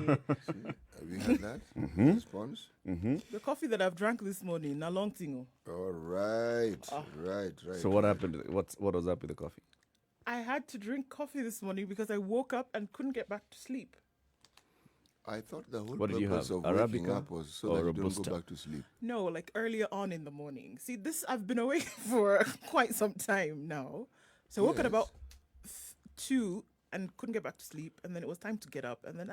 Have you had that? Response? The coffee that I've drank this morning, a long thing. All right. Right. So what happened? What was up with the coffee? I had to drink coffee this morning because I woke up and couldn't get back to sleep. I thought the whole What did you purpose have? of Arabica waking up was so or that you don't Robusta? go back to sleep. No, like earlier on in the morning. See, I've been awake for quite some time now. So I woke at Yes. about 2 and couldn't get back to sleep. And then it was time to get up. And then,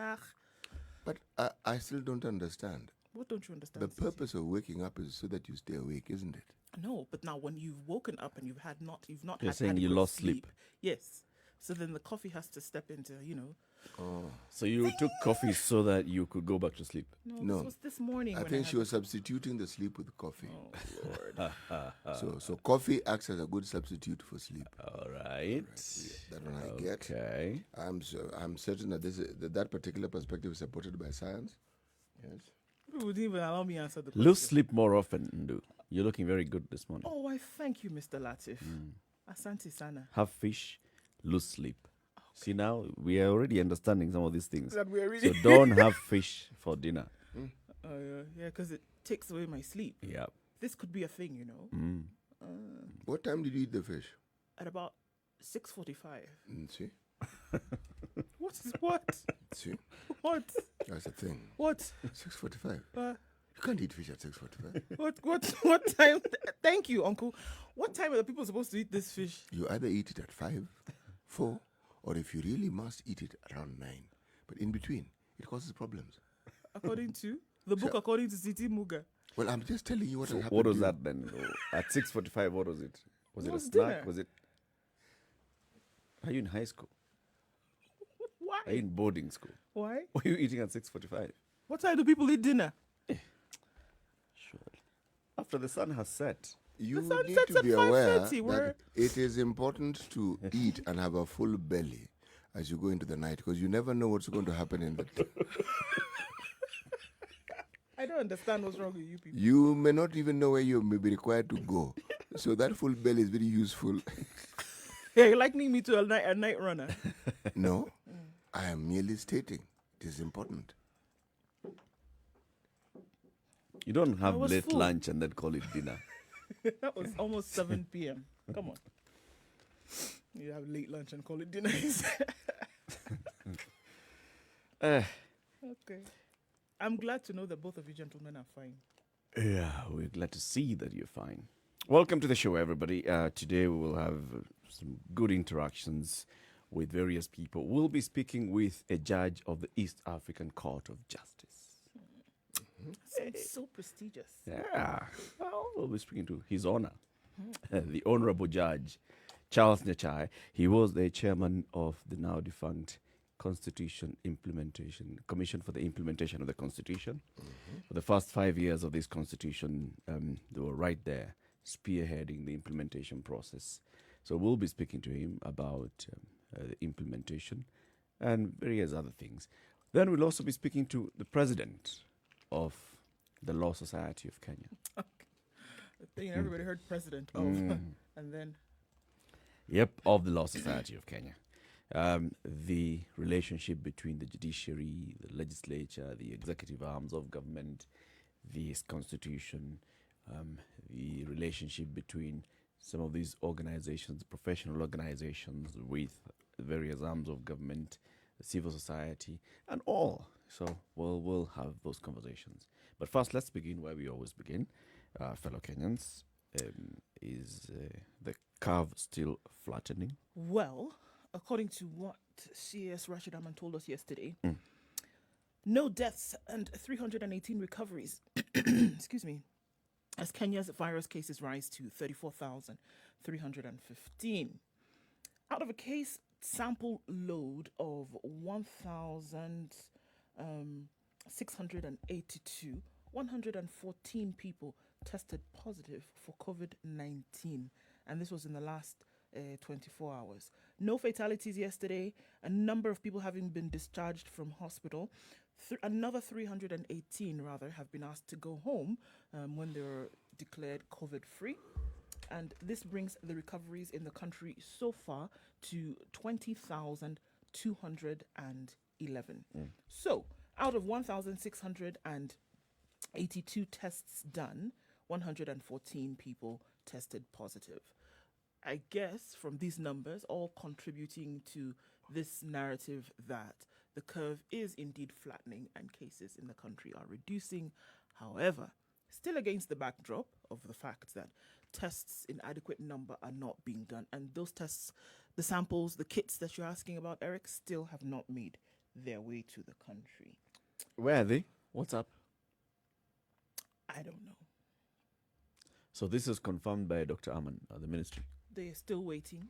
But I still don't understand. what don't you understand? The Sisi? purpose of waking up is so that you stay awake, isn't it? No, but now when you've woken up and you've not You're had saying you adequate lost sleep. Yes. So then the coffee has to step into, So you took coffee so that you could go back to sleep. No. This was this morning. I when think had she was substituting the sleep with coffee. Oh, Lord. So coffee acts as a good substitute for sleep. All right. That one I get. Okay. I'm certain that that particular perspective is supported by science. Yes. People wouldn't even allow me to answer the question. Lose sleep more often, Nduh. You're looking very good this morning. Oh, I thank you, Mr. Latiff. Asante sana. Have fish, lose sleep. See, now we are already understanding some of these things. That we're So really... don't have fish for dinner. yeah, because it takes away my sleep. Yeah. This could be a thing, What time did you eat the fish? At about 6:45. See? What is what? See? What? That's the thing. What? 6:45. Uh, You can't eat fish at 6:45. what time? Thank you, Uncle. What time are the people supposed to eat this fish? You either eat it at 5, 4, or if you really must, eat it around 9. But in between, it causes problems. According to the book, according to City Muga. Well, I'm just telling you what So happened. what was to you. that then? At 6:45, what was it? Was it a was snack? dinner. Was it? Are you in high school? Why? Are you in boarding school? Why? What are you eating at 6:45? What time do people eat dinner? Sure. After the sun has set. You The sun need sets to at be aware 5:30, we're- that it is important to eat and have a full belly as you go into the night, because you never know what's going to happen in the I don't understand what's wrong with you people. You may not even know where you may be required to go. So that full belly is very useful. Yeah, you're likening me to a night runner. No, I am merely stating it is important. You don't have was late full. lunch and then call it dinner. That was almost 7 p.m. Come on. You have late lunch and call it dinner. Okay. I'm glad to know that both of you gentlemen are fine. Yeah, we're glad to see that you're fine. Welcome to the show, everybody. Today we will have some good interactions with various people. We'll be speaking with a judge of the East African Court of Justice. Sounds so prestigious. Yeah, well, we'll be speaking to His Honor, the Honorable Judge Charles Muga. He was the chairman of the now defunct Constitution Implementation Commission for the Implementation of the Constitution. For the first 5 years of this Constitution, they were right there, spearheading the implementation process. So we'll be speaking to him about the implementation and various other things. Then we'll also be speaking to the president of the Law Society of Kenya. I think everybody heard president of. And then Yep, of the Law Society of Kenya. The relationship between the judiciary, the legislature, the executive arms of government, the constitution, the relationship between some of these organizations, professional organizations with various arms of government, the civil society, and all. So we'll have those conversations. But first, let's begin where we always begin, fellow Kenyans. Is the curve still flattening? well, according to what CS Rashid Ahmed told us yesterday, no deaths and 318 recoveries, excuse me, as Kenya's virus cases rise to 34,315. Out of a case sample load of 1,682, 114 people tested positive for COVID-19, and this was in the last 24 hours. No fatalities yesterday. A number of people having been discharged from hospital. Another 318 rather have been asked to go home when they were declared COVID-free. And this brings the recoveries in the country so far to 20,211. So, Out of 1,682 tests done, 114 people tested positive. I guess from these numbers, all contributing to this narrative that the curve is indeed flattening and cases in the country are reducing. However, still against the backdrop of the fact that tests in adequate number are not being done. And those tests, the samples, the kits that you're asking about, Eric, still have not made their way to the country. Where are they? What's up? I don't know. So this is confirmed by Dr. Aman, the ministry. They're still waiting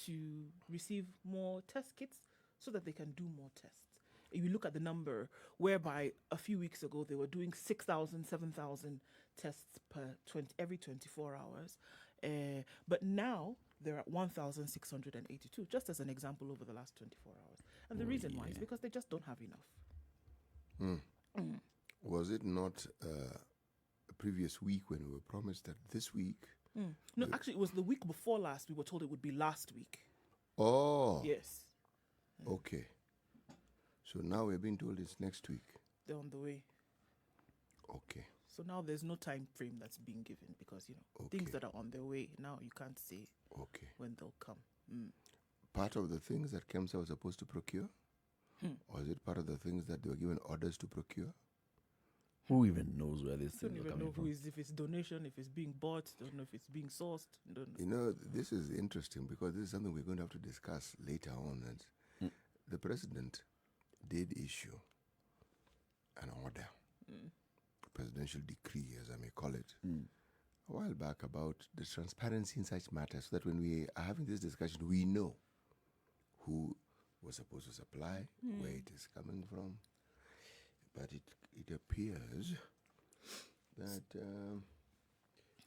to receive more test kits so that they can do more tests. If you look at the number, whereby a few weeks ago they were doing 6,000, 7,000 tests every 24 hours. But now they're at 1,682, just as an example over the last 24 hours. And the reason why is because they just don't have enough. Was it not a previous week when we were promised that this week? No, actually, it was the week before last. We were told it would be last week. Oh. Yes. Okay. So now we're being told it's next week. They're on the way. Okay. So now there's no time frame that's being given because, things that are on their way, now you can't say when they'll come. Part of the things that KEMSA was supposed to procure? Or is it part of the things that they were given orders to procure? Who even knows where this I thing don't is even coming know from? if it's donation, if it's being bought, don't know if it's being sourced. Don't know. This is interesting because this is something we're going to have to discuss later on. And the president did issue an order, a presidential decree, as I may call it, a while back about the transparency in such matters so that when we are having this discussion, we know who was supposed to supply, where it is coming from. But it appears that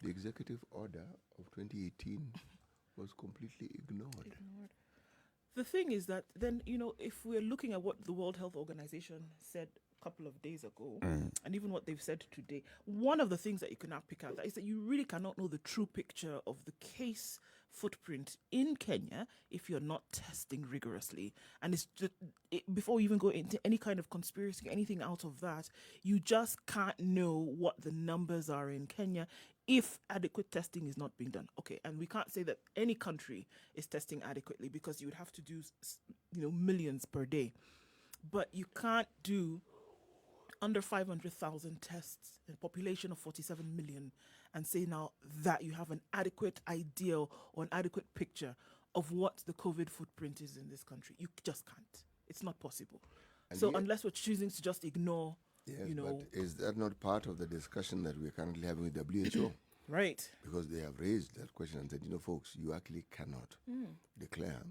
the executive order of 2018 was completely ignored. The thing is that then, if we're looking at what the World Health Organization said a couple of days ago, and even what they've said today, one of the things that you cannot pick out is that you really cannot know the true picture of the case footprint in Kenya if you're not testing rigorously. And it's just, before we even go into any kind of conspiracy, anything out of that, you just can't know what the numbers are in Kenya if adequate testing is not being done. Okay, and we can't say that any country is testing adequately because you would have to do, millions per day. But you can't do under 500,000 tests in a population of 47 million and say now that you have an adequate idea or an adequate picture of what the COVID footprint is in this country. You just can't. It's not possible. And so unless we're choosing to just ignore, but is that not part of the discussion that we're currently having with WHO? Right. Because they have raised that question and said, folks, you actually cannot declare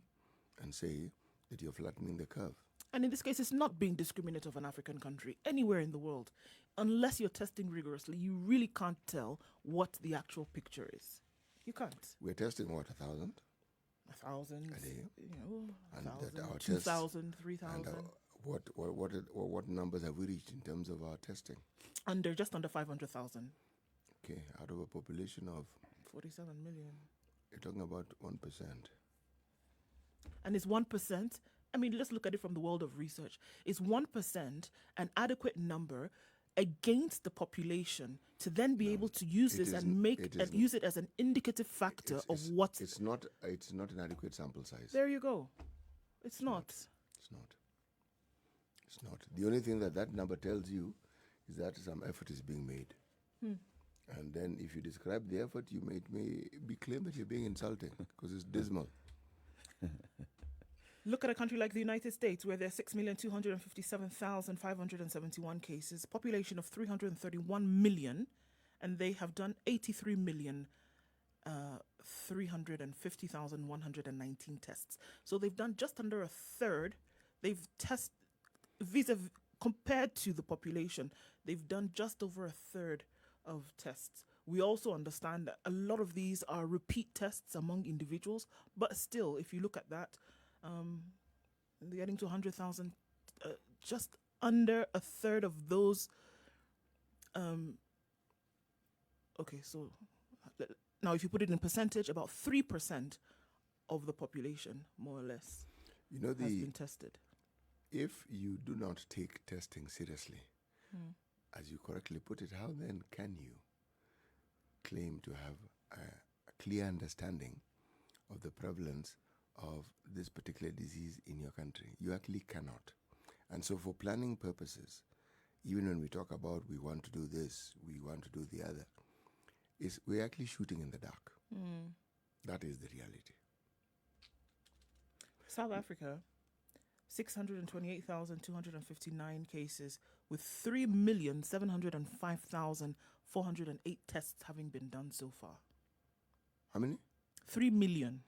and say that you're flattening the curve. And in this case, it's not being discriminative of an African country, anywhere in the world. Unless you're testing rigorously, you really can't tell what the actual picture is. You can't. We're testing, 1,000? 1,000. A day. 1,000, 2,000, 3,000. What numbers have we reached in terms of our testing? Just under 500,000. Okay, out of a population of 47 million. You're talking about 1%. And it's 1%. I mean, let's look at it from the world of research. Is 1% an adequate number against the population to then be able to use this and use it as an indicative factor of what? It's not an adequate sample size. There you go. It's not. It's not. The only thing that number tells you is that some effort is being made. And then if you describe the effort, you may be claimed that you're being insulting because it's dismal. Look at a country like the United States, where there are 6,257,571 cases, population of 331 million, and they have done 83,350,119 tests. So they've done just under a third. They've tested, compared to the population, they've done just over a third of tests. We also understand that a lot of these are repeat tests among individuals, but still, if you look at that, they're getting to 100,000, just under a third of those. Okay, so now if you put it in percentage, about 3% of the population, more or less, has been tested. if you do not take testing seriously, as you correctly put it, how then can you claim to have a clear understanding of the prevalence of this particular disease in your country? You actually cannot. And so for planning purposes, even when we talk about we want to do this, we want to do the other, we're actually shooting in the dark. That is the reality. South Africa, 628,259 cases with 3,705,408 tests having been done so far. How many? 3 million.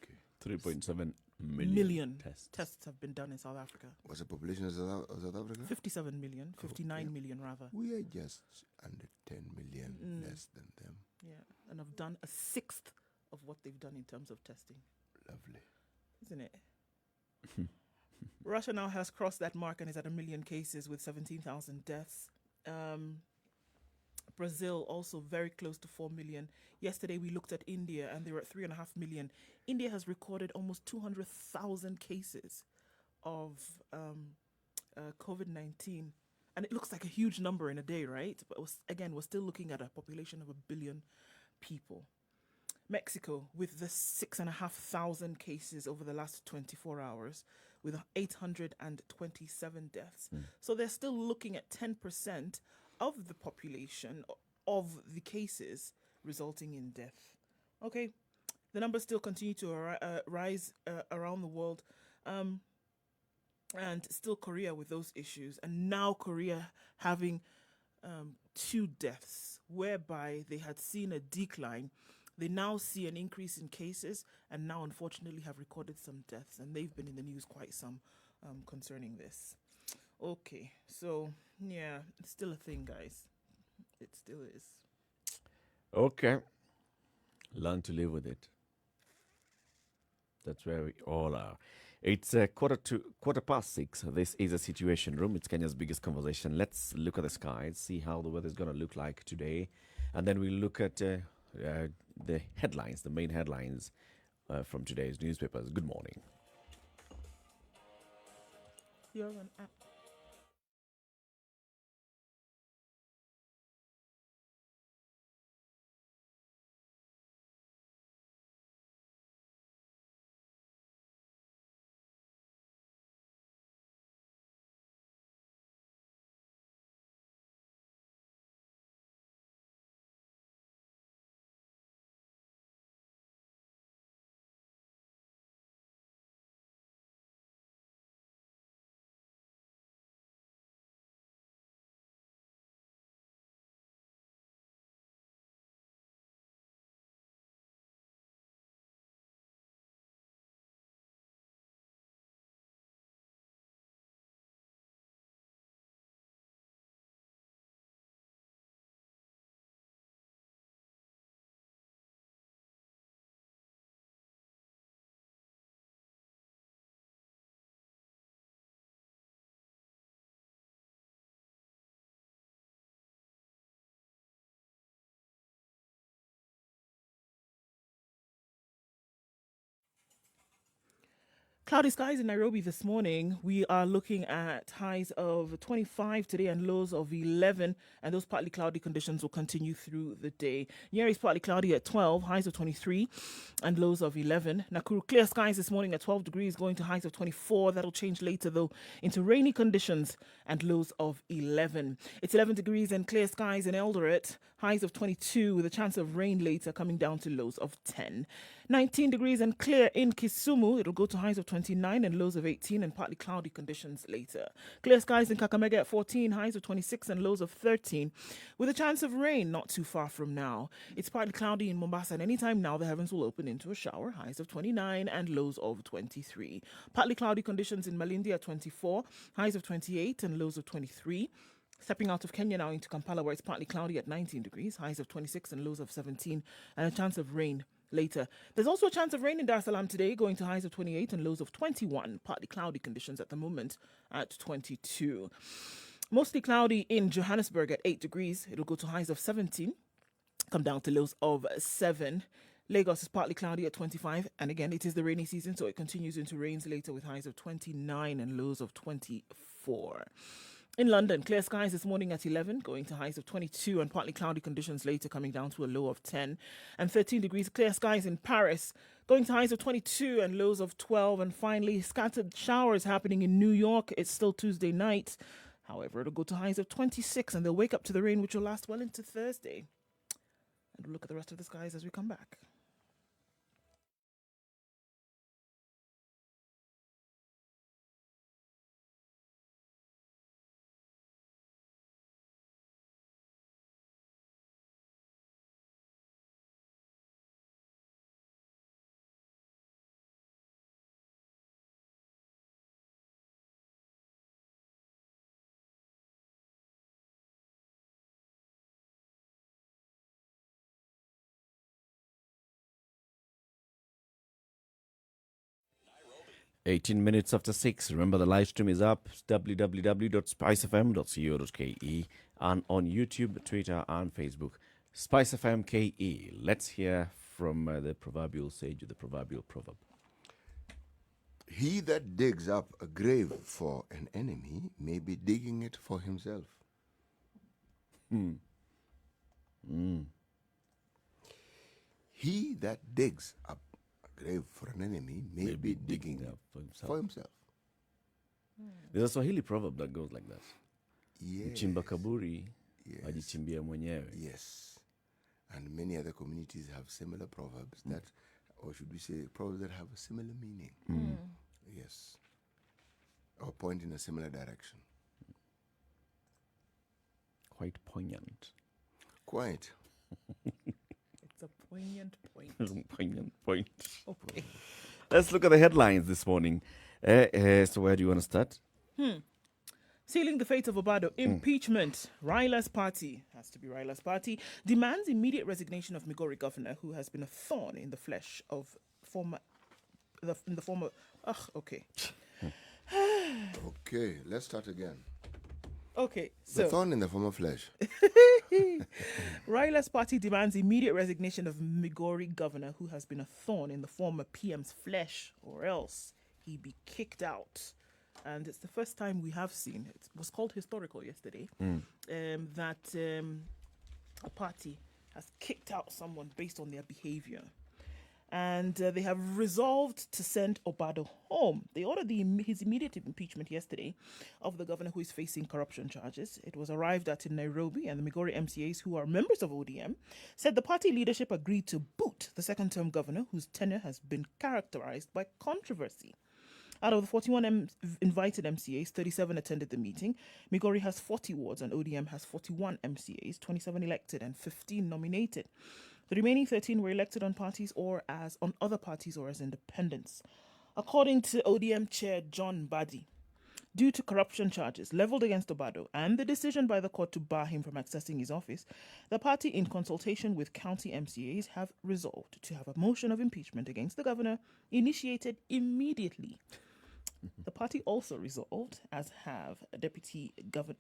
Okay. 3.7 million tests have been done in South Africa. What's the population of South Africa? 57 million, 59 million rather. We are just under 10 million less than them. Yeah, and have done a sixth of what they've done in terms of testing. Lovely. Isn't it? Russia now has crossed that mark and is at 1 million cases with 17,000 deaths. Brazil also very close to 4 million. Yesterday we looked at India and they were at 3.5 million. India has recorded almost 200,000 cases of COVID-19. And it looks like a huge number in a day, right? But we're still looking at a population of 1 billion people. Mexico with the 6,500 cases over the last 24 hours with 827 deaths. So they're still looking at 10% of the population of the cases resulting in death. Okay, the numbers still continue to rise around the world. And still Korea with those issues. And now Korea having 2 deaths, whereby they had seen a decline. They now see an increase in cases and now unfortunately have recorded some deaths. And they've been in the news quite some concerning this. Okay, so yeah, it's still a thing, guys. It still is. Okay. Learn to live with it. That's where we all are. It's 6:15. This is a Situation Room. It's Kenya's biggest conversation. Let's look at the skies, see how the weather is going to look like today. And then we'll look at the headlines, the main headlines from today's newspapers. Good morning. You're an app. Cloudy skies in Nairobi this morning. We are looking at highs of 25 today and lows of 11, and those partly cloudy conditions will continue through the day. Njeri is partly cloudy at 12, highs of 23 and lows of 11. Nakuru, clear skies this morning at 12 degrees, going to highs of 24. That'll change later, though, into rainy conditions and lows of 11. It's 11 degrees and clear skies in Eldoret, highs of 22 with a chance of rain later, coming down to lows of 10. 19 degrees and clear in Kisumu. It'll go to highs of 29 and lows of 18 and partly cloudy conditions later. Clear skies in Kakamega at 14, highs of 26 and lows of 13 with a chance of rain not too far from now. It's partly cloudy in Mombasa and anytime now the heavens will open into a shower, highs of 29 and lows of 23. Partly cloudy conditions in Malindi at 24, highs of 28 and lows of 23. Stepping out of Kenya now into Kampala, where it's partly cloudy at 19 degrees, highs of 26 and lows of 17, and a chance of rain later. There's also a chance of rain in Dar es Salaam today, going to highs of 28 and lows of 21. Partly cloudy conditions at the moment at 22. Mostly cloudy in Johannesburg at 8 degrees. It'll go to highs of 17, come down to lows of 7. Lagos is partly cloudy at 25. And again, it is the rainy season, so it continues into rains later with highs of 29 and lows of 24. In London, clear skies this morning at 11, going to highs of 22 and partly cloudy conditions later, coming down to a low of 10 and 13 degrees. Clear skies in Paris, going to highs of 22 and lows of 12. And finally, scattered showers happening in New York. It's still Tuesday night. However, it'll go to highs of 26 and they'll wake up to the rain, which will last well into Thursday. And we'll look at the rest of the skies as we come back. Eighteen minutes after 6. Remember, the live stream is up, www.spicefm.co.ke, and on YouTube, Twitter, and Facebook. Spice FM KE. Let's hear from the proverbial sage, the proverbial proverb. He that digs up a grave for an enemy may be digging it for himself. He that digs up a grave for an enemy may be digging it for himself. There's a Swahili proverb that goes like that. Yes. Mchimba kaburi, ajichimbia mwenyewe. Yes. And many other communities have similar proverbs that, or should we say, proverbs that have a similar meaning. Yes. Or point in a similar direction. Quite poignant. Quite. It's a poignant point. Poignant point. Okay. Let's look at the headlines this morning. So where do you want to start? Sealing the fate of Obado. Impeachment. Raila's party, has to be Raila's party, demands immediate resignation of Migori governor who has been a thorn in the flesh of okay. Okay, let's start again. Okay, The so thorn in the former flesh. Raila's party demands immediate resignation of Migori governor who has been a thorn in the former PM's flesh, or else he be kicked out. And it's the first time we have seen, it was called historical yesterday, that a party has kicked out someone based on their behavior. And they have resolved to send Obado home. They ordered his immediate impeachment yesterday of the governor who is facing corruption charges. It was arrived at in Nairobi, and the Migori MCAs, who are members of ODM, said the party leadership agreed to boot the second-term governor, whose tenure has been characterized by controversy. Out of the 41 invited MCAs, 37 attended the meeting. Migori has 40 wards and ODM has 41 MCAs, 27 elected and 15 nominated. The remaining 13 were elected on other parties or as independents. According to ODM Chair John Badi, due to corruption charges leveled against Obado and the decision by the court to bar him from accessing his office, the party, in consultation with county MCAs, have resolved to have a motion of impeachment against the governor initiated immediately. The party also resolved to have Deputy Governor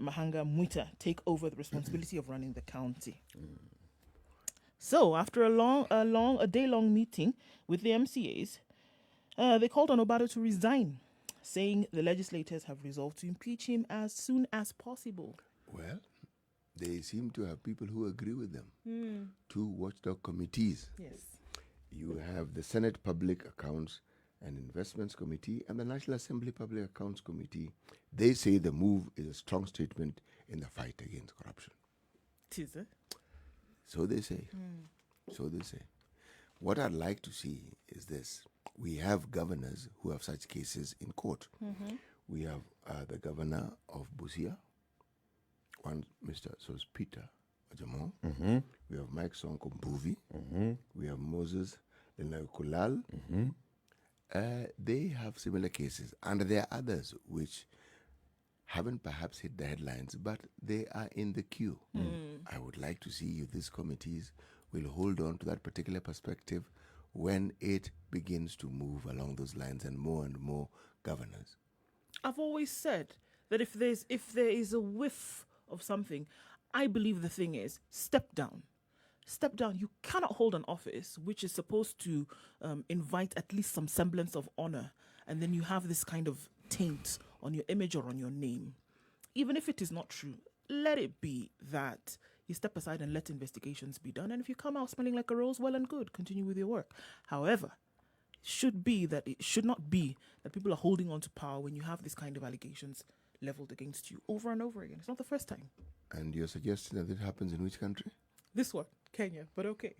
Mahanga Mwita take over the responsibility of running the county. So, after a day-long meeting with the MCAs, they called on Obado to resign, saying the legislators have resolved to impeach him as soon as possible. Well, they seem to have people who agree with them. 2 watchdog committees. Yes. You have the Senate Public Accounts and Investments Committee and the National Assembly Public Accounts Committee. They say the move is a strong statement in the fight against corruption. Is it? So they say. So they say. What I'd like to see is this. We have governors who have such cases in court. We have the governor of Busia, it's Peter Ajamon. We have Mike Sonko Mbuvi. We have Moses Kulal. They have similar cases, and there are others which haven't perhaps hit the headlines, but they are in the queue. I would like to see if these committees will hold on to that particular perspective when it begins to move along those lines and more governors. I've always said that if there is a whiff of something, I believe the thing is step down. step down. You cannot hold an office which is supposed to invite at least some semblance of honor, and then you have this kind of taint on your image or on your name. Even if it is not true, let it be that you step aside and let investigations be done. And if you come out smelling like a rose, well and good, continue with your work. However, it should not be that people are holding on to power when you have this kind of allegations leveled against you over and over again. It's not the first time. And you're suggesting that it happens in which country? This one, Kenya, but okay.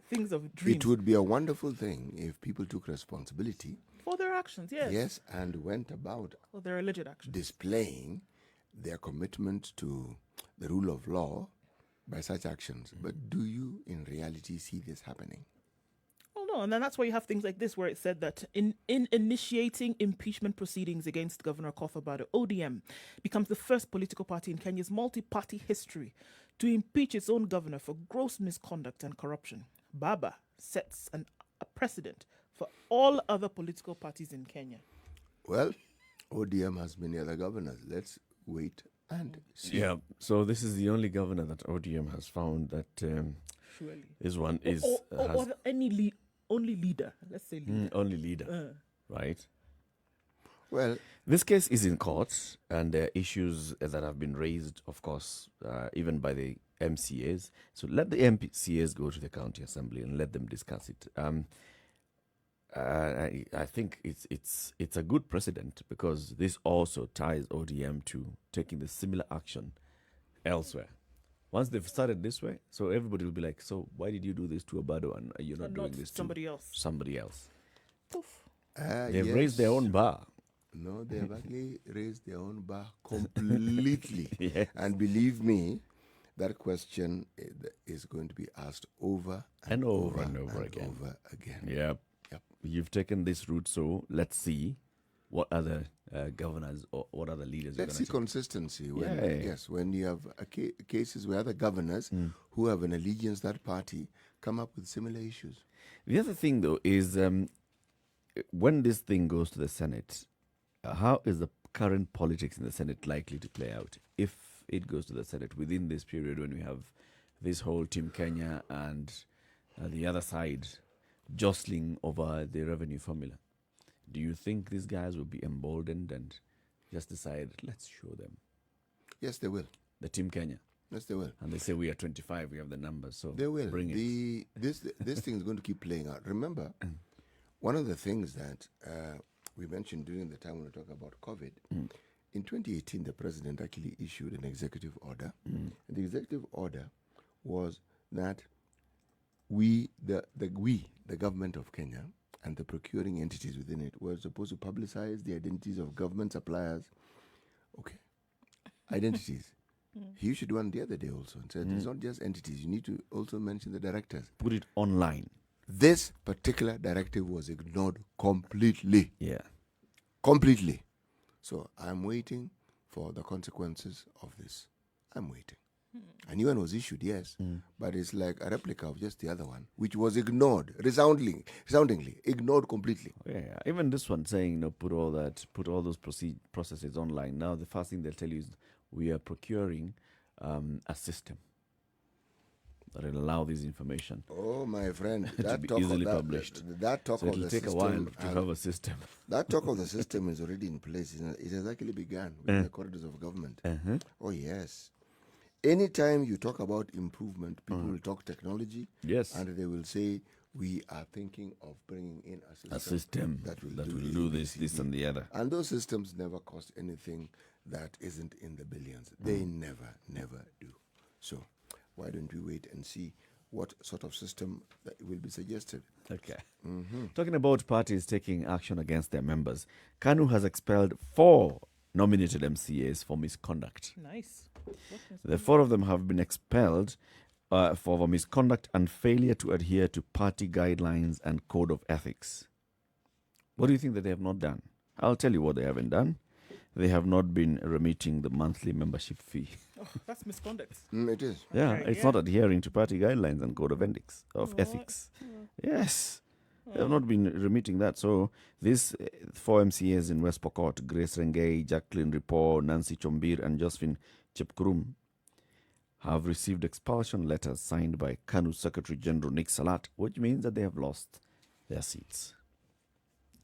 Things of dreams. It would be a wonderful thing if people took responsibility. For their actions, yes. Yes, and went about For their alleged actions. displaying their commitment to the rule of law by such actions. But do you, in reality, see this happening? Oh, no. And then that's why you have things like this, where it said that in initiating impeachment proceedings against Governor Okoh, ODM becomes the first political party in Kenya's multi-party history to impeach its own governor for gross misconduct and corruption. Baba sets a precedent for all other political parties in Kenya. Well, ODM has many other governors. Let's wait and see. Yeah. So this is the only governor that ODM has found that Surely. is one is Or only leader. Let's say leader. only leader, right? Well, This case is in court, and there are issues that have been raised, of course, even by the MCAs. So let the MCAs go to the county assembly and let them discuss it. I think it's a good precedent, because this also ties ODM to taking the similar action elsewhere. Once they've started this way, so everybody will be like, so why did you do this to Obado and you're not doing this to somebody else? somebody else? Poof. They've yes. raised their own bar. No, they have actually raised their own bar completely. Yes. And believe me, that question is going to be asked over And over and over again. Over again. Yep. Yep. You've taken this route, so let's see what other governors or what other leaders Let's you're see going consistency. When, Yeah. Yes, when you have cases where other governors who have an allegiance to that party come up with similar issues. The other thing, though, is when this thing goes to the Senate, how is the current politics in the Senate likely to play out if it goes to the Senate within this period when we have this whole Team Kenya and the other side jostling over the revenue formula? Do you think these guys will be emboldened and just decide, let's show them? Yes, they will. The Team Kenya. Yes, they will. And they say we are 25, we have the numbers, so They will. bring it. This thing is going to keep playing out. Remember, one of the things that we mentioned during the time when we were talking about COVID, in 2018, the president actually issued an executive order. And the executive order was that the government of Kenya, and the procuring entities within it were supposed to publicize the identities of government suppliers. Okay. Identities. He issued one the other day also and said it's not just entities, you need to also mention the directors. Put it online. This particular directive was ignored completely. Yeah. Completely. So I'm waiting for the consequences of this. I'm waiting. A new one was issued, yes, but it's like a replica of just the other one, which was ignored, resoundingly ignored completely. Yeah, even this one saying, put all those processes online. Now the first thing they'll tell you is we are procuring a system that will allow this information. Oh, my friend, to be easily published. That talk So of it'll the take system, a while to have a system. That talk of the system is already in place. It has actually begun with the corridors of government. Oh, yes. Anytime you talk about improvement, people will talk technology. Yes. And they will say, we are thinking of bringing in A system that will do this, and the other. And those systems never cost anything that isn't in the billions. They never do. So why don't we wait and see what sort of system that will be suggested? Okay. Talking about parties taking action against their members, KANU has expelled 4 nominated MCAs for misconduct. Nice. The 4 of them have been expelled for misconduct and failure to adhere to party guidelines and code of ethics. What do you think that they have not done? I'll tell you what they haven't done. They have not been remitting the monthly membership fee. Oh, that's misconduct. It is. Yeah, Okay, it's yeah. not adhering to party guidelines and code of ethics. Yes. They have not been remitting that. So these 4 MCAs in West Pokot, Grace Rengei, Jacqueline Ripo, Nancy Chombir, and Josephine Chepkurum, have received expulsion letters signed by KANU Secretary General Nick Salat, which means that they have lost their seats.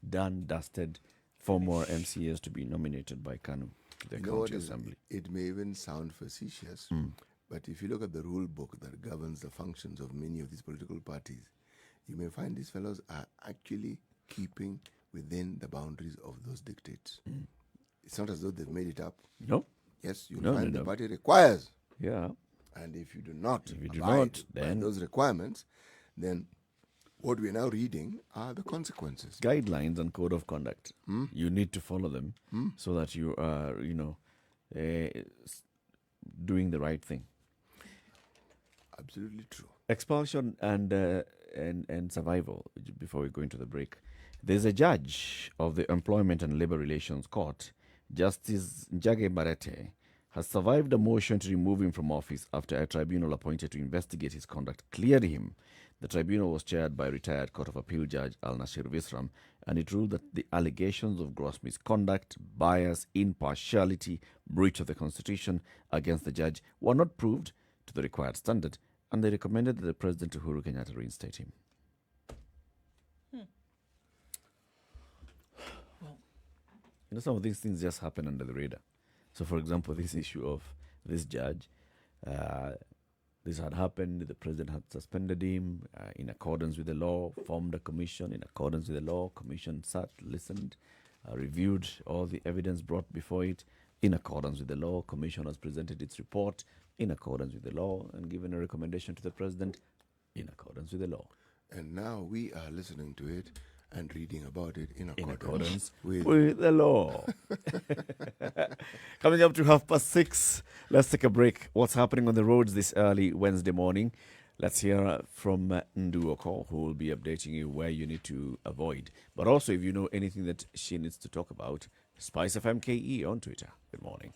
Done, dusted, 4 more MCAs to be nominated by KANU to the county assembly. It may even sound facetious, but if you look at the rule book that governs the functions of many of these political parties, you may find these fellows are actually keeping within the boundaries of those dictates. It's not as though they've made it up. No. Yes, you find the party requires. Yeah. And if you do not abide by those requirements, then what we're now reading are the consequences. Guidelines and code of conduct. You need to follow them so that you are, doing the right thing. Absolutely true. Expulsion and survival. Before we go into the break, there's a judge of the Employment and Labor Relations Court, Justice Njeri Thorne, has survived a motion to remove him from office after a tribunal appointed to investigate his conduct cleared him. The tribunal was chaired by retired Court of Appeal Judge Al-Nasir Visram, and it ruled that the allegations of gross misconduct, bias, impartiality, breach of the Constitution against the judge were not proved to the required standard, and they recommended that the President Uhuru Kenyatta reinstate him. Well, some of these things just happen under the radar. So, for example, this issue of this judge, this had happened, the president had suspended him in accordance with the law, formed a commission in accordance with the law, commission sat, listened, reviewed all the evidence brought before it in accordance with the law, commission has presented its report in accordance with the law and given a recommendation to the president in accordance with the law. And now we are listening to it and reading about it in accordance with the law. Coming up to 6:30, let's take a break. What's happening on the roads this early Wednesday morning? Let's hear from Nduh Okoh, who will be updating you where you need to avoid. But also, if you know anything that she needs to talk about, Spice FM KE on Twitter. Good morning.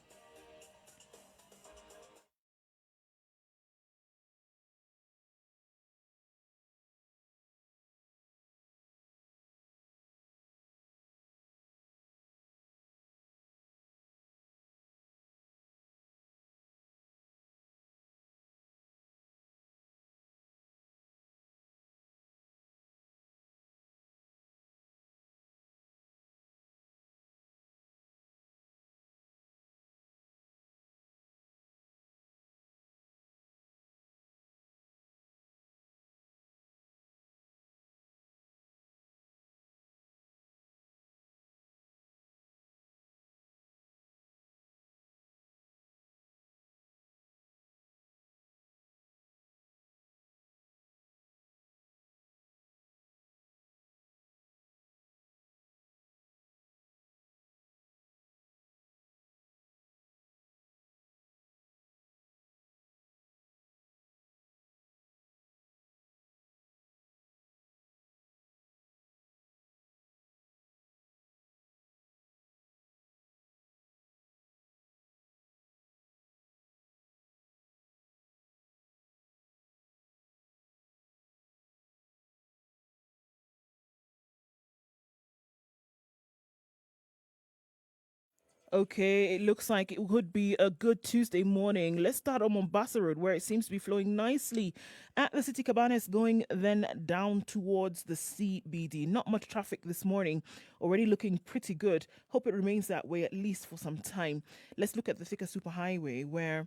Okay, it looks like it would be a good Tuesday morning. Let's start on Mombasa Road, where it seems to be flowing nicely at the City Cabanas, going then down towards the CBD. Not much traffic this morning, already looking pretty good. Hope it remains that way at least for some time. Let's look at the Thika Superhighway, where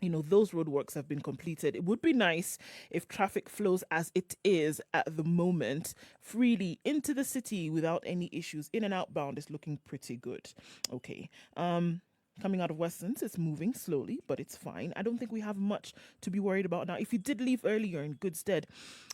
those roadworks have been completed. It would be nice if traffic flows as it is at the moment, freely into the city without any issues. In and outbound is looking pretty good. Okay. Coming out of Westlands, it's moving slowly, but it's fine. I don't think we have much to be worried about now. If you did leave earlier in good stead,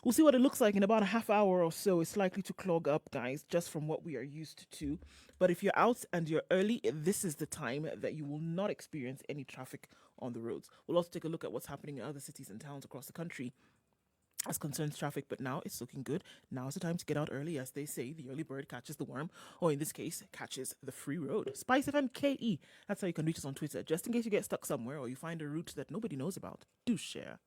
we'll see what it looks like in about a half hour or so. It's likely to clog up, guys, just from what we are used to. But if you're out and you're early, this is the time that you will not experience any traffic on the roads. We'll also take a look at what's happening in other cities and towns across the country as concerns traffic, but now it's looking good. Now is the time to get out early. As they say, the early bird catches the worm, or in this case, catches the free road. Spice FM KE. That's how you can reach us on Twitter. Just in case you get stuck somewhere or you find a route that nobody knows about, do share.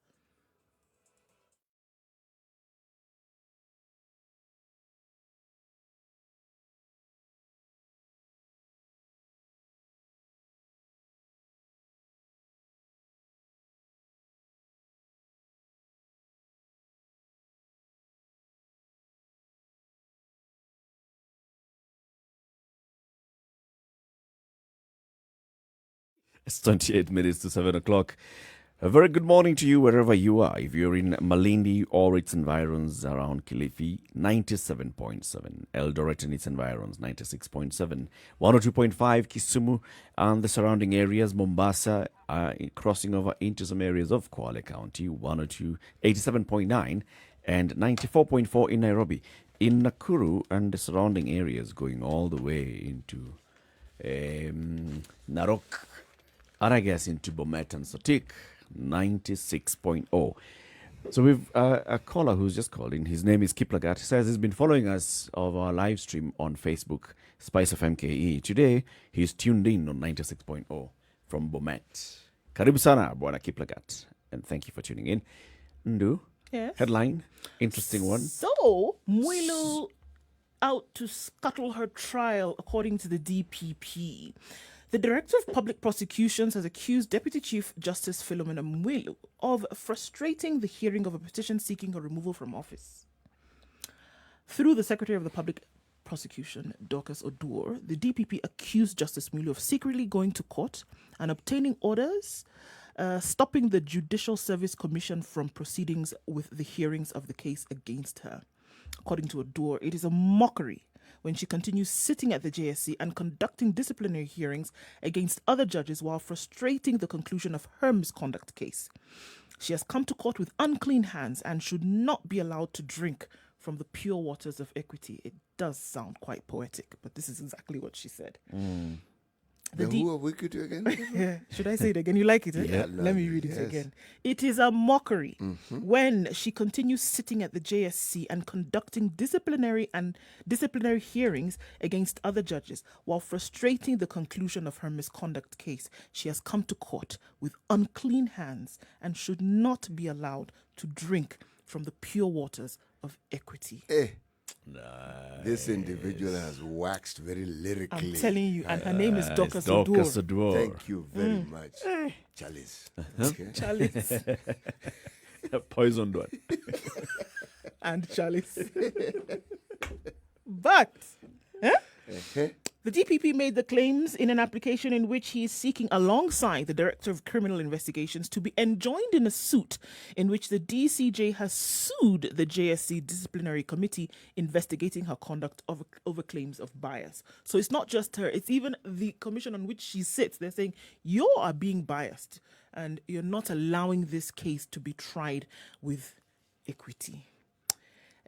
It's 28 minutes to 7 o'clock. A very good morning to you wherever you are. If you're in Malindi or its environs around Kilifi, 97.7. Eldoret and its environs, 96.7. 102.5 Kisumu and the surrounding areas. Mombasa, crossing over into some areas of Kwale County, 102, 87.9 and 94.4 in Nairobi. In Nakuru and the surrounding areas, going all the way into Narok, and I guess into Bomet and Sotik, 96.0. So we've a caller who's just called in. His name is Kiplagat. He says he's been following us of our live stream on Facebook, Spice of MKE. Today, he's tuned in on 96.0 from Bomet. Karibu sana, Bwana Kiplagat. And thank you for tuning in. Nduh, Yes. headline, interesting one. So, Mwilu out to scuttle her trial, according to the DPP. The Director of Public Prosecutions has accused Deputy Chief Justice Philomena Mwilu of frustrating the hearing of a petition seeking her removal from office. Through the Secretary of the Public Prosecution, Dorcas Odur, the DPP accused Justice Mwilu of secretly going to court and obtaining orders stopping the Judicial Service Commission from proceedings with the hearings of the case against her. According to Odur, it is a mockery when she continues sitting at the JSC and conducting disciplinary hearings against other judges while frustrating the conclusion of her misconduct case. She has come to court with unclean hands and should not be allowed to drink from the pure waters of equity. It does sound quite poetic, but this is exactly what she said. Who are we to again? Should I say it again? You like it? Eh? Yeah. Let me read it again. It is a mockery when she continues sitting at the JSC and conducting disciplinary hearings against other judges while frustrating the conclusion of her misconduct case. She has come to court with unclean hands and should not be allowed to drink from the pure waters of equity. This individual has waxed very lyrically. I'm telling you, and her name is Dorcas Dorcas Odur. Odur. Thank you very much. Chalice. Okay. Chalice Poisoned one. and Chalice. But the DPP made the claims in an application in which he is seeking, alongside the Director of Criminal Investigations, to be enjoined in a suit in which the DCJ has sued the JSC Disciplinary Committee investigating her conduct over claims of bias. So it's not just her, it's even the commission on which she sits. They're saying, you are being biased and you're not allowing this case to be tried with equity.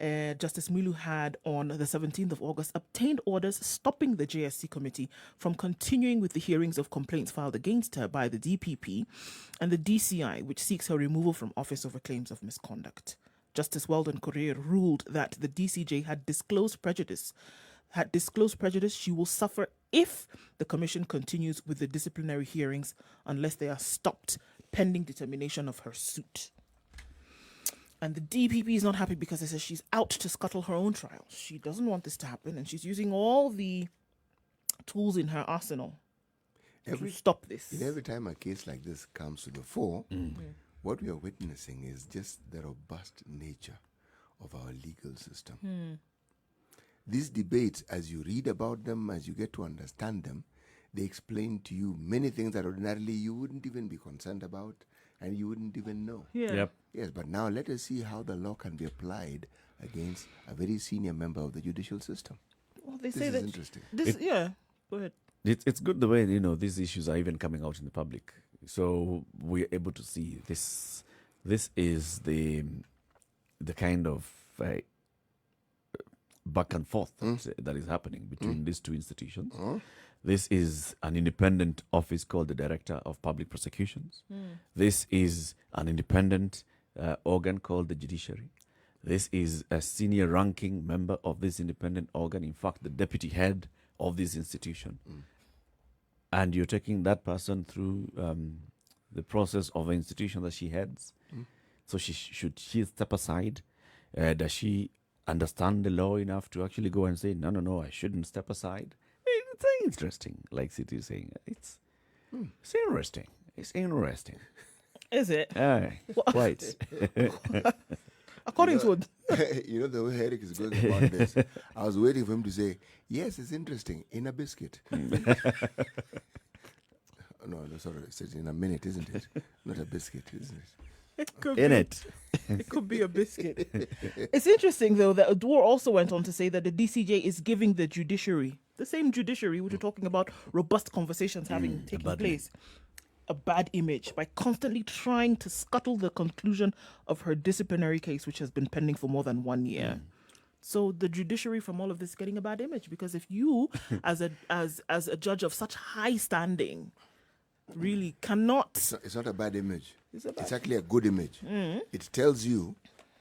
Justice Mwilu had, on the 17th of August, obtained orders stopping the JSC committee from continuing with the hearings of complaints filed against her by the DPP and the DCI, which seeks her removal from office over claims of misconduct. Justice Weldon Korir ruled that the DCJ had disclosed prejudice she will suffer if the commission continues with the disciplinary hearings unless they are stopped pending determination of her suit. And the DPP is not happy because they say she's out to scuttle her own trial. She doesn't want this to happen, and she's using all the tools in her arsenal to stop this. Every time a case like this comes to the fore, what we are witnessing is just the robust nature of our legal system. These debates, as you read about them, as you get to understand them, they explain to you many things that ordinarily you wouldn't even be concerned about and you wouldn't even know. Yeah. Yep. Yes, but now let us see how the law can be applied against a very senior member of the judicial system. Well, they This say is that interesting. Go ahead. It's good the way, these issues are even coming out in the public. So we're able to see this. This is the kind of back and forth that is happening between these two institutions. This is an independent office called the Director of Public Prosecutions. This is an independent organ called the Judiciary. This is a senior ranking member of this independent organ, in fact, the deputy head of this institution. And you're taking that person through the process of an institution that she heads. So should she step aside? Does she understand the law enough to actually go and say, no, I shouldn't step aside? It's interesting, like City is saying. It's interesting. It's interesting. Is it? Quite. According to what? You know the way Eric is going about this. I was waiting for him to say, yes, it's interesting, in a biscuit. sorry. It's in a minute, isn't it? Not a biscuit, isn't it? It could be a biscuit. It's interesting, though, that Nduh also went on to say that the DCJ is giving the judiciary, the same judiciary which we're talking about, robust conversations taking place, a bad image by constantly trying to scuttle the conclusion of her disciplinary case, which has been pending for more than 1 year. So the judiciary from all of this is getting a bad image, because if you, as a judge of such high standing, really cannot... It's not a bad image. It's actually a good image. It tells you,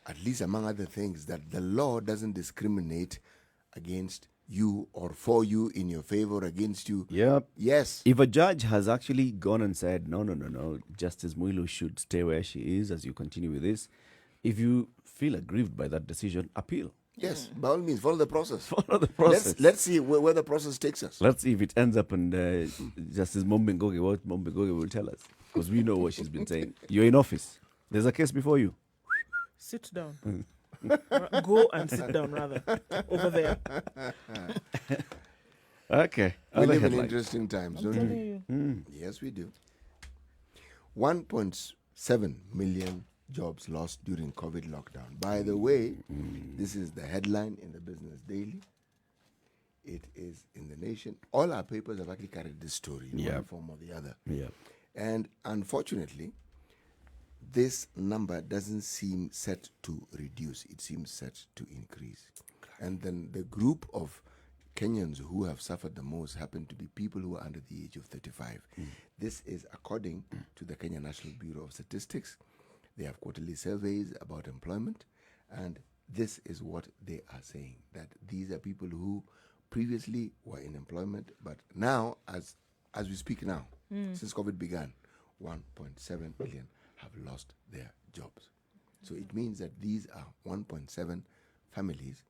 at least among other things, that the law doesn't discriminate against you or for you, in your favor, against you. Yep. Yes. If a judge has actually gone and said, no, Justice Muilu should stay where she is as you continue with this, if you feel aggrieved by that decision, appeal. Yes, by all means, follow the process. Follow the process. Let's see where the process takes us. Let's see if it ends up in Justice Mombengoge, what Mombengoge will tell us. Because we know what she's been saying. You're in office. There's a case before you. Sit down. Go and sit down, rather. Over there. Okay. We Other live in headline. interesting times, don't Telling we? you. Yes, we do. 1.7 million jobs lost during COVID lockdown. By the way, this is the headline in the Business Daily. It is in the Nation. All our papers have actually carried this story in one form or the other. Yeah. And unfortunately, this number doesn't seem set to reduce. It seems set to increase. And then the group of Kenyans who have suffered the most happen to be people who are under the age of 35. This is according to the Kenya National Bureau of Statistics. They have quarterly surveys about employment, and this is what they are saying, that these are people who previously were in employment, but now, as we speak now, since COVID began, 1.7 million have lost their jobs. So it means that these are 1.7 families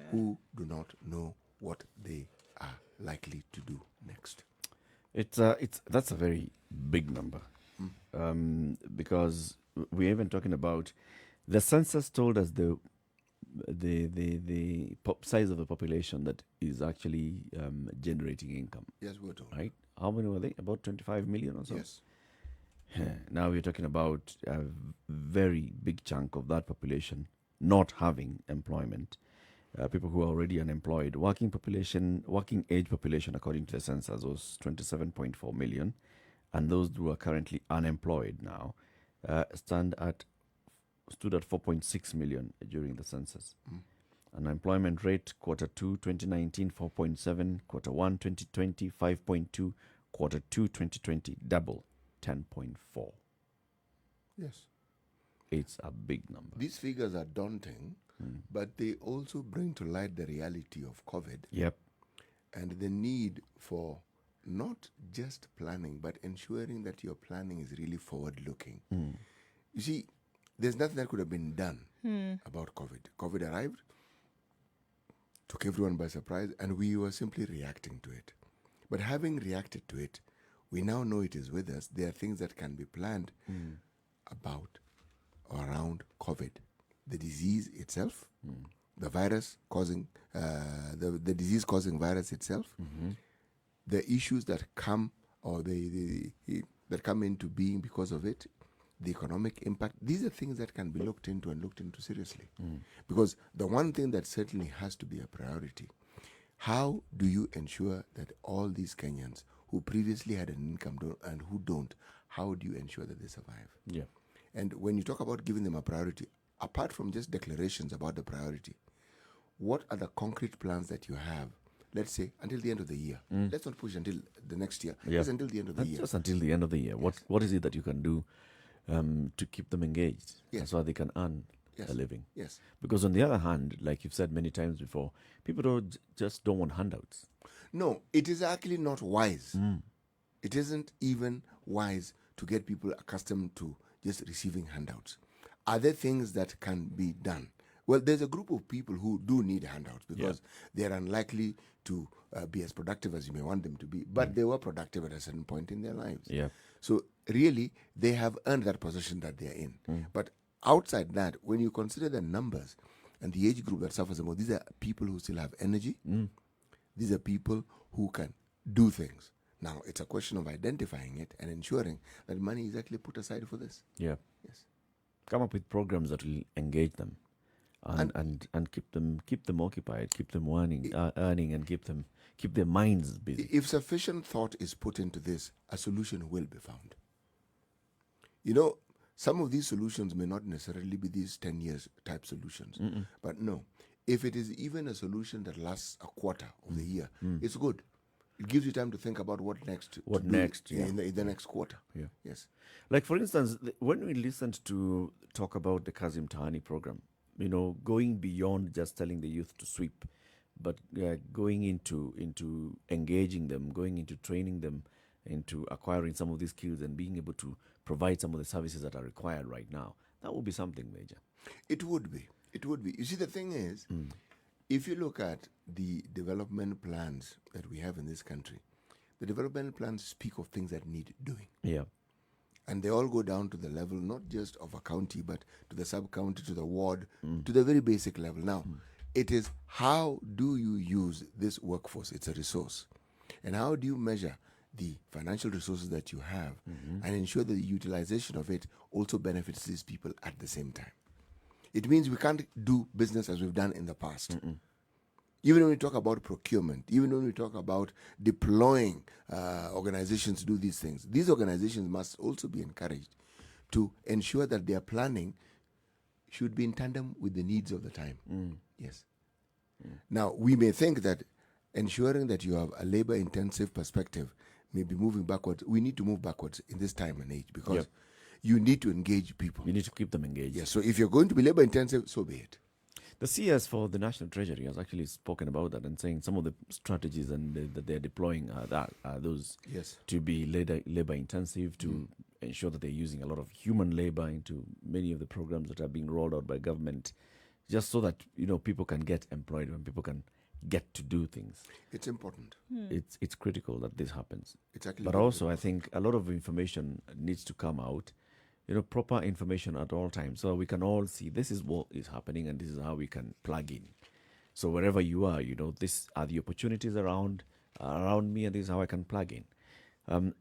who do not know what they are likely to do next. That's a very big number, because we're even talking about the census told us the size of the population that is actually generating income. Yes, we're told. Right? How many were they? About 25 million or so? Yes. Now we're talking about a very big chunk of that population not having employment. People who are already unemployed. Working age population, according to the census, was 27.4 million. And those who are currently unemployed now stood at 4.6 million during the census. Unemployment rate, quarter 2, 2019, 4.7, quarter 1, 2020, 5.2, quarter 2, 2020, double, 10.4. Yes. It's a big number. These figures are daunting, but they also bring to light the reality of COVID. Yep. And the need for not just planning, but ensuring that your planning is really forward-looking. You see, there's nothing that could have been done about COVID. COVID arrived, took everyone by surprise, and we were simply reacting to it. But having reacted to it, we now know it is with us. There are things that can be planned about or around COVID. The disease itself, the virus causing, the disease causing virus itself, the issues that come or that come into being because of it, the economic impact. These are things that can be looked into and looked into seriously. Because the one thing that certainly has to be a priority, how do you ensure that all these Kenyans who previously had an income and who don't, how do you ensure that they survive? Yeah. And when you talk about giving them a priority, apart from just declarations about the priority, what are the concrete plans that you have? Let's say until the end of the year. Let's not push until the next year. Yeah. Just until the end of the year. Just until the end of the year. Yes. What is it that you can do to keep them engaged? Yes. So they can earn Yes. a living. Yes. Because on the other hand, like you've said many times before, people just don't want handouts. No, it is actually not wise. It isn't even wise to get people accustomed to just receiving handouts. Are there things that can be done? Well, there's a group of people who do need handouts because they're unlikely to be as productive as you may want them to be, but they were productive at a certain point in their lives. Yeah. So really, they have earned that position that they're in. But outside that, when you consider the numbers and the age group that suffers the most, these are people who still have energy. These are people who can do things. Now, it's a question of identifying it and ensuring that money is actually put aside for this. Yeah. Yes. Come up with programs that will engage them and keep them occupied, keep them earning, and keep their minds busy. If sufficient thought is put into this, a solution will be found. You know, some of these solutions may not necessarily be these 10 years type solutions. But no, if it is even a solution that lasts a quarter of the year, it's good. It gives you time to think about what next. In the next quarter. Yeah. Yes. Like, for instance, when we listened to talk about the Kazim Tahani program, you know, going beyond just telling the youth to sweep, but going into engaging them, going into training them, into acquiring some of these skills and being able to provide some of the services that are required right now, that would be something major. It would be. It would be. You see, the thing is, if you look at the development plans that we have in this country, the development plans speak of things that need doing. Yeah. And they all go down to the level, not just of a county, but to the sub-county, to the ward, to the very basic level. Now, it is how do you use this workforce? It's a resource. And how do you measure the financial resources that you have and ensure that the utilization of it also benefits these people at the same time? It means we can't do business as we've done in the past. Even when we talk about procurement, even when we talk about deploying organizations to do these things, these organizations must also be encouraged to ensure that their planning should be in tandem with the needs of the time. Yes. Now, we may think that ensuring that you have a labor-intensive perspective may be moving backwards. We need to move backwards in this time and age because you need to engage people. You need to keep them engaged. Yes, so if you're going to be labor-intensive, so be it. The CS for the National Treasury has actually spoken about that and saying some of the strategies that they're deploying are those to be labor intensive, to ensure that they're using a lot of human labor into many of the programs that are being rolled out by government, just so that, you know, people can get employed and people can get to do things. It's important. It's critical that this happens. It's actually but also, I think a lot of information needs to come out. You know, proper information at all times, so we can all see this is what is happening and this is how we can plug in. So wherever you are, you know, this are the opportunities around me, and this is how I can plug in.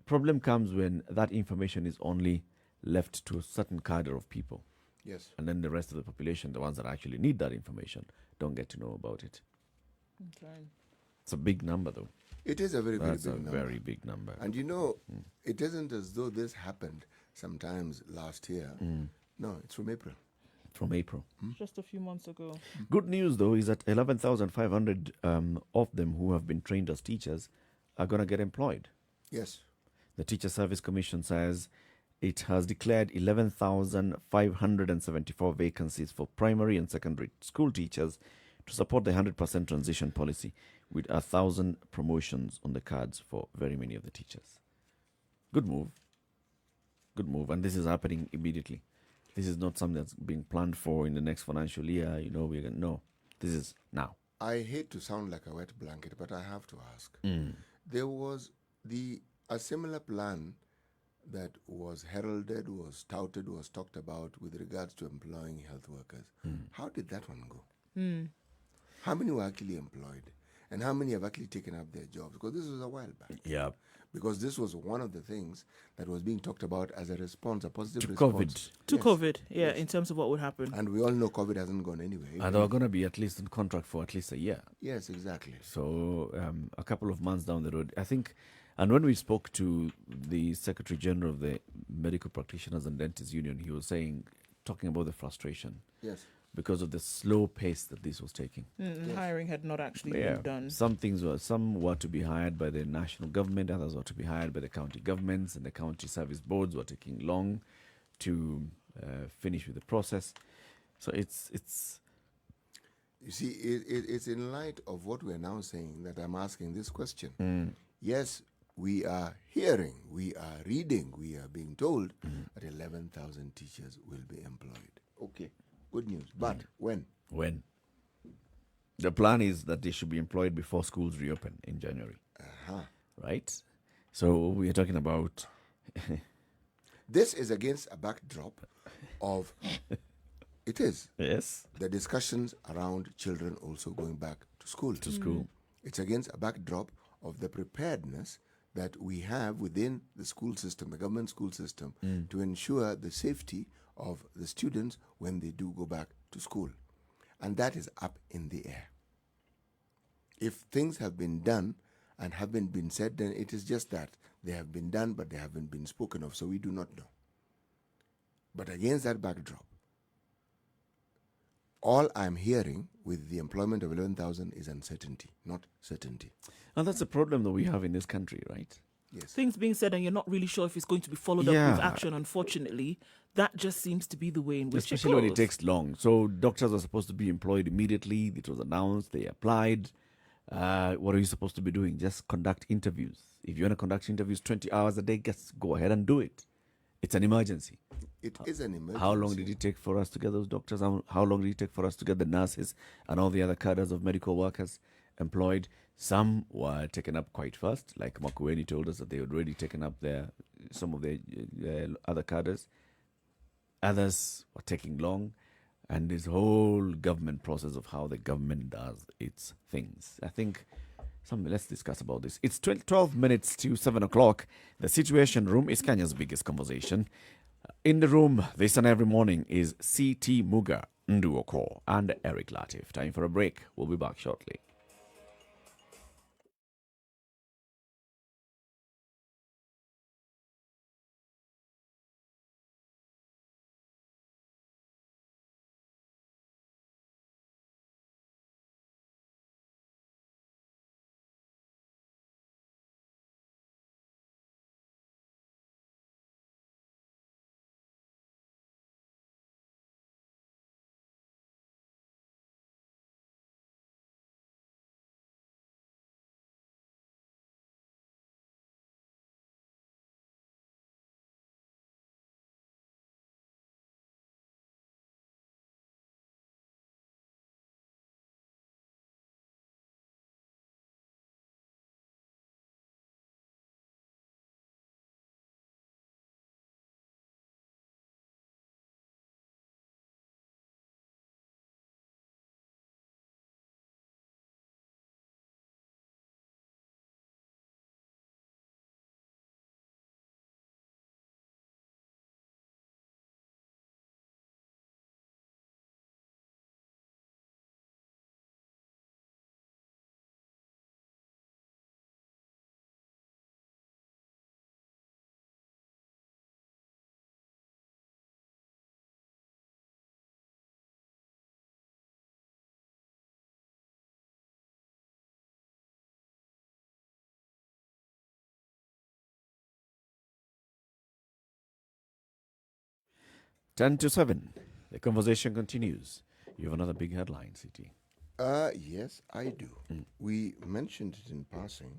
Problem comes when that information is only left to a certain cadre of people. Yes. And then the rest of the population, the ones that actually need that information, don't get to know about it. Okay. It's a big number, though. It is a very, very That's big a number. very big number. And you know, it isn't as though this happened sometimes last year. No, it's from April. From April. Just a few months ago. Good news, though, is that 11,500 of them who have been trained as teachers are going to get employed. Yes. The Teacher Service Commission says it has declared 11,574 vacancies for primary and secondary school teachers to support the 100% transition policy, with 1,000 promotions on the cards for very many of the teachers. Good move. Good move. And this is happening immediately. This is not something that's being planned for in the next financial year. You know, no. This is now. I hate to sound like a wet blanket, but I have to ask. There was a similar plan that was heralded, was touted, was talked about with regards to employing health workers. How did that one go? How many were actually employed? And how many have actually taken up their jobs? Because this was a while back. Yeah. Because this was one of the things that was being talked about as a response, a positive To response. COVID. To Yes. COVID, Yes. in terms of what would happen. And we all know COVID hasn't gone anywhere. And they're going to be at least in contract for at least a year. Yes, exactly. So a couple of months down the road, I think. And when we spoke to the Secretary General of the Medical Practitioners and Dentists Union, he was talking about the frustration Yes. because of the slow pace that this was taking. Hiring had not actually been done. Some were to be hired by the national government, others were to be hired by the county governments, and the county service boards were taking long to finish with the process. So it's. You see, it's in light of what we're now saying that I'm asking this question. Yes, we are hearing, we are reading, we are being told that 11,000 teachers will be employed. Okay, good news. But when? When? The plan is that they should be employed before schools reopen in January. Right? So we are talking about... This is against a backdrop of... It is. Yes. The discussions around children also going back to school. To school. It's against a backdrop of the preparedness that we have within the school system, the government school system, to ensure the safety of the students when they do go back to school. And that is up in the air. If things have been done and haven't been said, then it is just that. They have been done, but they haven't been spoken of, so we do not know. But against that backdrop, all I'm hearing with the employment of 11,000 is uncertainty, not certainty. And that's a problem that we have in this country, right? Yes. Things being said and you're not really sure if it's going to be followed up with action, unfortunately. That just seems to be the way in which especially when it takes long. So doctors are supposed to be employed immediately. It was announced, they applied. What are you supposed to be doing? Just conduct interviews. If you want to conduct interviews 20 hours a day, just go ahead and do it. It's an emergency. It is an emergency. How long did it take for us to get those doctors? How long did it take for us to get the nurses and all the other cadres of medical workers employed? Some were taken up quite fast, like Makueni told us that they had already taken up some of their other cadres. Others were taking long. And this whole government process of how the government does its things. I think let's discuss about this. It's 12 minutes to 7 o'clock. The Situation Room is Kenya's biggest conversation. In the room this and every morning is CT Muga, Nduh Okoh, and Eric Latiff. Time for a break. We'll be back shortly. Ten to 7. The conversation continues. You have another big headline, CT. Yes, I do. We mentioned it in passing,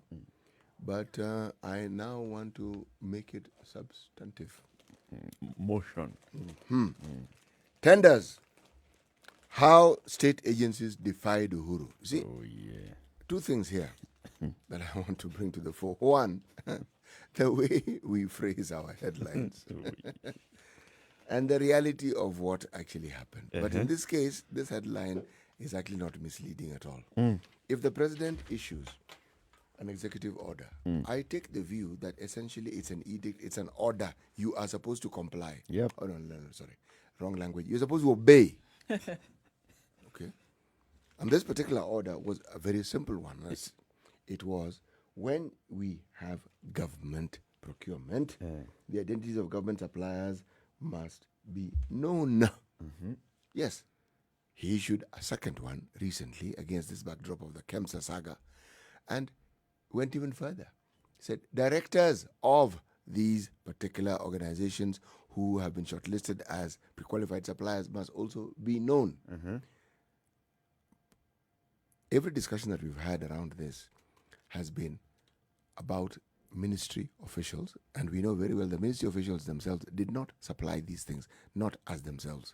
but I now want to make it substantive. Motion. Tenders. How state agencies defied Uhuru. See, two things here that I want to bring to the fore. One, the way we phrase our headlines. And the reality of what actually happened. But in this case, this headline is actually not misleading at all. If the president issues an executive order, I take the view that essentially it's an edict, it's an order. You are supposed to comply. Yep. Oh, no, sorry. Wrong language. You're supposed to obey. Okay? And this particular order was a very simple one. It was when we have government procurement, the identities of government suppliers must be known. Yes. He issued a second one recently against this backdrop of the KEMSA saga and went even further. Said directors of these particular organizations who have been shortlisted as pre-qualified suppliers must also be known. Every discussion that we've had around this has been about ministry officials, and we know very well the ministry officials themselves did not supply these things, not as themselves.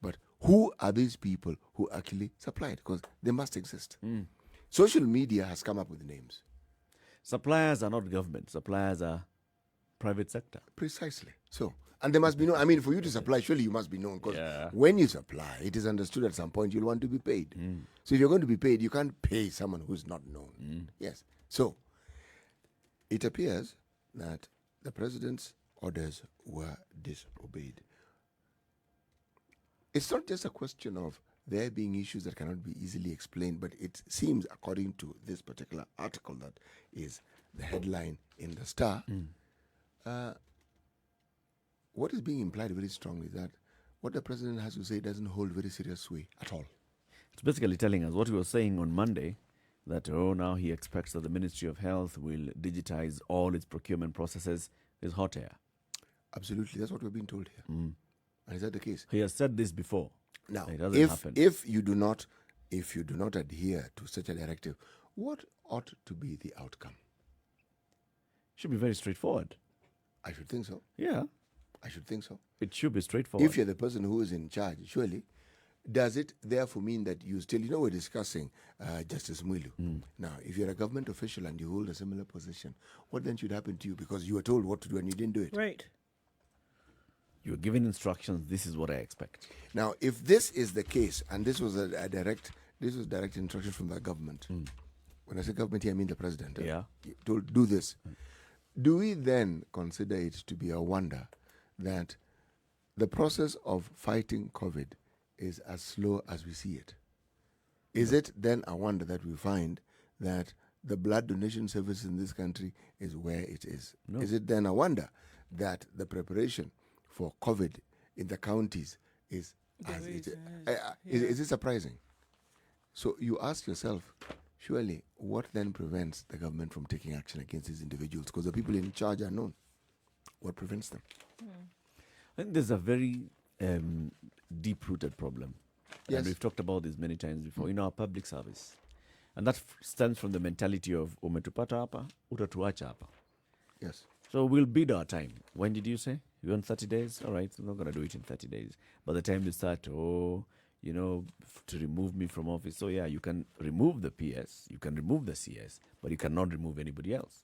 But who are these people who actually supply it? Because they must exist. Social media has come up with names. Suppliers are not government. Suppliers are private sector. Precisely. So, and they must be known. I mean, for you to supply, surely you must be known. Because when you supply, it is understood at some point you'll want to be paid. So if you're going to be paid, you can't pay someone who's not known. Yes. So, It appears that the president's orders were disobeyed. It's not just a question of there being issues that cannot be easily explained, but it seems, according to this particular article that is the headline in the Star, what is being implied very strongly that what the president has to say doesn't hold very serious sway at all. It's basically telling us what he was saying on Monday, that now he expects that the Ministry of Health will digitize all its procurement processes, is hot air. Absolutely, that's what we're being told here. And is that the case? He has said this before. Now, it doesn't happen. if you do not adhere to such a directive, what ought to be the outcome? Should be very straightforward. I should think so. Yeah. I should think so. It should be straightforward. If you're the person who is in charge, surely, does it therefore mean that you still, we're discussing Justice Mwilu. Now, if you're a government official and you hold a similar position, what then should happen to you? Because you were told what to do and you didn't do it. Right. You were given instructions, this is what I expect. Now, if this is the case, and this was direct instruction from the government, when I say government here, I mean the president. Yeah. Told, do this. Do we then consider it to be a wonder that the process of fighting COVID is as slow as we see it? Is it then a wonder that we find that the blood donation service in this country is where it is? No. Is it then a wonder that the preparation for COVID in the counties is as it is? Is it surprising? So you ask yourself, surely, what then prevents the government from taking action against these individuals? Because the people in charge are known. What prevents them? I think there's a very deep-rooted problem. Yes. And we've talked about this many times before in our public service. And that stems from the mentality of umetupata hapa, utatuacha hapa. Yes. So we'll bid our time. When did you say? You want 30 days? All right, we're not going to do it in 30 days. By the time you start, to remove me from office. So yeah, you can remove the PS, you can remove the CS, but you cannot remove anybody else.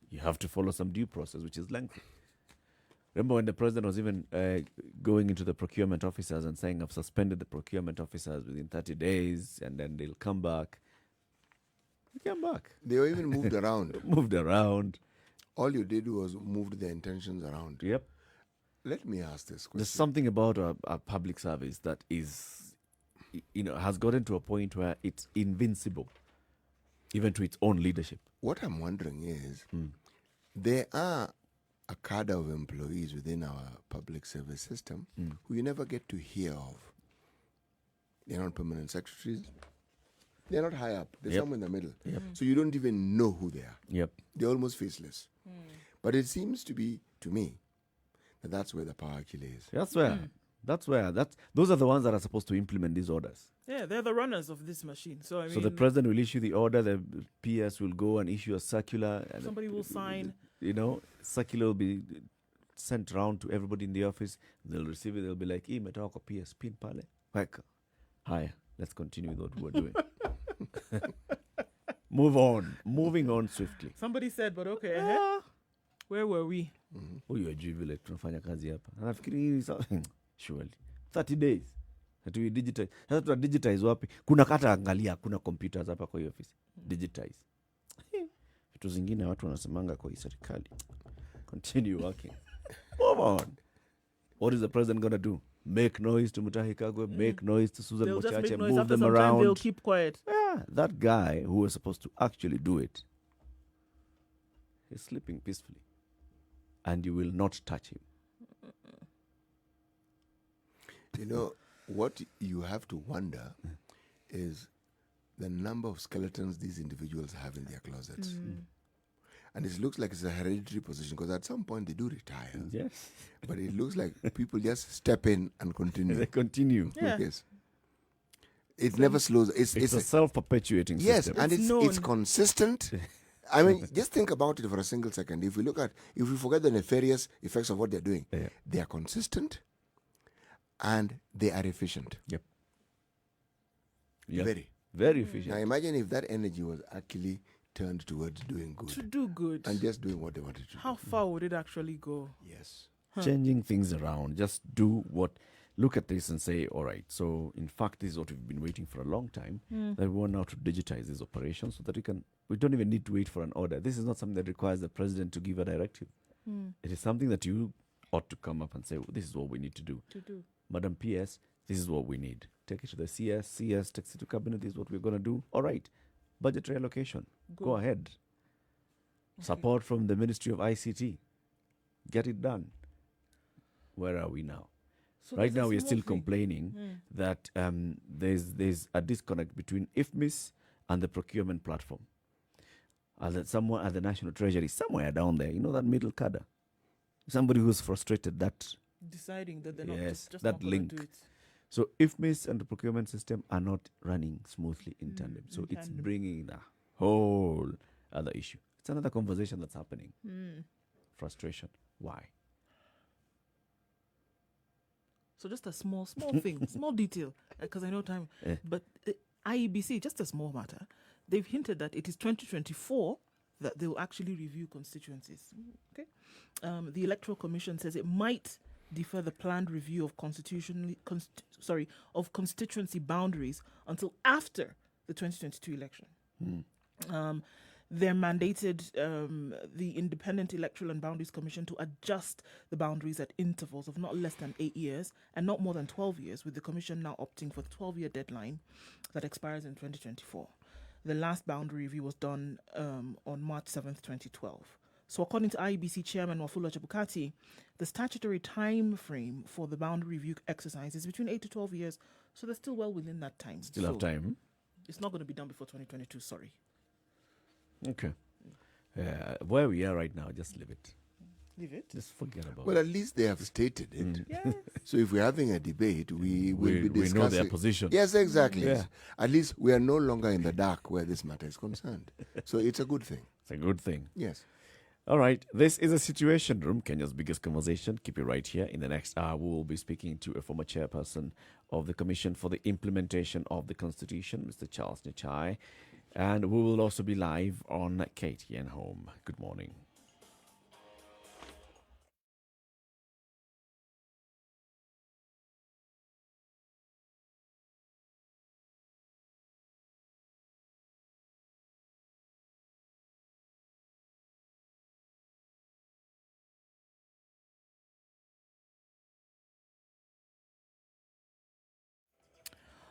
You have to follow some due process, which is lengthy. Remember when the president was even going into the procurement officers and saying, I've suspended the procurement officers within 30 days, and then they'll come back. They came back. They were even moved around. Moved around. All you did was moved their intentions around. Yep. Let me ask this question. There's something about a public service that is, has gotten to a point where it's invincible, even to its own leadership. What I'm wondering is, there are a cadre of employees within our public service system who you never get to hear of. They're not permanent secretaries. They're not high up. They're somewhere in the middle. Yep. So you don't even know who they are. Yep. They're almost faceless. But it seems to be, to me, that that's where the power actually is. Those are the ones that are supposed to implement these orders. Yeah, they're the runners of this machine. So I mean, So the president will issue the order, the PS will go and issue a circular. And somebody will sign. Circular will be sent around to everybody in the office. They'll receive it. They'll be like, metoka kwa PS pin pale. Like, hi, let's continue with what we're doing. Moving on swiftly. Somebody said, but okay, where were we? Huyu ajui vile tunafanya kazi hapa. Anafikiri hii surely 30 days. Hatu digitize. Sasa tuna digitize wapi? Kuna kata angalia kuna computers hapa kwa hiyo office. Digitize. Vitu zingine watu wanasemanga kwa hii serikali. Continue working. Move on. What is the president going to do? Make noise to Mutahi Kagwe, make noise to Susan They'll just Mochache, make noise. move After them some time, around. they'll keep quiet. Yeah, that guy who was supposed to actually do it is sleeping peacefully. And you will not touch him. What you have to wonder is the number of skeletons these individuals have in their closets. And it looks like it's a hereditary position because at some point they do retire. Yes. But it looks like people just step in and continue. They continue. Yeah. Yes. It never slows. It's a self-perpetuating yes, system. and it's known. consistent. I mean, just think about it for a single second. If we forget the nefarious effects of what they're doing, they are consistent and they are efficient. Yep. Very efficient. Now imagine if that energy was actually turned towards doing good. To do good. And just doing what they wanted to do. How far would it actually go? Yes. Changing things around. Just do what look at this and say, all right, so in fact, this is what we've been waiting for a long time, that we want now to digitize these operations so that we don't even need to wait for an order. This is not something that requires the president to give a directive. It is something that you ought to come up and say, this is what we need to do. Madam PS, this is what we need. Take it to the CS takes it to cabinet, this is what we're going to do. All right, budgetary allocation, go ahead. Okay. Support from the Ministry of ICT. Get it done. Where are we now? So right now, we are still complaining that there's a disconnect between IFMIS and the procurement platform. Somewhere at the National Treasury, somewhere down there, that middle cadre. Somebody who's frustrated that. Deciding that they're not just that not link. Do it. So IFMIS and the procurement system are not running smoothly in tandem. So it's bringing the whole other issue. It's another conversation that's happening. Frustration. Why? So just a small thing, small detail, because I know time. But IEBC, just a small matter, they've hinted that it is 2024 that they will actually review constituencies. Okay, the Electoral Commission says it might defer the planned review of constituency boundaries until after the 2022 election. They're mandated the Independent Electoral and Boundaries Commission to adjust the boundaries at intervals of not less than 8 years and not more than 12 years, with the Commission now opting for the 12-year deadline that expires in 2024. The last boundary review was done on March 7th, 2012. So according to IEBC Chairman Wafula Chebukati, the statutory time frame for the boundary review exercise is between 8 to 12 years, so they're still well within that time. Still have time. It's not going to be done before 2022, sorry. Okay. Where we are right now, just leave it. Leave it? Just forget about it. Well, at least they have stated it. Yes. So if we're having a debate, we will be discussing. We know their position. Yes, exactly. Yeah. At least we are no longer in the dark where this matter is concerned. So it's a good thing. It's a good thing. Yes. All right. This is a Situation Room, Kenya's biggest conversation. Keep it right here. In the next hour, we will be speaking to a former chairperson of the Commission for the Implementation of the Constitution, Mr. Charles Muga. And we will also be live on KTN Home. Good morning.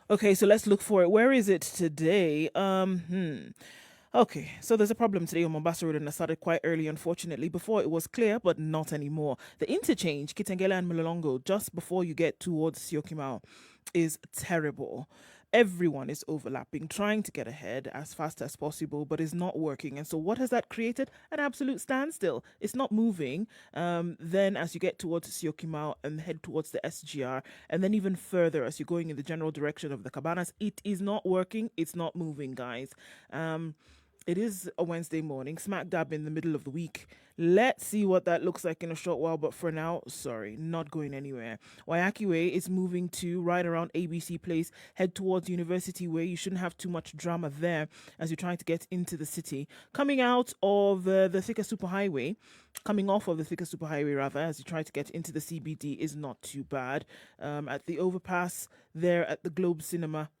Okay, so let's look for it. Where is it today? Okay, so there's a problem today on Mombasa Road, and I started quite early, unfortunately. Before it was clear, but not anymore. The interchange, Kitengela and Mlolongo, just before you get towards Syokimau, is terrible. Everyone is overlapping, trying to get ahead as fast as possible, but it's not working. And so what has that created? An absolute standstill. It's not moving. Then as you get towards Syokimau and head towards the SGR, and then even further as you're going in the general direction of the Cabanas, it is not working. It's not moving, guys. It is a Wednesday morning, smack dab in the middle of the week. Let's see what that looks like in a short while, but for now, sorry, not going anywhere. Wayaki Way is moving to right around ABC Place, head towards University Way. You shouldn't have too much drama there as you're trying to get into the city. Coming out of the Thika Superhighway, coming off of the Thika Superhighway rather, as you try to get into the CBD is not too bad. At the overpass there at the Globe Cinema,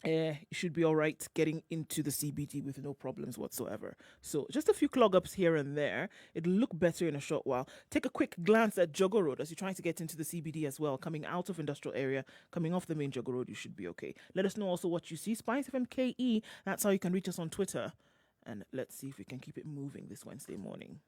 you should be all right getting into the CBD with no problems whatsoever. So just a few clog ups here and there. It'll look better in a short while. Take a quick glance at Jogo Road as you're trying to get into the CBD as well. Coming out of industrial area, coming off the main Jogo Road, you should be okay. Let us know also what you see. Spice FM KE, that's how you can reach us on Twitter. And let's see if we can keep it moving this Wednesday morning.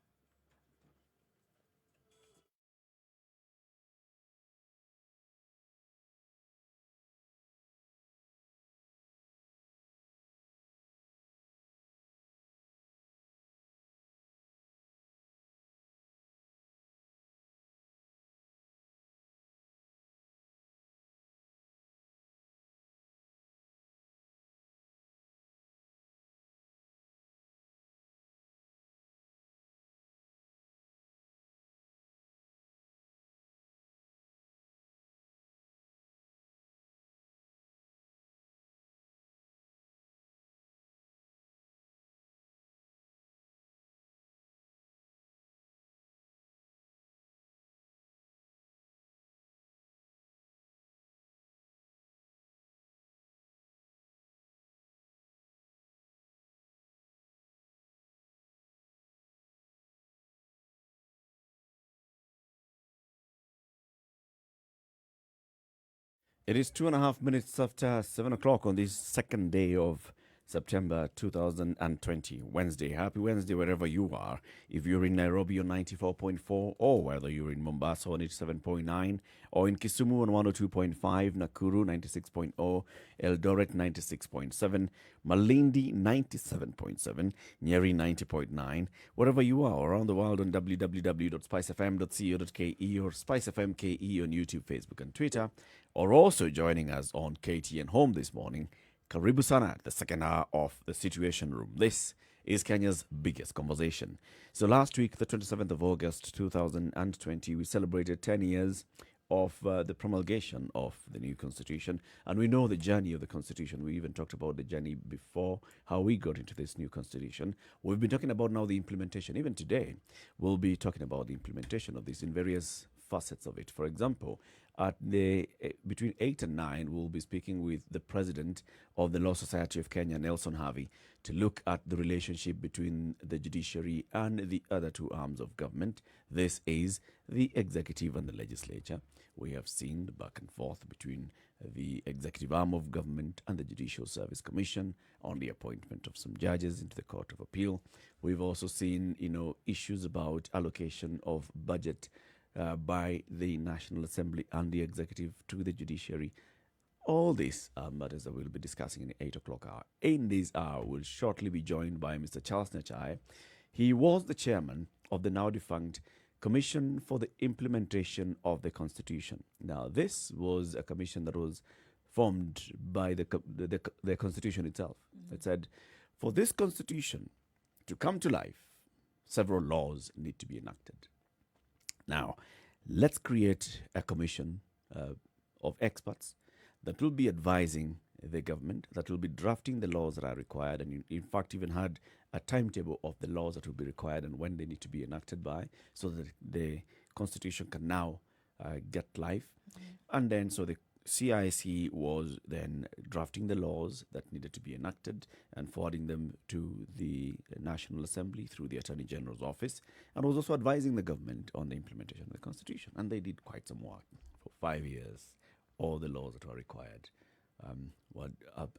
It is 2.5 minutes after 7 o'clock on this second day of September 2020, Wednesday. Happy Wednesday wherever you are. If you're in Nairobi on 94.4, or whether you're in Mombasa on 87.9, or in Kisumu on 102.5, Nakuru 96.0, Eldoret 96.7, Malindi 97.7, Njeri 90.9, wherever you are around the world on www.spicefm.co.ke or SpiceFMKE on YouTube, Facebook, and Twitter, or also joining us on KTN Home this morning. Karibu sana, the second hour of the Situation Room. This is Kenya's biggest conversation. So last week, the 27th of August 2020, we celebrated 10 years of the promulgation of the new constitution. And we know the journey of the constitution. We even talked about the journey before, how we got into this new constitution. We've been talking about now the implementation. Even today, we'll be talking about the implementation of this in various facets of it. For example, at the between 8 and 9, we'll be speaking with the president of the Law Society of Kenya, Nelson Harvey, to look at the relationship between the judiciary and the other two arms of government. This is the executive and the legislature. We have seen the back and forth between the executive arm of government and the Judicial Service Commission on the appointment of some judges into the Court of Appeal. We've also seen, issues about allocation of budget by the National Assembly and the executive to the judiciary. All these are matters that we'll be discussing in the 8 o'clock hour. In this hour, we'll shortly be joined by Mr. Charles Muga. He was the chairman of the now defunct Commission for the Implementation of the Constitution. Now, this was a commission that was formed by the Constitution itself. It said, for this Constitution to come to life, several laws need to be enacted. Now, let's create a commission of experts that will be advising the government, that will be drafting the laws that are required, and in fact even had a timetable of the laws that will be required and when they need to be enacted by, so that the Constitution can now get life. And then so the CIC was then drafting the laws that needed to be enacted and forwarding them to the National Assembly through the Attorney General's office, and was also advising the government on the implementation of the Constitution. And they did quite some work for 5 years, all the laws that were required.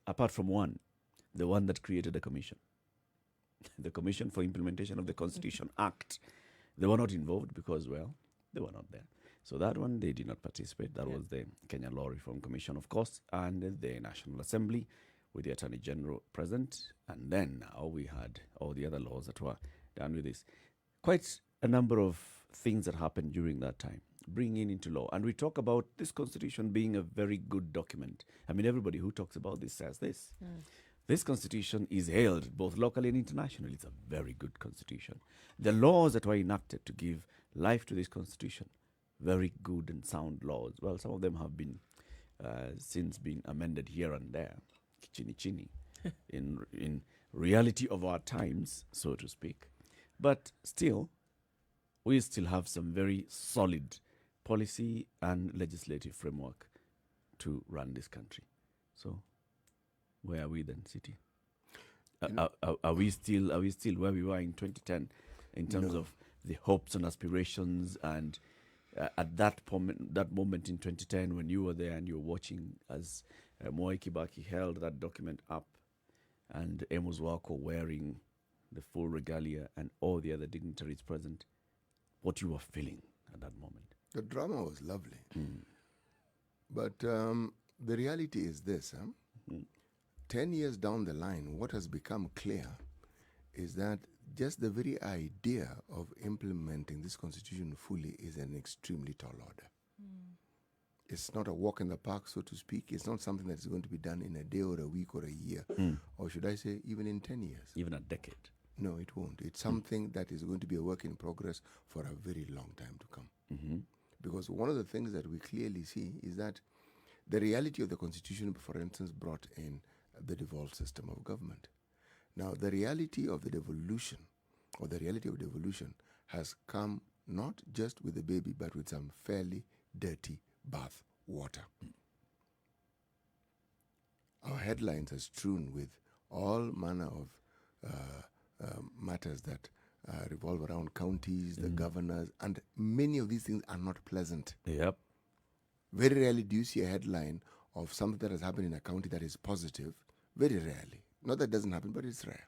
Apart from one, the one that created the commission, the Commission for Implementation of the Constitution Act. They were not involved because, well, they were not there. So that one, they did not participate. That was the Kenya Law Reform Commission, of course, and the National Assembly with the Attorney General present. And then now we had all the other laws that were done with this. Quite a number of things that happened during that time, bringing into law. And we talk about this Constitution being a very good document. I mean, everybody who talks about this says this. This Constitution is hailed both locally and internationally. It's a very good Constitution. The laws that were enacted to give life to this Constitution, very good and sound laws. Well, some of them have been since been amended here and there, chini in reality of our times, so to speak. But still, we still have some very solid policy and legislative framework to run this country. So, where are we then, City? Are we still where we were in 2010 in terms of the hopes and aspirations? And at that moment in 2010, when you were there and you were watching as Mwai Kibaki held that document up, and Nduh Okoh wearing the full regalia and all the other dignitaries present, what you were feeling at that moment? The drama was lovely. But the reality is this. 10 years down the line, what has become clear is that just the very idea of implementing this constitution fully is an extremely tall order. It's not a walk in the park, so to speak. It's not something that is going to be done in a day or a week or a year, or should I say even in 10 years. Even a decade. No, it won't. It's something that is going to be a work in progress for a very long time to come. Because one of the things that we clearly see is that the reality of the constitution, for instance, brought in the devolved system of government. Now, the reality of the devolution, or the reality of devolution, has come not just with the baby, but with some fairly dirty bath water. Our headlines are strewn with all manner of matters that revolve around counties, the governors, and many of these things are not pleasant. Yep. Very rarely do you see a headline of something that has happened in a county that is positive, very rarely. Not that it doesn't happen, but it's rare.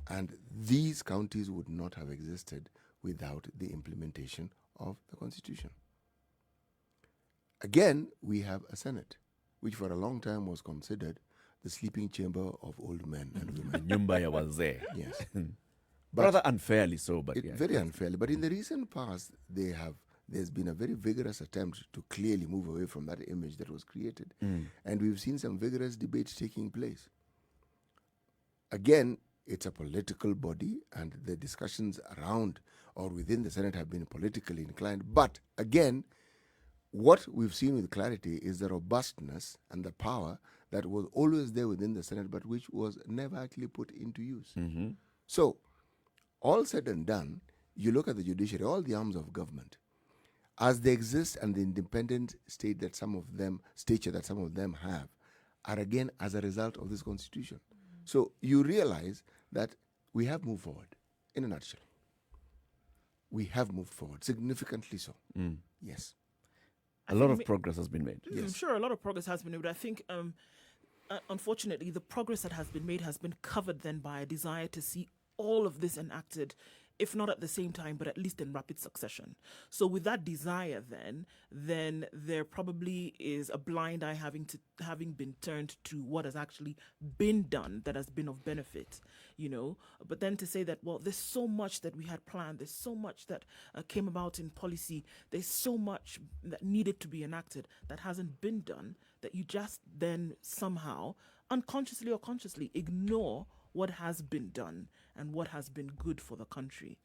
And these counties would not have existed without the implementation of the Constitution. Again, we have a Senate, which for a long time was considered the sleeping chamber of old men and women. Nyumba ya wazee. Yes. Rather unfairly so, but yeah. Very unfairly. But in the recent past, there's been a very vigorous attempt to clearly move away from that image that was created. And we've seen some vigorous debates taking place. Again, it's a political body, and the discussions around or within the Senate have been politically inclined. But again, what we've seen with clarity is the robustness and the power that was always there within the Senate, but which was never actually put into use. So, all said and done, you look at the judiciary, all the arms of government, as they exist, and the independent stature that some of them have, are again as a result of this Constitution. So you realize that we have moved forward, in a nutshell. We have moved forward, significantly so. Yes. A lot of progress has been made. I'm sure a lot of progress has been made, but I think, unfortunately, the progress that has been made has been covered then by a desire to see all of this enacted, if not at the same time, but at least in rapid succession. So with that desire then there probably is a blind eye having been turned to what has actually been done that has been of benefit, But then to say that, well, there's so much that we had planned, there's so much that came about in policy, there's so much that needed to be enacted that hasn't been done, that you just then somehow, unconsciously or consciously, ignore what has been done and what has been good for the country.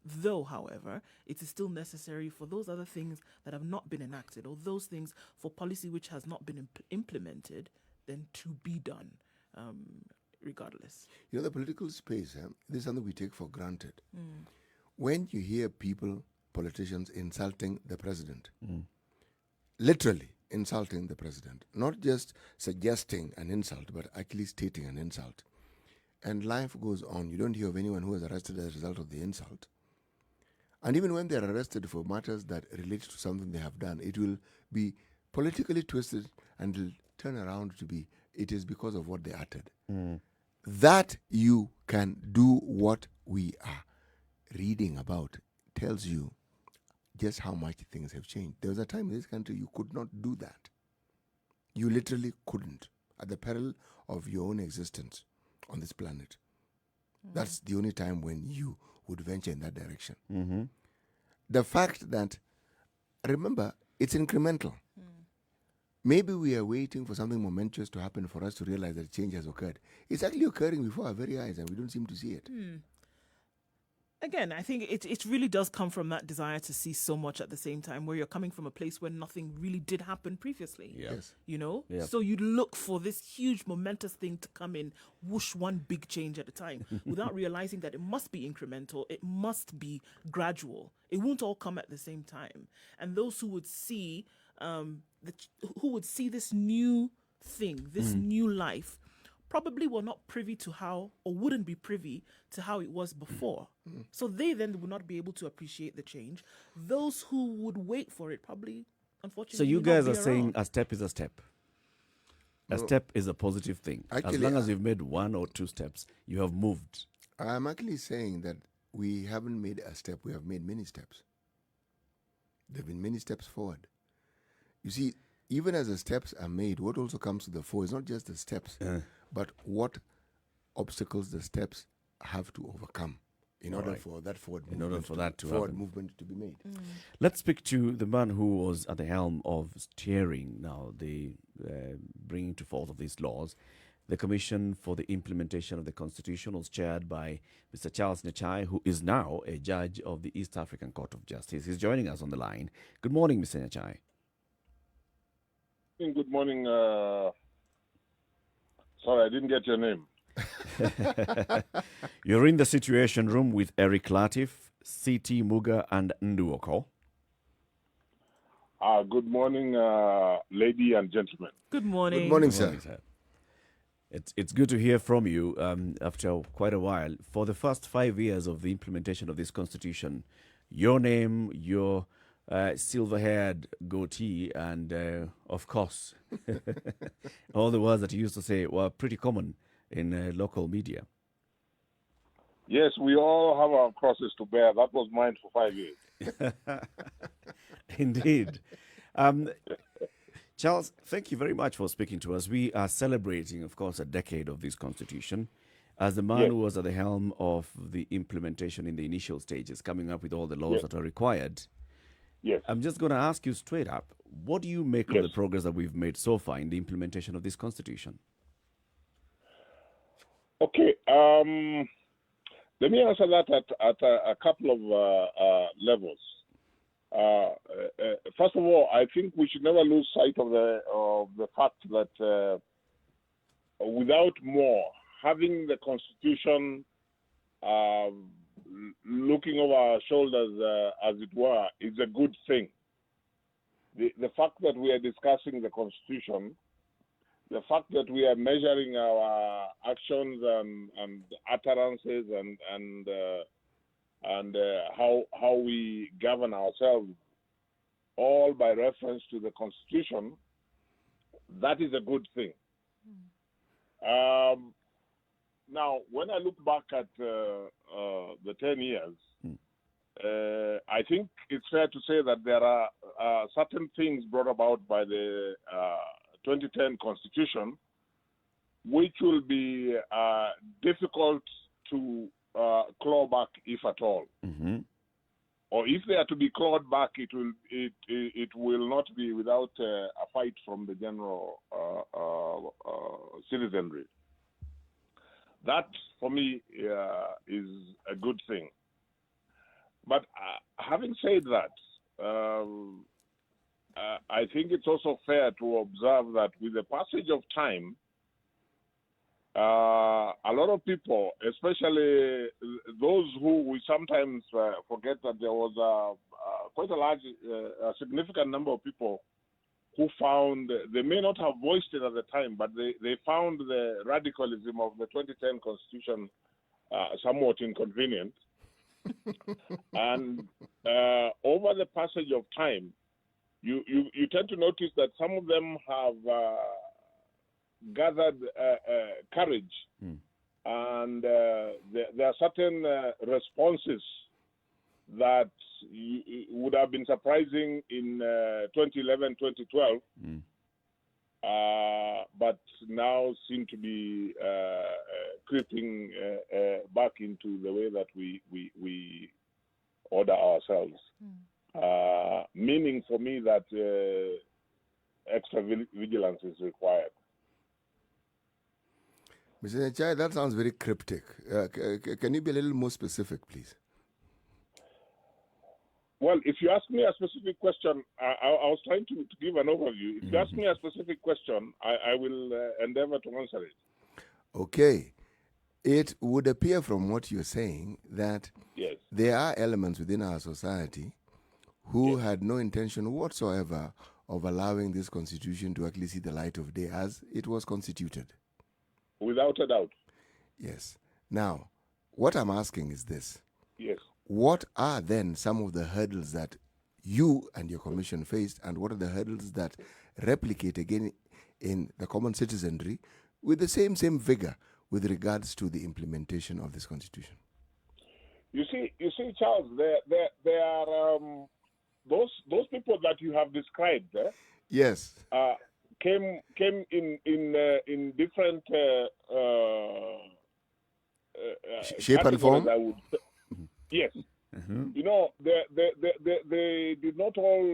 Though, however, it is still necessary for those other things that have not been enacted, or those things for policy which has not been implemented, then to be done, regardless. The political space, this is something we take for granted. When you hear politicians insulting the president, literally insulting the president, not just suggesting an insult, but actually stating an insult, and life goes on. You don't hear of anyone who was arrested as a result of the insult. And even when they're arrested for matters that relate to something they have done, it will be politically twisted and will turn around to be, it is because of what they uttered. That you can do what we are reading about tells you just how much things have changed. There was a time in this country you could not do that. You literally couldn't, at the peril of your own existence on this planet. That's the only time when you would venture in that direction. The fact that, remember, it's incremental. Maybe we are waiting for something momentous to happen for us to realize that change has occurred. It's actually occurring before our very eyes, and we don't seem to see it. Again, I think it really does come from that desire to see so much at the same time, where you're coming from a place where nothing really did happen previously. Yes. So you look for this huge momentous thing to come in, whoosh, one big change at a time, without realizing that it must be incremental, it must be gradual. It won't all come at the same time. And those who would see this new thing, this new life, probably were not privy to how, or wouldn't be privy to how it was before. So they then would not be able to appreciate the change. Those who would wait for it probably, unfortunately, so you guys are saying around. a step is a step. A step is a positive thing. Actually, as long as you've made one or two steps, you have moved. I'm actually saying that we haven't made a step, we have made many steps. There have been many steps forward. You see, even as the steps are made, what also comes to the fore is not just the steps, but what obstacles the steps have to overcome in order for that forward movement to be made. Let's speak to the man who was at the helm of steering now the bringing to forth of these laws. The Commission for the Implementation of the Constitution was chaired by Mr. Charles Nyachai, who is now a judge of the East African Court of Justice. He's joining us on the line. Good morning, Mr. Nyachai. Good morning. Sorry, I didn't get your name. You're in the Situation Room with Eric Latiff, CT Muga, and Nduh Okoh. Good morning, lady and gentlemen. Good morning. Good morning, Good sir. morning, sir. It's good to hear from you after quite a while. For the first 5 years of the implementation of this constitution, your name, your silver-haired goatee, and of course, all the words that he used to say were pretty common in local media. Yes, we all have our crosses to bear. That was mine for 5 years. Indeed. Charles, thank you very much for speaking to us. We are celebrating, of course, a decade of this constitution. As the man who was at the helm of the implementation in the initial stages, coming up with all the laws that are required, I'm just going to ask you straight up, what do you make of the progress that we've made so far in the implementation of this constitution? Okay, let me answer that at a couple of levels. First of all, I think we should never lose sight of the fact that without more, having the Constitution looking over our shoulders, as it were, is a good thing. The fact that we are discussing the Constitution, the fact that we are measuring our actions and utterances and how we govern ourselves, all by reference to the Constitution, that is a good thing. Now, when I look back at the 10 years, I think it's fair to say that there are certain things brought about by the 2010 Constitution which will be difficult to claw back, if at all. Or if they are to be clawed back, it will not be without a fight from the general citizenry. That, for me, is a good thing. But having said that, I think it's also fair to observe that with the passage of time, a lot of people, especially those who we sometimes forget that there was quite a significant number of people who found, they may not have voiced it at the time, but they found the radicalism of the 2010 Constitution somewhat inconvenient. And over the passage of time, you tend to notice that some of them have gathered courage, and there are certain responses that would have been surprising in 2011, 2012, but now seem to be creeping back into the way that we order ourselves. Meaning for me that extra vigilance is required. Mr. Njeri, that sounds very cryptic. Can you be a little more specific, please? Well, if you ask me a specific question, I was trying to give an overview. If you ask me a specific question, I will endeavor to answer it. Okay. It would appear from what you're saying that there are elements within our society who had no intention whatsoever of allowing this constitution to actually see the light of day as it was constituted. Without a doubt. Yes. Now, what I'm asking is this. Yes. What are then some of the hurdles that you and your commission faced, and what are the hurdles that replicate again in the common citizenry with the same vigor with regards to the implementation of this constitution? You see, Charles, there are those people that you have described. Yes. Came in different shape and form. I would say. Yes. You know, they did not all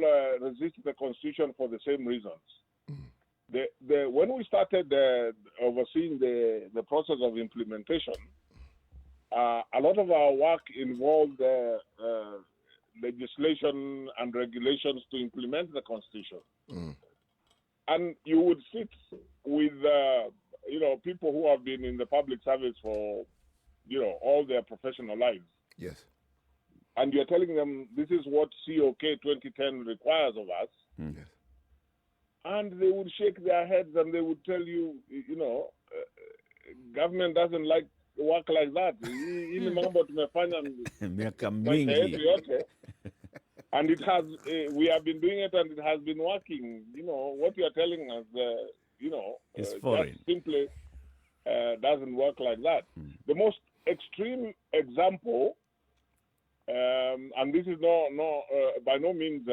resist the Constitution for the same reasons. When we started overseeing the process of implementation, a lot of our work involved legislation and regulations to implement the Constitution. And you would sit with people who have been in the public service for all their professional lives. Yes. And you're telling them this is what COK 2010 requires of us. Yes. And they would shake their heads and they would tell you, government doesn't like work like that. And it has, we have been doing it and it has been working. What you are telling us, It's foreign. just simply doesn't work like that. The most extreme example, and this is by no means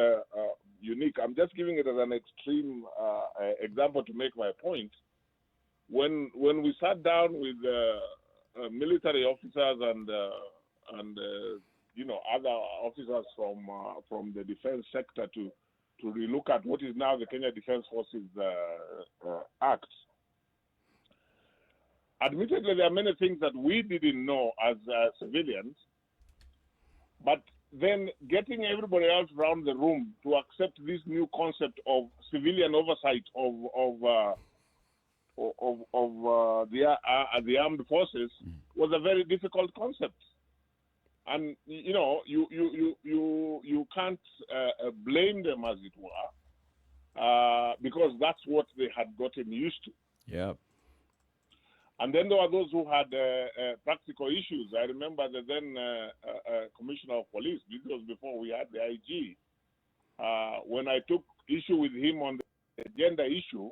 unique. I'm just giving it as an extreme example to make my point. When we sat down with military officers and other officers from the defense sector to relook at what is now the Kenya Defense Forces Act. Admittedly, there are many things that we didn't know as civilians, but then getting everybody else around the room to accept this new concept of civilian oversight of the armed forces was a very difficult concept. And you can't blame them, as it were, because that's what they had gotten used to. Yeah. And then there were those who had practical issues. I remember the then Commissioner of Police. This was before we had the IG. When I took issue with him on the gender issue,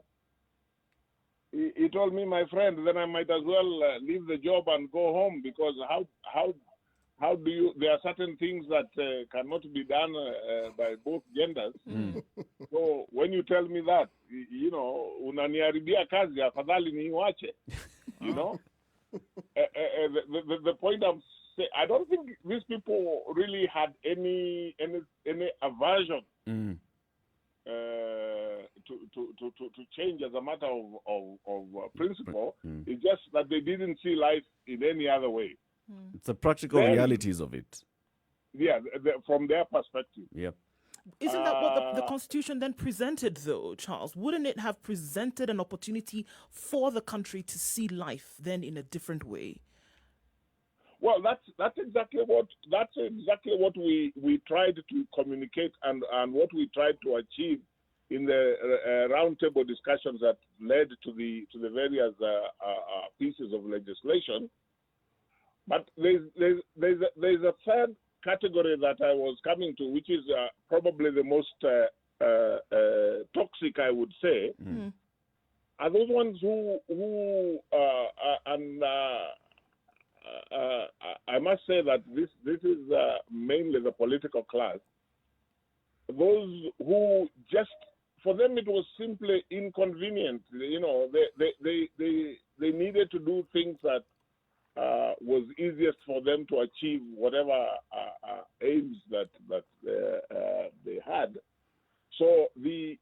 he told me, my friend, then I might as well leave the job and go home, because how do you? There are certain things that cannot be done by both genders. So when you tell me that, unaniharibia kazi, afadhali niwache. The point I'm saying, I don't think these people really had any aversion to change as a matter of principle. It's just that they didn't see life in any other way. It's the practical realities of it. Yeah, from their perspective. Yep. Isn't that what the Constitution then presented, though, Charles? Wouldn't it have presented an opportunity for the country to see life then in a different way? Well, that's exactly what we tried to communicate and what we tried to achieve in the roundtable discussions that led to the various pieces of legislation. But there's a third category that I was coming to, which is probably the most toxic, I would say, are those ones who I must say that this is mainly the political class. Those who just, for them it was simply inconvenient. They needed to do things that was easiest for them to achieve whatever aims that they had. So the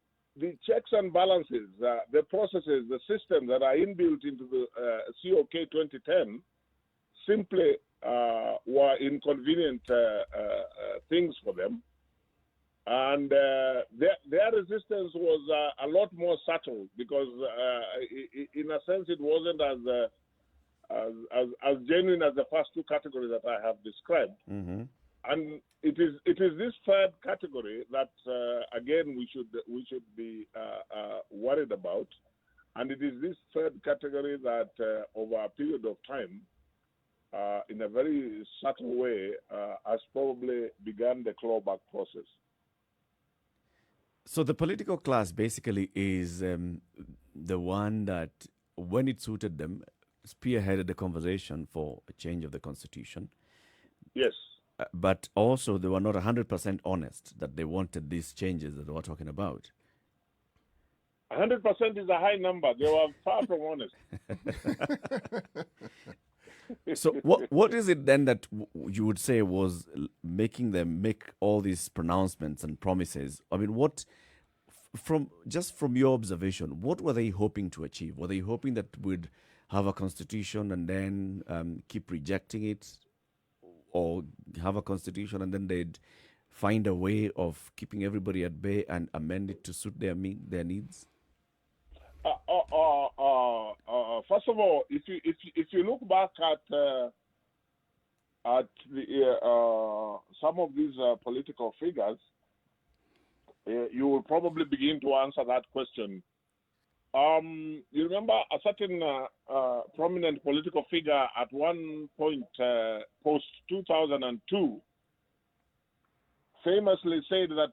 checks and balances, the processes, the systems that are inbuilt into the COK 2010 simply were inconvenient things for them. And their resistance was a lot more subtle, because in a sense it wasn't as genuine as the first two categories that I have described. And it is this third category that again we should be worried about, and it is this third category that over a period of time, in a very subtle way, has probably begun the clawback process. So the political class basically is the one that, when it suited them, spearheaded the conversation for a change of the constitution. Yes. But also they were not 100% honest that they wanted these changes that they were talking about. 100% is a high number. They were far from honest. So what is it then that you would say was making them make all these pronouncements and promises? I mean, from your observation, what were they hoping to achieve? Were they hoping that we'd have a constitution and then keep rejecting it, or have a constitution and then they'd find a way of keeping everybody at bay and amend it to suit their needs? First of all, if you look back at some of these political figures, you will probably begin to answer that question. You remember a certain prominent political figure at one point, post 2002, famously said that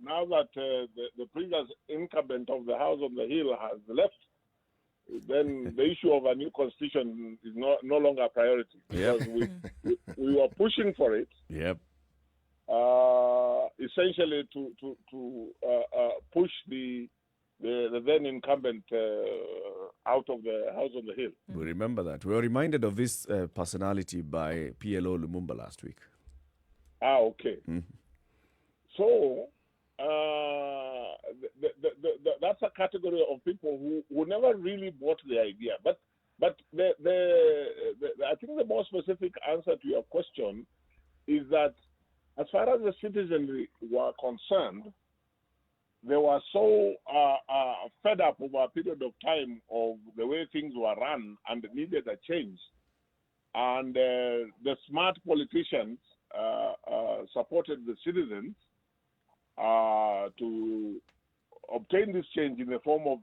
now that the previous incumbent of the House on the Hill has left, then the issue of a new constitution is no longer a priority, because we were pushing for it. Yep. Essentially to push the then incumbent out of the House on the Hill. We remember that. We were reminded of this personality by PLO Lumumba last week. Okay. So that's a category of people who never really bought the idea. But I think the more specific answer to your question is that as far as the citizenry were concerned, they were so fed up over a period of time of the way things were run and needed a change. And the smart politicians supported the citizens to obtain this change in the form of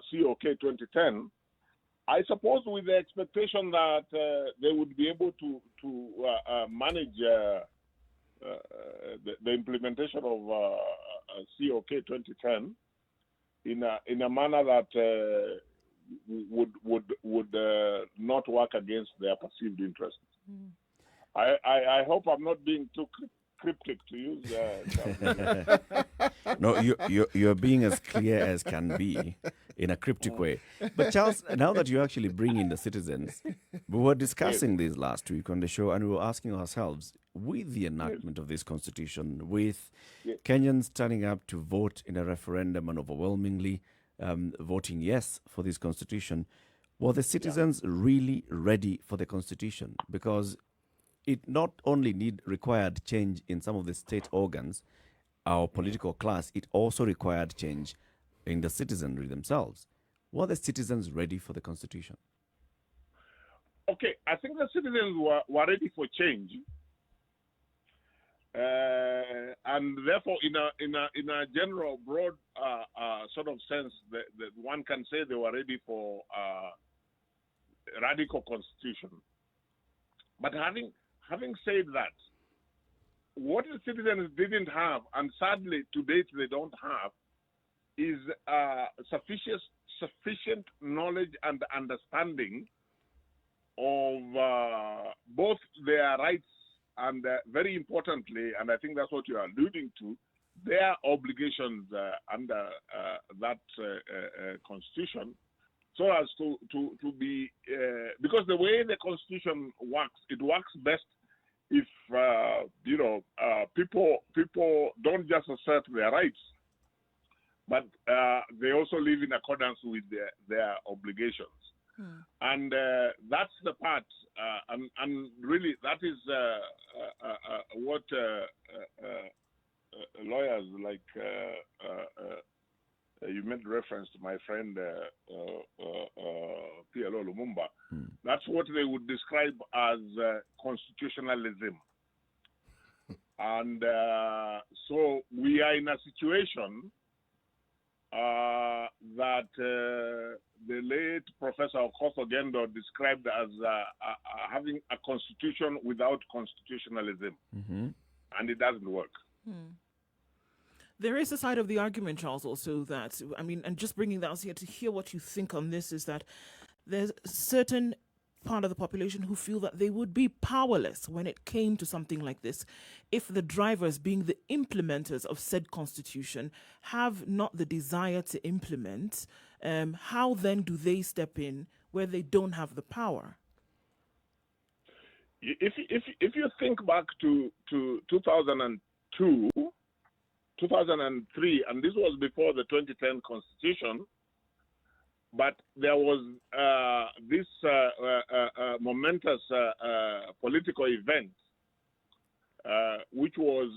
COK 2010. I suppose with the expectation that they would be able to manage the implementation of COK 2010 in a manner that would not work against their perceived interests. I hope I'm not being too cryptic to use. No, you're being as clear as can be in a cryptic way. But Charles, now that you actually bring in the citizens, we were discussing this last week on the show, and we were asking ourselves, with the enactment of this constitution, with Kenyans turning up to vote in a referendum and overwhelmingly voting yes for this constitution, were the citizens really ready for the constitution? Because it not only required change in some of the state organs, our political class, it also required change in the citizenry themselves. Were the citizens ready for the constitution? Okay, I think the citizens were ready for change. And therefore, in a general, broad sort of sense, that one can say they were ready for radical constitution. But having said that, what the citizens didn't have, and sadly to date they don't have, is sufficient knowledge and understanding of both their rights and very importantly, and I think that's what you are alluding to, their obligations under that constitution, so as to be, because the way the constitution works, it works best if people don't just assert their rights, but they also live in accordance with their obligations. And that's the part, and really that is what lawyers like you made reference to my friend PLO Lumumba. That's what they would describe as constitutionalism. And so we are in a situation that the late Professor Okoh Ogendo described as having a constitution without constitutionalism. And it doesn't work. There is a side of the argument, Charles, also that, I mean, and just bringing that here to hear what you think on this, is that there's a certain part of the population who feel that they would be powerless when it came to something like this if the drivers, being the implementers of said constitution, have not the desire to implement. How then do they step in where they don't have the power? If you think back to 2002, 2003, and this was before the 2010 constitution, but there was this momentous political event, which was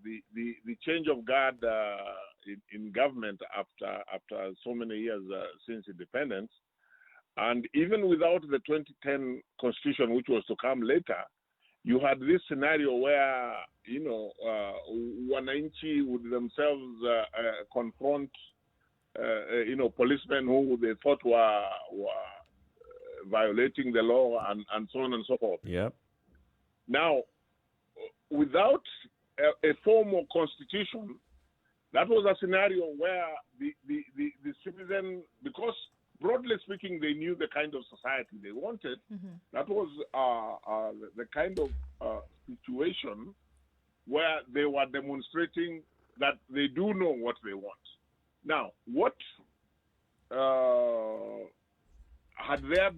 the change of guard in government after so many years since independence. And even without the 2010 constitution, which was to come later, you had this scenario where, wananchi would themselves confront, policemen who they thought were violating the law and so on and so forth. Yeah. Now, without a formal constitution, that was a scenario where the citizen, because broadly speaking, they knew the kind of society they wanted. That was the kind of situation where they were demonstrating that they do know what they want. Now, what had the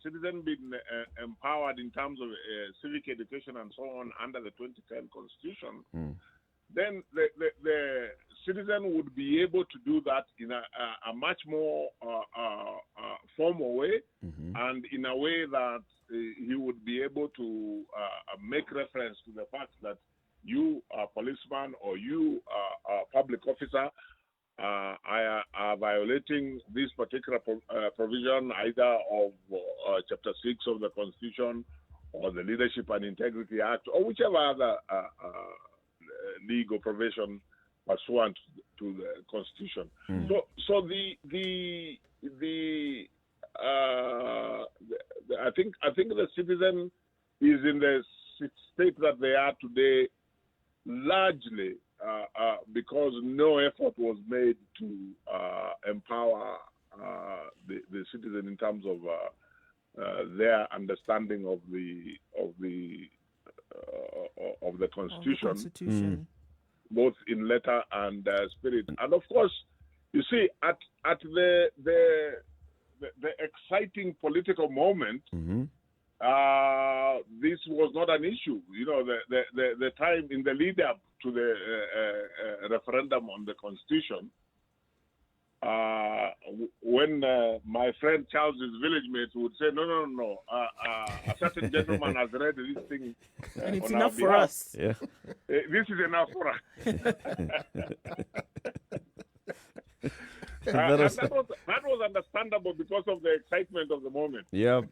citizen been empowered in terms of civic education and so on under the 2010 Constitution, then the citizen would be able to do that in a much more formal way, and in a way that he would be able to make reference to the fact that you, a policeman, or you, a public officer, are violating this particular provision, either of Chapter 6 of the Constitution or the Leadership and Integrity Act, or whichever other legal provision pursuant to the Constitution. So I think the citizen is in the state that they are today largely because no effort was made to empower the citizen in terms of their understanding of the Constitution, both in letter and spirit. And of course, you see, at the exciting political moment, this was not an issue. You know, the time in the lead up to the referendum on the Constitution, when my friend Charles's village mates would say, no, a certain gentleman has read this thing and it's on enough our for behalf. us. Yeah. This is enough for us. That was understandable because of the excitement of the moment. Yeah,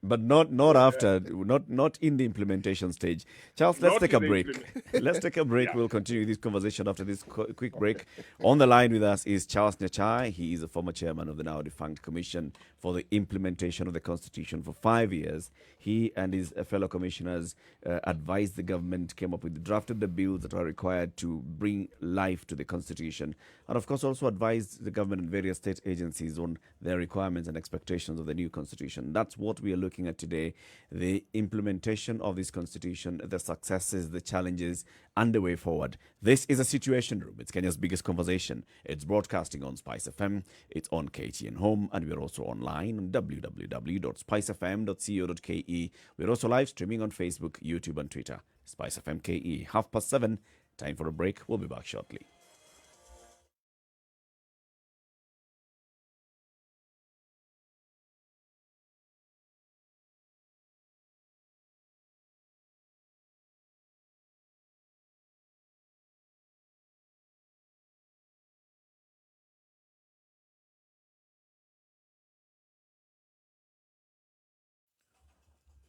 but not after, not in the implementation stage. Charles, let's take a break. Let's take a break. Yeah. We'll continue this conversation after this quick break. On the line with us is Charles Nyachai. He is a former chairman of the now defunct Commission for the Implementation of the Constitution for 5 years. He and his fellow commissioners advised the government, came up with, drafted the bills that are required to bring life to the Constitution, and of course also advised the government and various state agencies on their requirements and expectations of the new Constitution. That's what we are looking at today, the implementation of this Constitution, the successes, the challenges, and the way forward. This is a Situation Room. It's Kenya's biggest conversation. It's broadcasting on Spice FM, it's on KTN Home, and we're also online on www.spicefm.co.ke. We're also live streaming on Facebook, YouTube, and Twitter. Spice FM KE, 7:30. Time for a break. We'll be back shortly.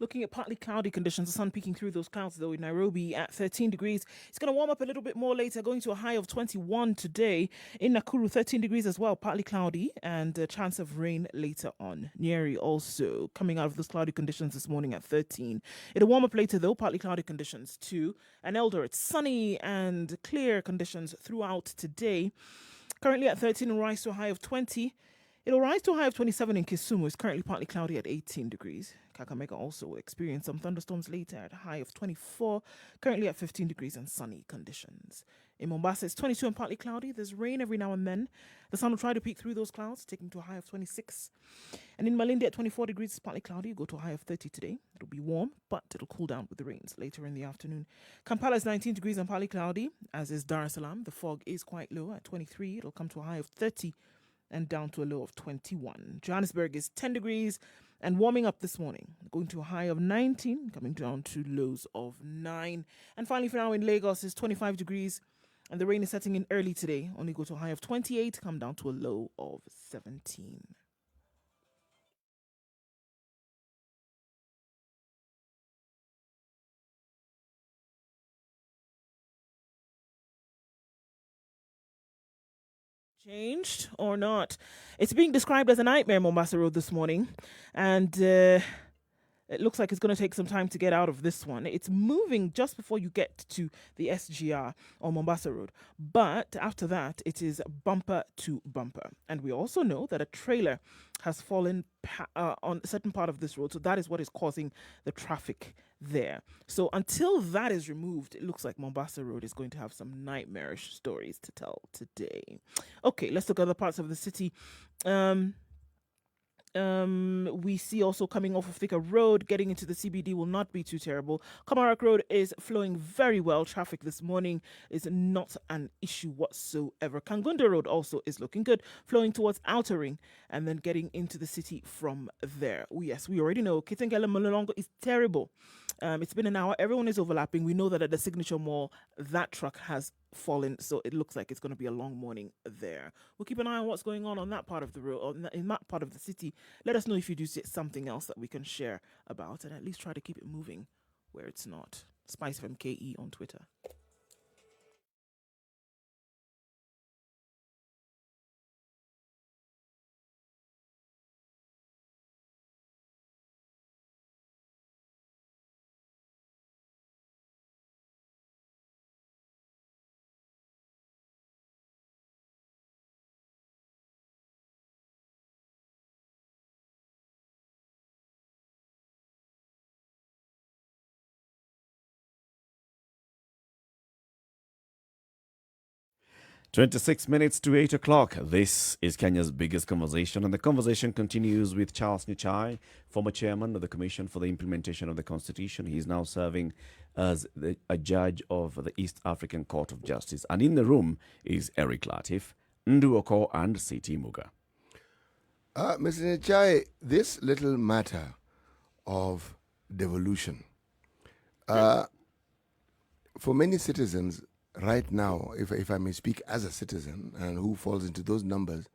Looking at partly cloudy conditions, the sun peeking through those clouds, though, in Nairobi at 13 degrees. It's going to warm up a little bit more later, going to a high of 21 today. In Nakuru, 13 degrees as well, partly cloudy, and a chance of rain later on. Nyeri also coming out of those cloudy conditions this morning at 13. It'll warm up later, though, partly cloudy conditions too. And Elder, it's sunny and clear conditions throughout today. Currently at 13 and rise to a high of 20. It'll rise to a high of 27 in Kisumu. It's currently partly cloudy at 18 degrees. Kakamega also will experience some thunderstorms later at a high of 24, currently at 15 degrees and sunny conditions. In Mombasa, it's 22 and partly cloudy. There's rain every now and then. The sun will try to peek through those clouds, taking to a high of 26. And in Malindi at 24 degrees, it's partly cloudy. Go to a high of 30 today. It'll be warm, but it'll cool down with the rains later in the afternoon. Kampala is 19 degrees and partly cloudy, as is Dar es Salaam. The fog is quite low at 23. It'll come to a high of 30 and down to a low of 21. Johannesburg is 10 degrees and warming up this morning, going to a high of 19, coming down to lows of 9. And finally, for now, in Lagos is 25 degrees, and the rain is setting in early today. Only go to a high of 28, come down to a low of 17. Changed or not? It's being described as a nightmare, Mombasa Road, this morning. And It looks like it's going to take some time to get out of this one. It's moving just before you get to the SGR on Mombasa Road. But after that, it is bumper to bumper. And we also know that a trailer has fallen on a certain part of this road. So that is what is causing the traffic there. So until that is removed, it looks like Mombasa Road is going to have some nightmarish stories to tell today. Okay, let's look at other parts of the city. We see also coming off of Thika Road, getting into the CBD will not be too terrible. Kamarak Road is flowing very well. Traffic this morning is not an issue whatsoever. Kangunda Road also is looking good, flowing towards Outer Ring and then getting into the city from there. Yes, we already know Kitengela Mololongo is terrible. It's been an hour. Everyone is overlapping. We know that at the Signature Mall, that truck has fallen, so it looks like it's going to be a long morning there. We'll keep an eye on what's going on that part of the road, or in that part of the city. Let us know if you do see something else that we can share about, and at least try to keep it moving where it's not. Spice from KE on Twitter. (26 minutes to 8 o'clock). This is Kenya's biggest conversation, and the conversation continues with Charles Muga, former chairman of the Commission for the Implementation of the Constitution. He is now serving as a judge of the East African Court of Justice. And in the room is Eric Latiff, Nduh Okoh, and CT Muga. Mr. Njeri, this little matter of devolution, for many citizens, right now, if I may speak as a citizen and who falls into those numbers,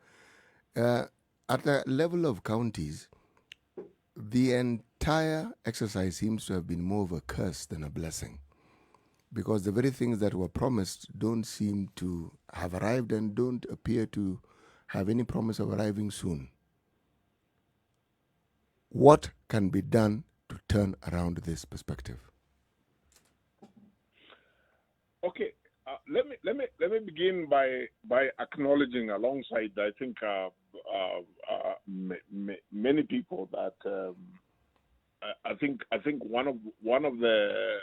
at the level of counties, the entire exercise seems to have been more of a curse than a blessing, because the very things that were promised don't seem to have arrived and don't appear to have any promise of arriving soon. What can be done to turn around this perspective? Okay. Let me begin by acknowledging, alongside I think many people, that I think one of the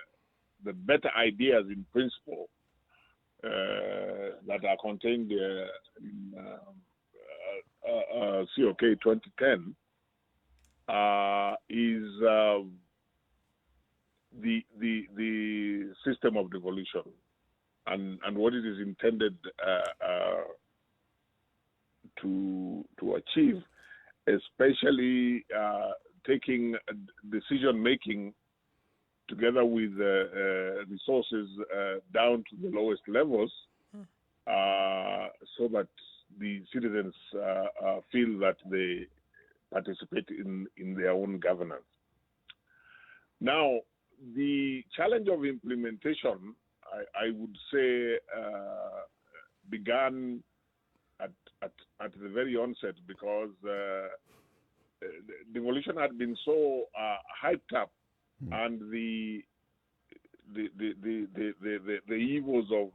better ideas in principle that are contained in COK 2010 is the system of devolution. And what it is intended to achieve, especially taking decision making together with resources down to the lowest levels, so that the citizens feel that they participate in their own governance. Now, the challenge of implementation, I would say, began at the very onset, because devolution had been so hyped up, and the evils of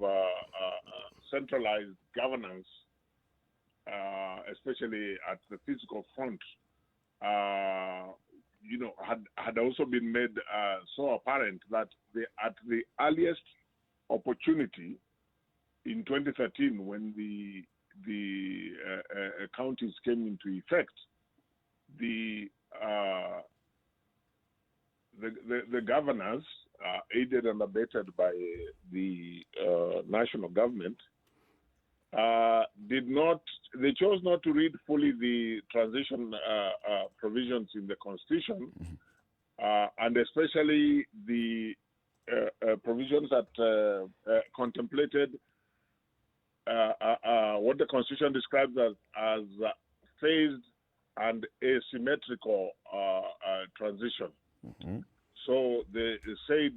centralized governance, especially at the physical front, had also been made so apparent that at the earliest opportunity in 2013, when the counties came into effect, the governors, aided and abetted by the national government, they chose not to read fully the transition provisions in the Constitution, and especially the provisions that contemplated what the Constitution describes as phased and asymmetrical transition. So they said,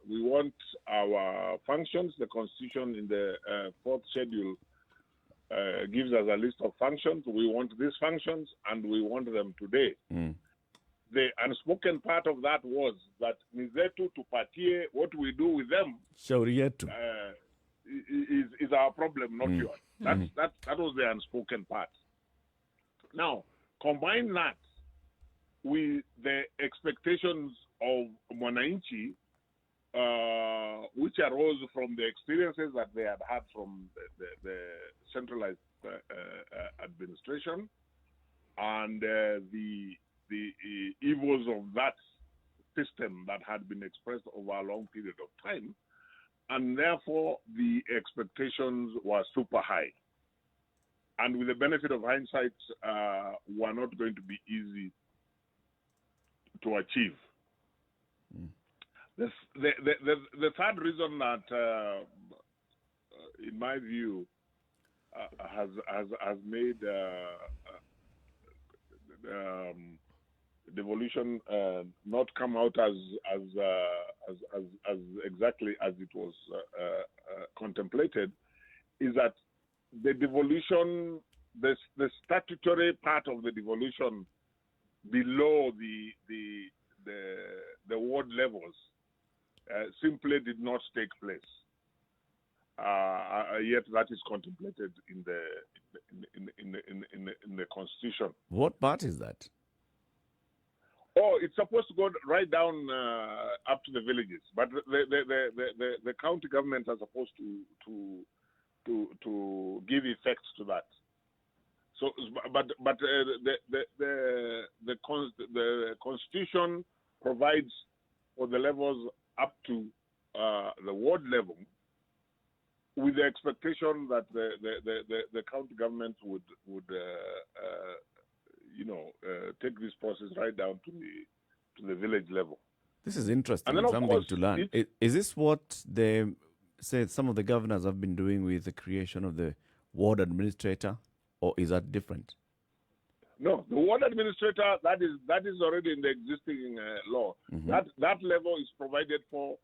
we want our functions. The Constitution in the fourth schedule gives us a list of functions. We want these functions, and we want them today. the unspoken part of that was that Mizetu tupatie, what we do with them Shauri yetu. is our problem, not yours. That was the unspoken part. Now, combine that with the expectations of Mwananchi, which arose from the experiences that they had had from the centralized administration, and the evils of that system that had been expressed over a long period of time, and therefore the expectations were super high. And with the benefit of hindsight, were not going to be easy to achieve. The third reason that, in my view, has made devolution not come out as exactly as it was contemplated is that the devolution, the statutory part of the devolution below the ward levels simply did not take place. Yet that is contemplated in the Constitution. What part is that? Oh, it's supposed to go right down up to the villages, but the county government are supposed to give effect to that. So, but the Constitution provides for the levels up to the ward level, with the expectation that the county government would take this process right down to the village level. This is interesting. And then, Something course, to learn. Is this what they say some of the governors have been doing with the creation of the ward administrator, or is that different? No, the ward administrator, that is already in the existing law. That level is provided for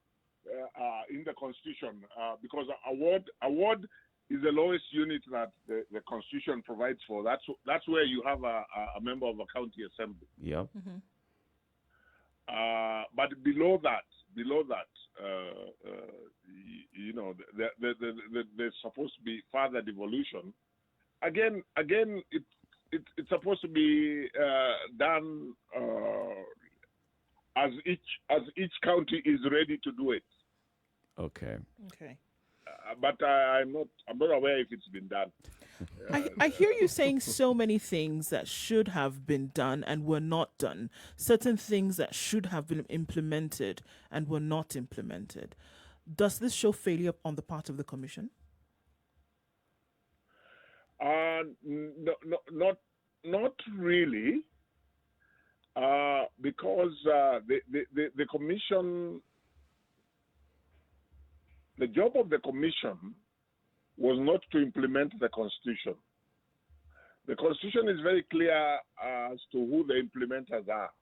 in the Constitution because a ward is the lowest unit that the Constitution provides for. That's where you have a member of a county assembly. Yeah. But below that, there's supposed to be further devolution. Again, it's supposed to be done as each county is ready to do it. Okay. But I'm not aware if it's been done. I hear you saying so many things that should have been done and were not done. Certain things that should have been implemented and were not implemented. Does this show failure on the part of the Commission? No, not really, because the Commission, the job of the Commission was not to implement the Constitution. The Constitution is very clear as to who the implementers are.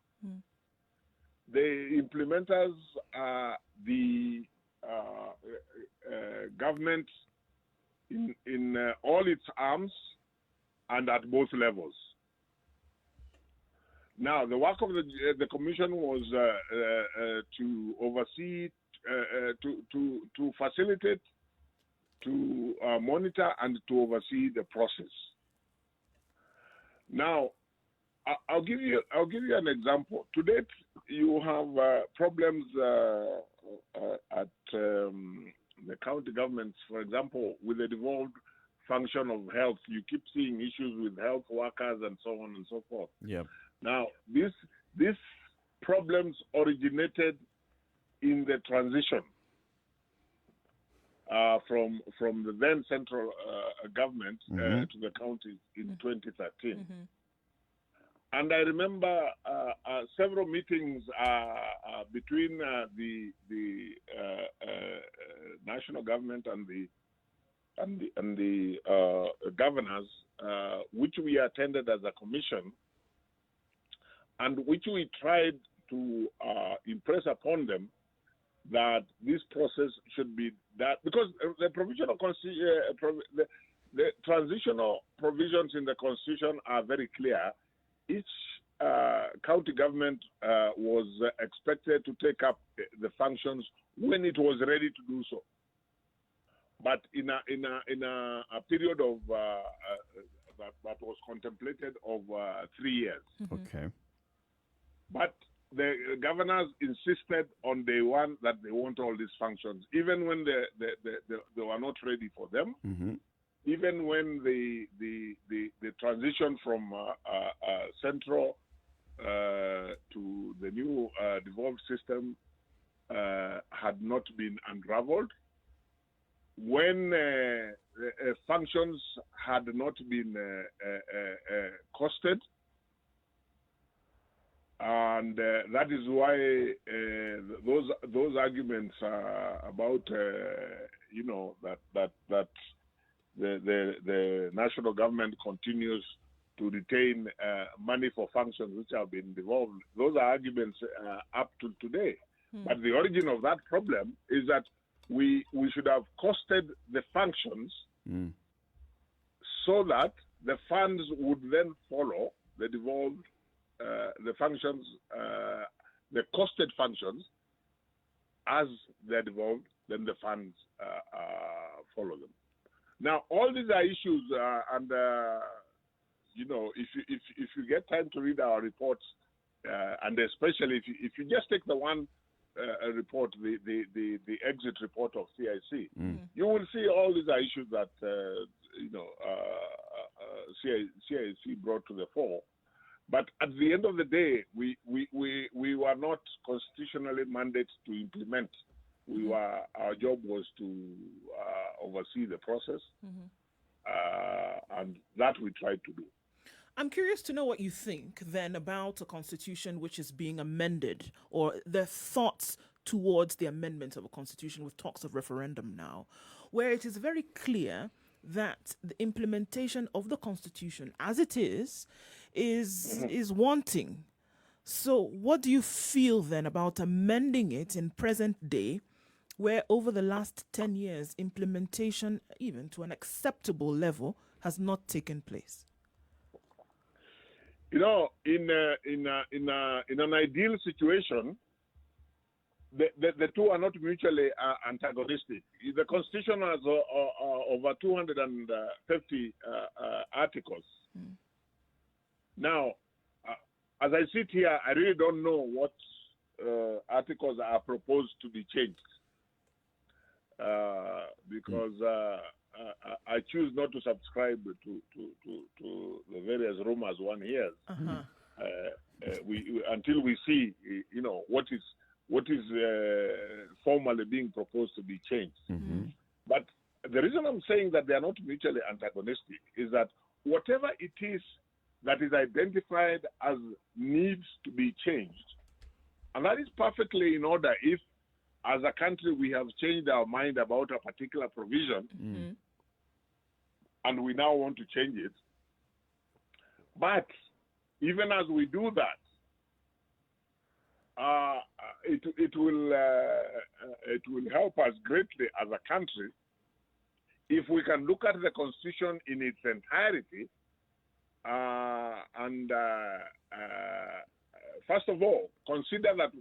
The implementers are the government in all its arms and at both levels. Now, the work of the Commission was to oversee, to facilitate, to monitor, and to oversee the process. Now, I'll give you an example. To date, you have problems at the county governments, for example, with the devolved function of health. You keep seeing issues with health workers and so on and so forth. Yeah. Now, these problems originated in the transition from the then central government to the counties in 2013. And I remember several meetings between the national government and the governors, which we attended as a commission, and which we tried to impress upon them that this process should be that, because the the transitional provisions in the Constitution are very clear. Each county government was expected to take up the functions when it was ready to do so. But in a period of that was contemplated of 3 years. Okay. But the governors insisted on day one that they want all these functions, even when they were not ready for them. Mm-hmm. Even when the transition from central to the new devolved system had not been unraveled, when functions had not been costed, and that is why those arguments about that the national government continues to retain money for functions which have been devolved. Those are arguments up to today. But the origin of that problem is that we should have costed the functions so that the funds would then follow the devolved, the functions, the costed functions as they're devolved, then the funds follow them. Now, all these are issues, and if you get time to read our reports, and especially if you just take the one report, the exit report of CIC, you will see all these are issues that CIC brought to the fore. But at the end of the day, we were not constitutionally mandated to implement. Our job was to oversee the process, and that we tried to do. I'm curious to know what you think then about a constitution which is being amended, or the thoughts towards the amendment of a constitution with talks of referendum now, where it is very clear that the implementation of the constitution as it is wanting. So what do you feel then about amending it in present day, where over the last 10 years, implementation, even to an acceptable level, has not taken place? In an ideal situation, the two are not mutually antagonistic. The Constitution has over 250 articles. Now, as I sit here, I really don't know what articles are proposed to be changed, because I choose not to subscribe to the various rumors one hears. Until we see, what is formally being proposed to be changed. But the reason I'm saying that they are not mutually antagonistic is that whatever it is that is identified as needs to be changed, and that is perfectly in order if, as a country, we have changed our mind about a particular provision, and we now want to change it. But even as we do that, it will help us greatly as a country if we can look at the Constitution in its entirety, and first of all, consider that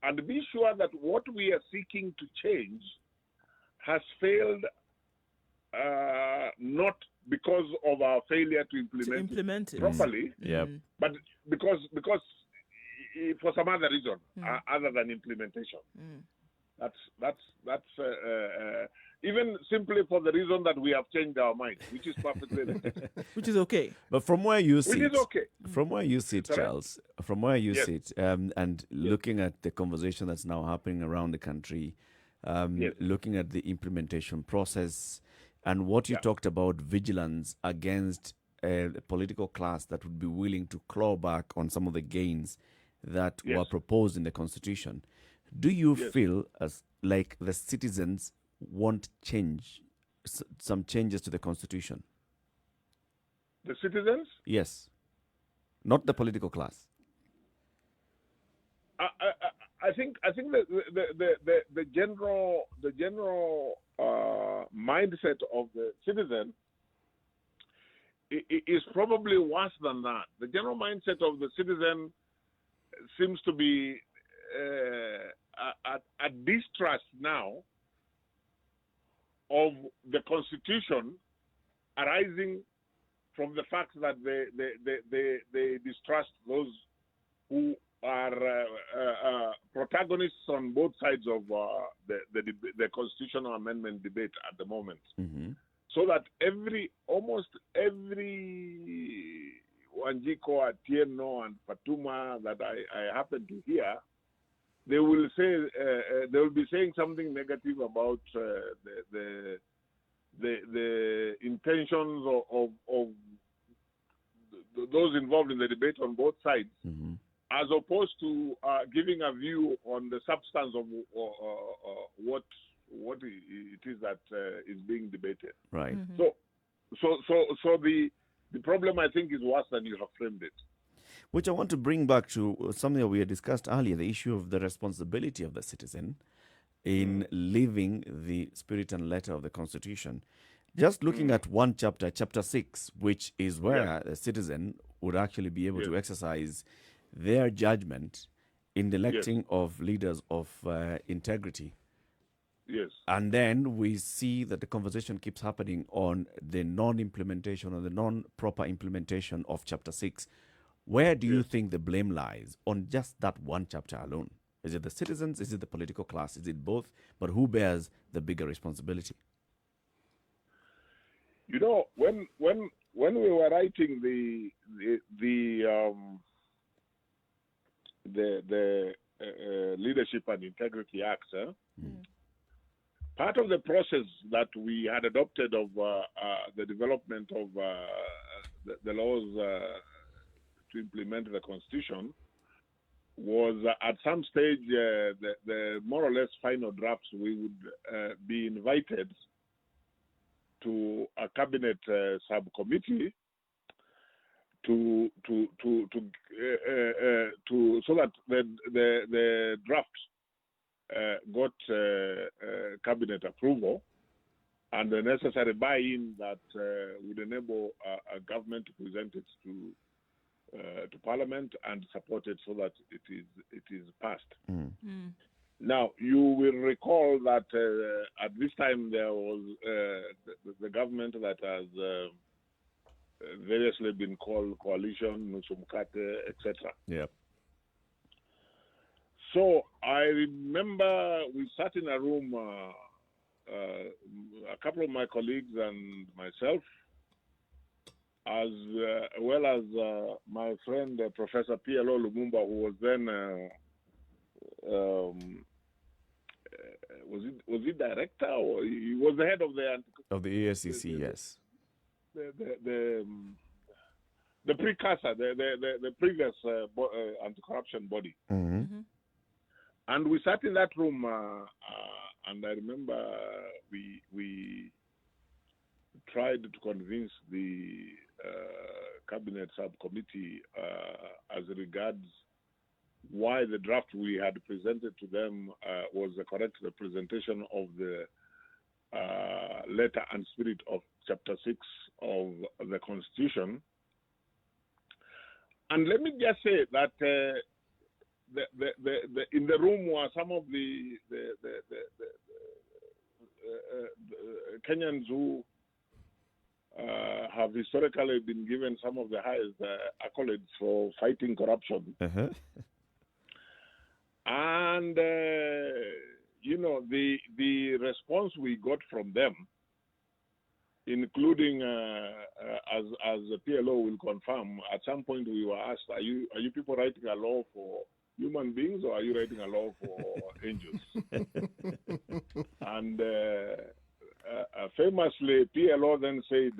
and be sure that what we are seeking to change has failed, not because of our failure to implement it properly, but because for some other reason other than implementation. That's even simply for the reason that we have changed our mind, which is perfectly legitimate. Which is okay. But from where you sit, which is okay. From where you sit, Charles, from where you sit, and looking at the conversation that's now happening around the country, looking at the implementation process, and what you talked about, vigilance against a political class that would be willing to claw back on some of the gains that were proposed in the Constitution. Do you feel as like the citizens want change, some changes to the Constitution? The citizens? Yes. Not the political class. I think the general mindset of the citizen is probably worse than that. The general mindset of the citizen seems to be a distrust now of the Constitution, arising from the fact that they distrust those who are protagonists on both sides of the constitutional amendment debate at the moment. Mm-hmm. So that almost every Wanjiko, Atieno, and Fatuma that I happen to hear, they will be saying something negative about the intentions of those involved in the debate on both sides, Mm-hmm. as opposed to giving a view on the substance of what it is that is being debated. Right. Mm-hmm. So the problem, I think, is worse than you have framed it. Which I want to bring back to something that we had discussed earlier, the issue of the responsibility of the citizen in living the spirit and letter of the Constitution. Just looking at one chapter, chapter 6, which is where the citizen would actually be able to exercise their judgment in the electing of leaders of integrity. Yes. And then we see that the conversation keeps happening on the non-implementation or the non-proper implementation of chapter 6. Where do you think the blame lies on just that one chapter alone? Is it the citizens? Is it the political class? Is it both? But who bears the bigger responsibility? You know, when we were writing the Leadership and Integrity Act, part of the process that we had adopted of the development of the laws to implement the Constitution was at some stage the more or less final drafts we would be invited to a cabinet subcommittee to so that the draft got cabinet approval and the necessary buy-in that would enable a government to present it to Parliament and support it so that it is passed. Now, you will recall that at this time there was the government that has variously been called coalition, Nusumkate, etc. Yep. So I remember we sat in a room, a couple of my colleagues and myself, as well as my friend Professor PLO Lumumba, who was then was he director or he was the head of the ESCC, yes. The precursor, the previous anti-corruption body. Mm-hmm. And we sat in that room, and I remember we tried to convince the cabinet subcommittee as regards why the draft we had presented to them was the correct representation of the letter and spirit of Chapter 6 of the Constitution. And let me just say that in the room were some of the Kenyans who have historically been given some of the highest accolades for fighting corruption. Uh-huh. And, you know, the response we got from them, including, as the PLO will confirm, at some point we were asked, are you people writing a law for human beings or are you writing a law for angels? And famously, PLO then said,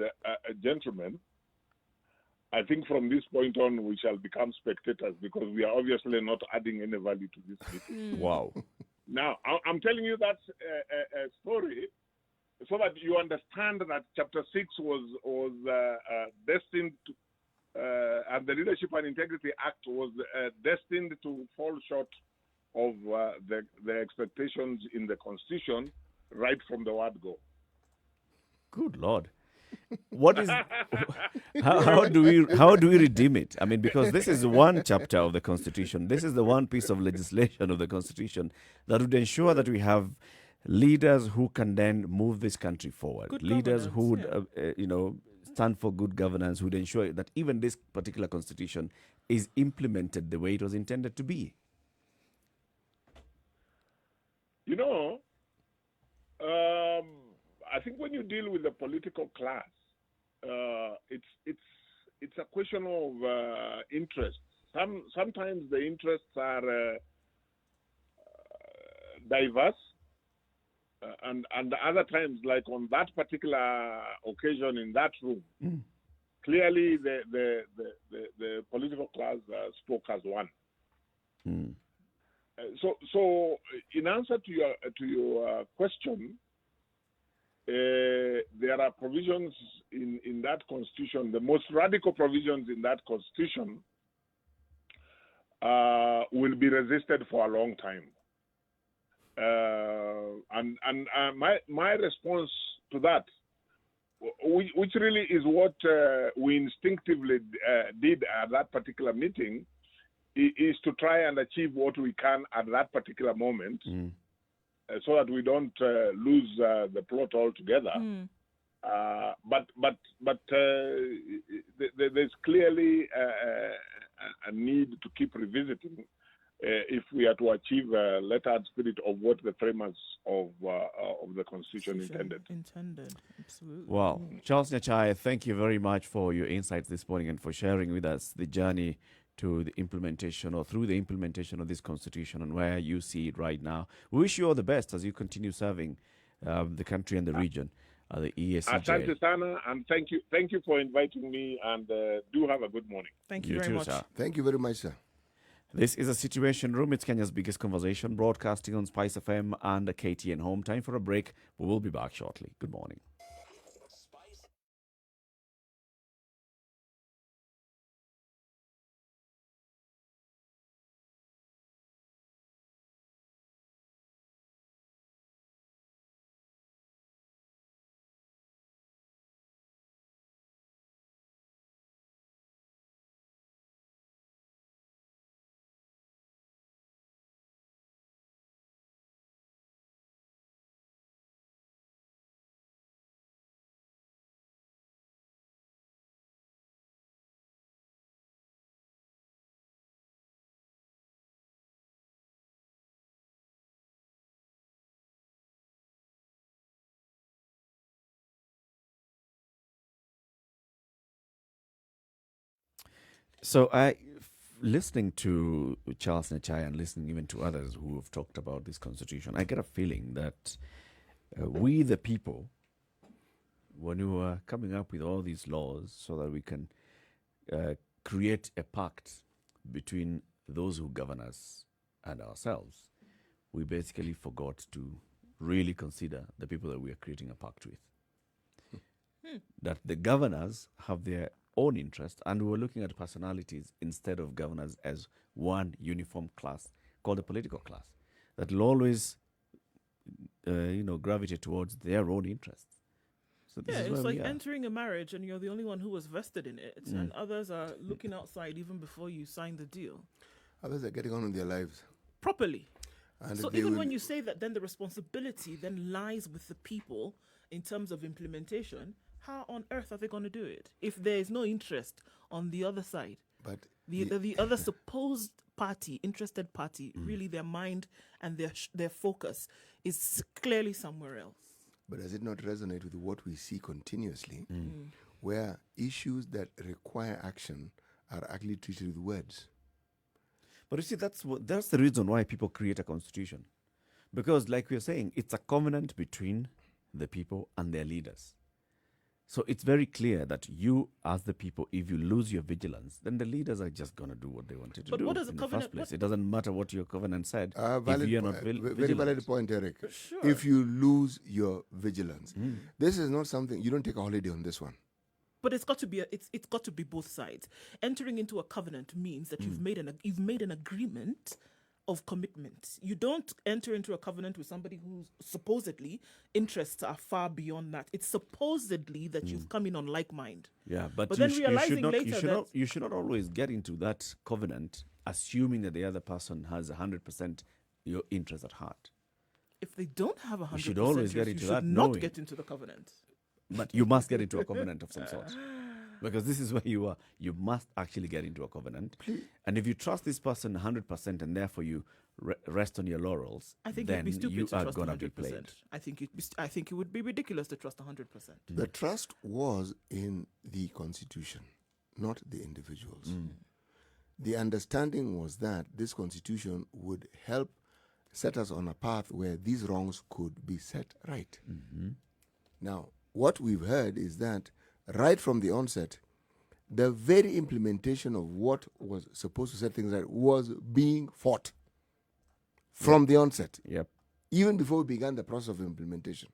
gentlemen, I think from this point on we shall become spectators because we are obviously not adding any value to this meeting. Wow. Now, I'm telling you that a story so that you understand that Chapter 6 was destined to, and the Leadership and Integrity Act was destined to fall short of the expectations in the Constitution right from the word go. good Lord. What is how do we redeem it? I mean, because this is one chapter of the Constitution. This is the one piece of legislation of the Constitution that would ensure that we have leaders who can then move this country forward. Good Leaders who would, governance, stand for good governance, would ensure that even this particular Constitution is implemented the way it was intended to be. You know, I think when you deal with the political class, it's a question of interest. Sometimes the interests are diverse, and other times, like on that particular occasion in that room, clearly the political class spoke as one. So in answer to your question, there are provisions in that constitution. The most radical provisions in that constitution will be resisted for a long time. And my response to that, which really is what we instinctively did at that particular meeting, is to try and achieve what we can at that particular moment, so that we don't lose the plot altogether. But there's clearly a need to keep revisiting if we are to achieve a lettered spirit of what the framers of the Constitution intended. Absolutely. Wow. Charles Nyachai, thank you very much for your insights this morning and for sharing with us the journey to the implementation or through the implementation of this Constitution and where you see it right now. We wish you all the best as you continue serving the country and the region. The ESCJ. Asante sana, and thank you for inviting me, and do have a good morning. Thank you very much. Sir. Thank you very much, sir. This is a Situation Room. It's Kenya's biggest conversation, broadcasting on Spice FM and KTN Home. Time for a break. We will be back shortly. Good morning. So listening to Charles Nyachai and listening even to others who have talked about this Constitution, I get a feeling that we the people, when we were coming up with all these laws so that we can create a pact between those who govern us and ourselves, we basically forgot to really consider the people that we are creating a pact with. That the governors have their own interest, and we were looking at personalities instead of governors as one uniform class called the political class that will always gravitate towards their own interests. So this is it's where like we are. Entering a marriage and you're the only one who was vested in it, and others are looking outside even before you sign the deal Others are getting on with their lives. properly. And So they even will- when you say that, then the responsibility then lies with the people in terms of implementation. How on earth are they going to do it if there is no interest on the other side? But The other supposed party, interested party, really their mind and their focus is clearly somewhere else. But does it not resonate with what we see continuously, where issues that require action are actually treated with words? But you see, that's the reason why people create a constitution. Because like we are saying, it's a covenant between the people and their leaders. So it's very clear that you, as the people, if you lose your vigilance, then the leaders are just going to do what they wanted to But do what does a in the covenant- first place. what- It doesn't matter what your covenant said if Valid you're not very vigilant. valid point, Eric. Sure. If you lose your vigilance, this is not something you don't take a holiday on this one. But it's got to be it's got to be both sides. Entering into a covenant means that you've made an agreement of commitment. You don't enter into a covenant with somebody whose supposedly interests are far beyond that. It's supposedly that you've come in on like mind. Yeah, but then realizing you later that you should not always get into that covenant assuming that the other person has 100% your interest at heart. if they don't have 100%, should always get you into should that not knowing. get into the covenant. But you must get into a covenant of some sort. Because this is where you are. You must actually get into a covenant. And if you trust this person 100% and therefore you rest on your laurels, I think then you'd be stupid you to are trust going to 100%. be played. I think it would be ridiculous to trust 100%. The trust was in the constitution, not the individuals. The understanding was that this constitution would help set us on a path where these wrongs could be set right. Now, what we've heard is that right from the onset, the very implementation of what was supposed to set things right was being fought from the onset, Yep. even before we began the process of implementation.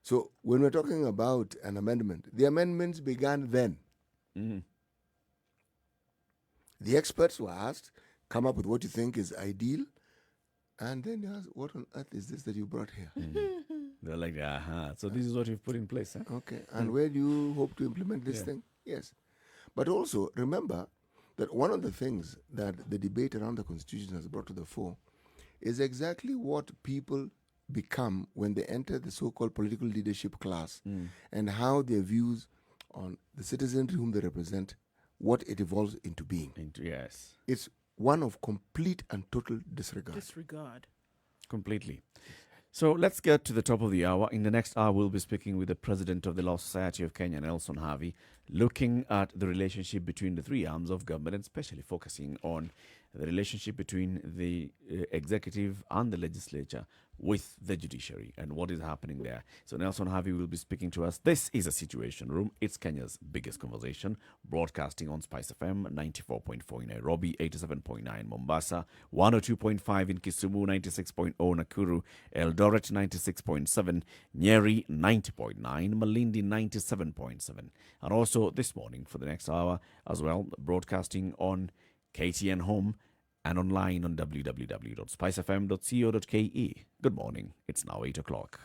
So when we're talking about an amendment, the amendments began then. The experts were asked, come up with what you think is ideal, and then they asked, what on earth is this that you brought here? They're like, so this is what you've put in place. Huh? Okay, and where do you hope to implement this thing? Yes. But also, remember that one of the things that the debate around the Constitution has brought to the fore is exactly what people become when they enter the so-called political leadership class and how their views on the citizens whom they represent, what it evolves into being. Yes. It's one of complete and total disregard. Disregard. Completely. So let's get to the top of the hour. In the next hour, we'll be speaking with the president of the Law Society of Kenya, Nelson Havi, looking at the relationship between the three arms of government, and especially focusing on the relationship between the executive and the legislature with the judiciary and what is happening there. So Nelson Havi will be speaking to us. This is A Situation Room. It's Kenya's biggest conversation, broadcasting on Spice FM 94.4 in Nairobi, 87.9 Mombasa, 102.5 in Kisumu, 96.0 Nakuru, Eldoret 96.7, Njeri 90.9, Malindi 97.7. And also this morning for the next hour as well, broadcasting on KTN Home and online on www.spicefm.co.ke. Good morning. It's now 8 o'clock.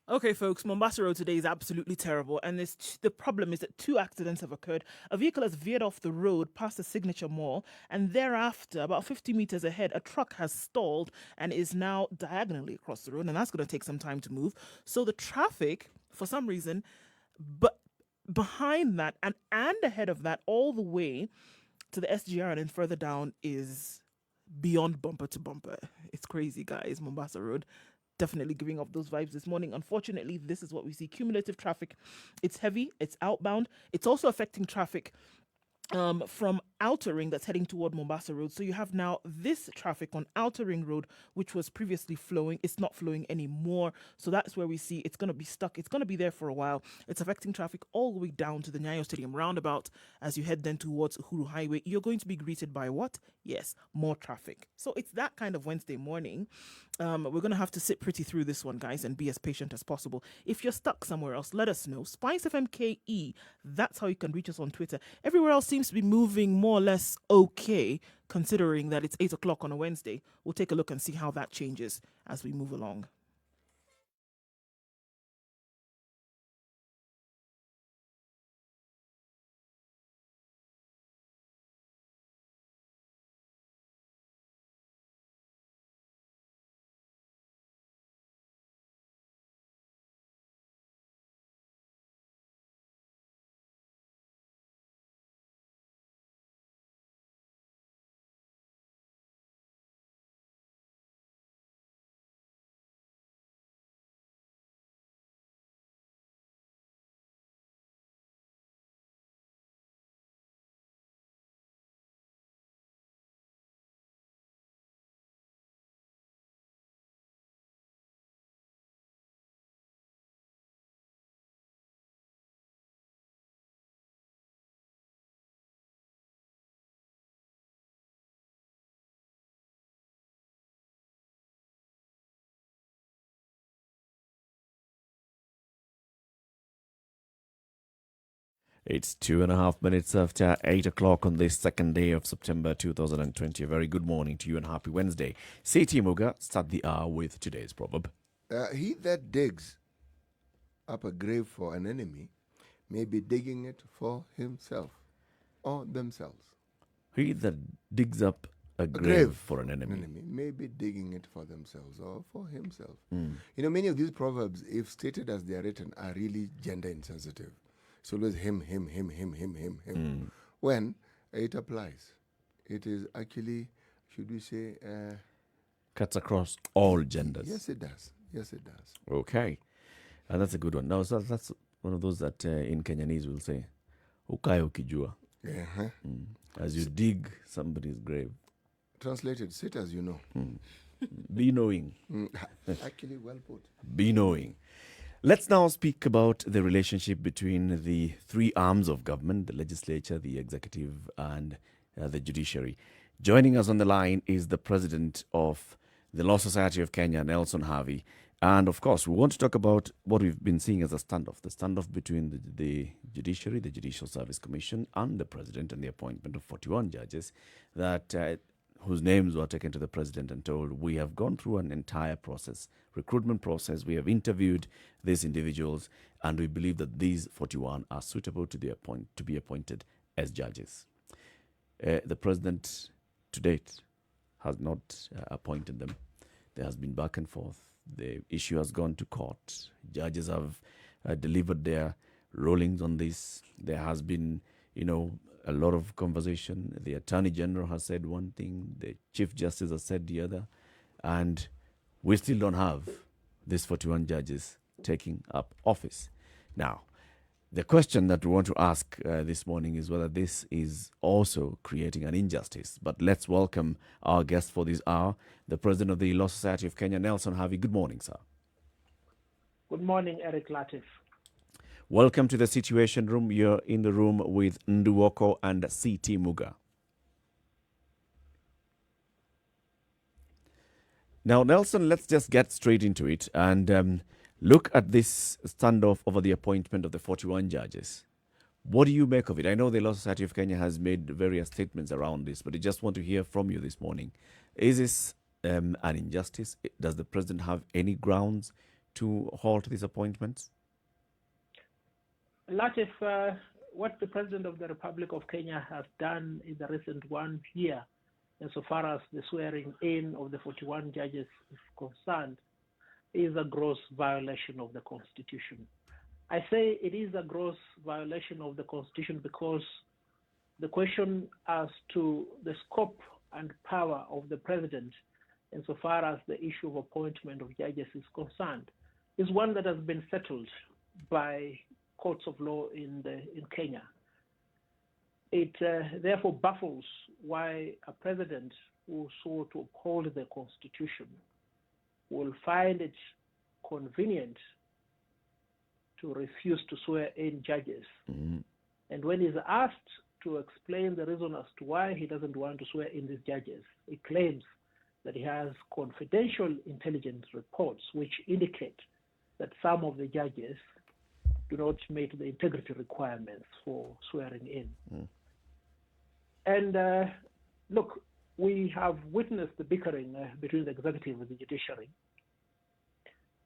Okay, folks, Mombasa Road today is absolutely terrible, and the problem is that 2 accidents have occurred. A vehicle has veered off the road past the Signature Mall, and thereafter, about 50 meters ahead, a truck has stalled and is now diagonally across the road, and that's going to take some time to move. So the traffic, for some reason, but behind that and ahead of that, all the way to the SGR and then further down, is beyond bumper to bumper. It's crazy, guys. Mombasa Road definitely giving off those vibes this morning. Unfortunately, this is what we see. Cumulative traffic. It's heavy. It's outbound. It's also affecting traffic from Outer Ring that's heading toward Mombasa Road. So you have now this traffic on Outer Ring Road, which was previously flowing. It's not flowing anymore. So that's where we see it's going to be stuck. It's going to be there for a while. It's affecting traffic all the way down to the Nyayo Stadium roundabout. As you head then towards Uhuru Highway, you're going to be greeted by what? Yes, more traffic. So it's that kind of Wednesday morning. We're going to have to sit pretty through this one, guys, and be as patient as possible. If you're stuck somewhere else, let us know. Spice FM KE, that's how you can reach us on Twitter. Everywhere else seems to be moving more or less okay, considering that it's 8 o'clock on a Wednesday. We'll take a look and see how that changes as we move along. It's 2.5 minutes after 8 o'clock on this second day of September 2020. A very good morning to you and happy Wednesday. Njeri Muga, start the hour with today's proverb. He that digs up a grave for an enemy may be digging it for himself or themselves. He that digs up a grave for an enemy. May be digging it for themselves or for himself. You know, many of these proverbs, if stated as they are written, are really gender insensitive. It's always him. When it applies, it is actually, should we say... cuts across all genders. Yes, it does. Okay. And that's a good one. Now, so that's one of those that in Kenyanese will say, ukae ukijua. As you dig somebody's grave. Translated, sit as you know. Be knowing. Actually, well put. Be knowing. Let's now speak about the relationship between the three arms of government, the legislature, the executive, and the judiciary. Joining us on the line is the president of the Law Society of Kenya, Nelson Havi. And of course, we want to talk about what we've been seeing as a standoff, the standoff between the judiciary, the Judicial Service Commission, and the president, and the appointment of 41 judges that whose names were taken to the president and told, we have gone through an entire process, recruitment process. We have interviewed these individuals, and we believe that these 41 are suitable to be appointed as judges. The president, to date, has not appointed them. There has been back and forth. The issue has gone to court. Judges have delivered their rulings on this. There has been, a lot of conversation. The Attorney General has said one thing. The Chief Justice has said the other. And we still don't have these 41 judges taking up office. Now, the question that we want to ask this morning is whether this is also creating an injustice. But let's welcome our guest for this hour, the president of the Law Society of Kenya, Nelson Havi. Good morning, sir. Good morning, Eric Latiff. Welcome to the Situation Room. You're in the room with Nduh Okoh and Njeri Muga. Now, Nelson, let's just get straight into it and look at this standoff over the appointment of the 41 judges. What do you make of it? I know the Law Society of Kenya has made various statements around this, but I just want to hear from you this morning. Is this an injustice? Does the president have any grounds to halt these appointments? Latiff, what the President of the Republic of Kenya has done in the recent 1 year, insofar as the swearing in of the 41 judges is concerned, is a gross violation of the Constitution. I say it is a gross violation of the Constitution because the question as to the scope and power of the President, insofar as the issue of appointment of judges is concerned, is one that has been settled by courts of law in Kenya. It therefore baffles why a president who sought to uphold the Constitution will find it convenient to refuse to swear in judges. And when he's asked to explain the reason as to why he doesn't want to swear in these judges, he claims that he has confidential intelligence reports which indicate that some of the judges do not meet the integrity requirements for swearing in. And look, we have witnessed the bickering between the executive and the judiciary.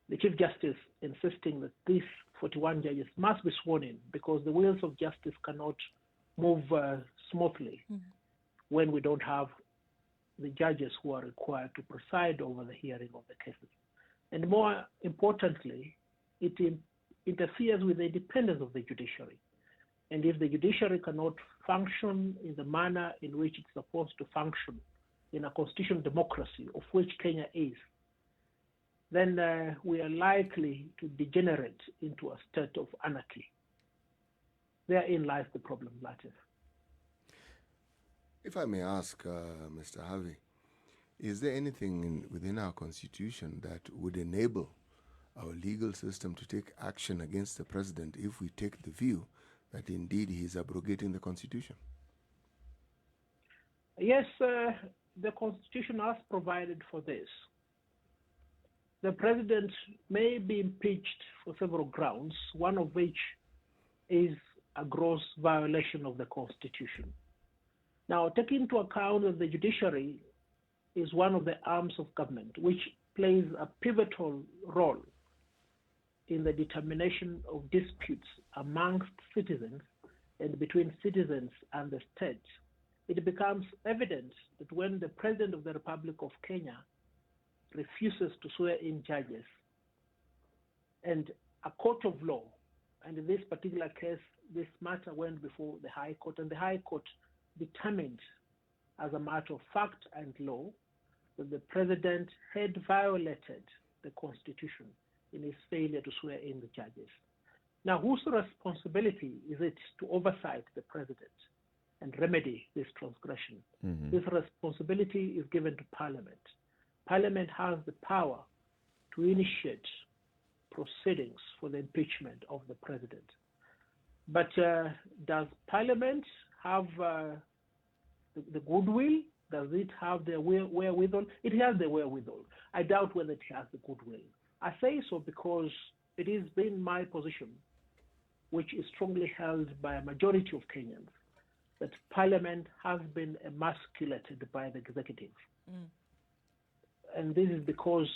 The Chief Justice insisting that these 41 judges must be sworn in because the wheels of justice cannot move smoothly when we don't have the judges who are required to preside over the hearing of the cases. And more importantly, it interferes with the independence of the judiciary. And if the judiciary cannot function in the manner in which it's supposed to function in a constitutional democracy, of which Kenya is, then we are likely to degenerate into a state of anarchy. Therein lies the problem, Latiff. If I may ask, Mr. Havi, is there anything within our Constitution that would enable our legal system to take action against the president if we take the view that indeed he is abrogating the Constitution? Yes, the Constitution has provided for this. The president may be impeached for several grounds, one of which is a gross violation of the Constitution. Now, taking into account that the judiciary is one of the arms of government, which plays a pivotal role in the determination of disputes amongst citizens and between citizens and the state, it becomes evident that when the President of the Republic of Kenya refuses to swear in judges, and a court of law, and in this particular case, this matter went before the High Court, and the High Court determined as a matter of fact and law that the President had violated the Constitution in his failure to swear in the judges. Now, whose responsibility is it to oversight the President and remedy this transgression? This responsibility is given to Parliament. Parliament has the power to initiate proceedings for the impeachment of the President. But does Parliament have the goodwill? Does it have the wherewithal? It has the wherewithal. I doubt whether it has the goodwill. I say so because it has been my position, which is strongly held by a majority of Kenyans, that Parliament has been emasculated by the executive. And this is because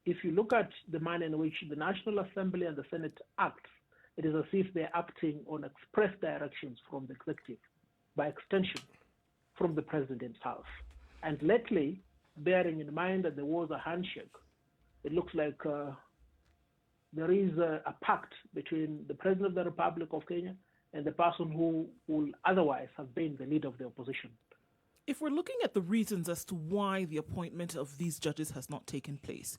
if you look at the manner in which the National Assembly and the Senate act, it is as if they're acting on express directions from the executive, by extension, from the President himself. And lately, bearing in mind that there was a handshake, it looks like there is a pact between the President of the Republic of Kenya and the person who will otherwise have been the leader of the opposition. If we're looking at the reasons as to why the appointment of these judges has not taken place,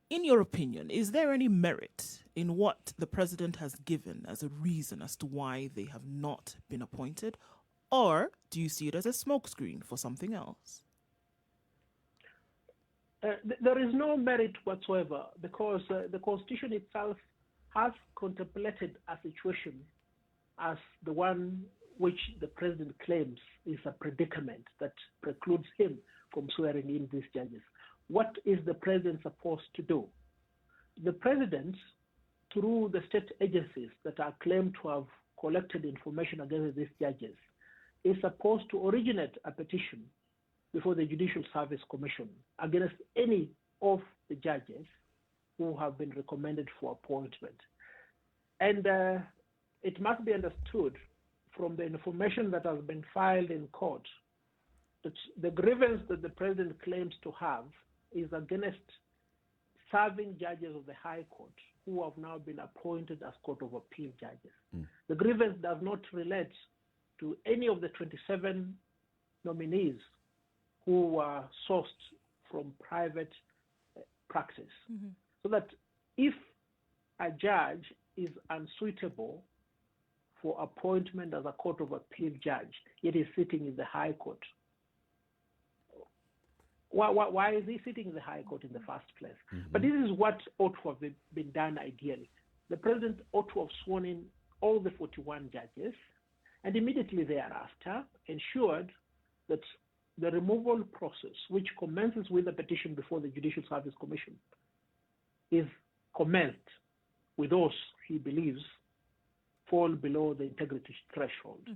in your opinion, is there any merit in what the President has given as a reason as to why they have not been appointed? Or do you see it as a smokescreen for something else? There is no merit whatsoever because the Constitution itself has contemplated a situation as the one which the President claims is a predicament that precludes him from swearing in these judges. What is the President supposed to do? The President, through the state agencies that are claimed to have collected information against these judges, is supposed to originate a petition before the Judicial Service Commission against any of the judges who have been recommended for appointment. And it must be understood from the information that has been filed in court that the grievance that the President claims to have is against serving judges of the High Court who have now been appointed as Court of Appeal judges. The grievance does not relate to any of the 27 nominees who were sourced from private practice. So that if a judge is unsuitable for appointment as a Court of Appeal judge, yet is sitting in the High Court, why is he sitting in the High Court in the first place? But this is what ought to have been done ideally. The President ought to have sworn in all the 41 judges and immediately thereafter ensured that the removal process, which commences with a petition before the Judicial Service Commission, is commenced with those he believes fall below the integrity threshold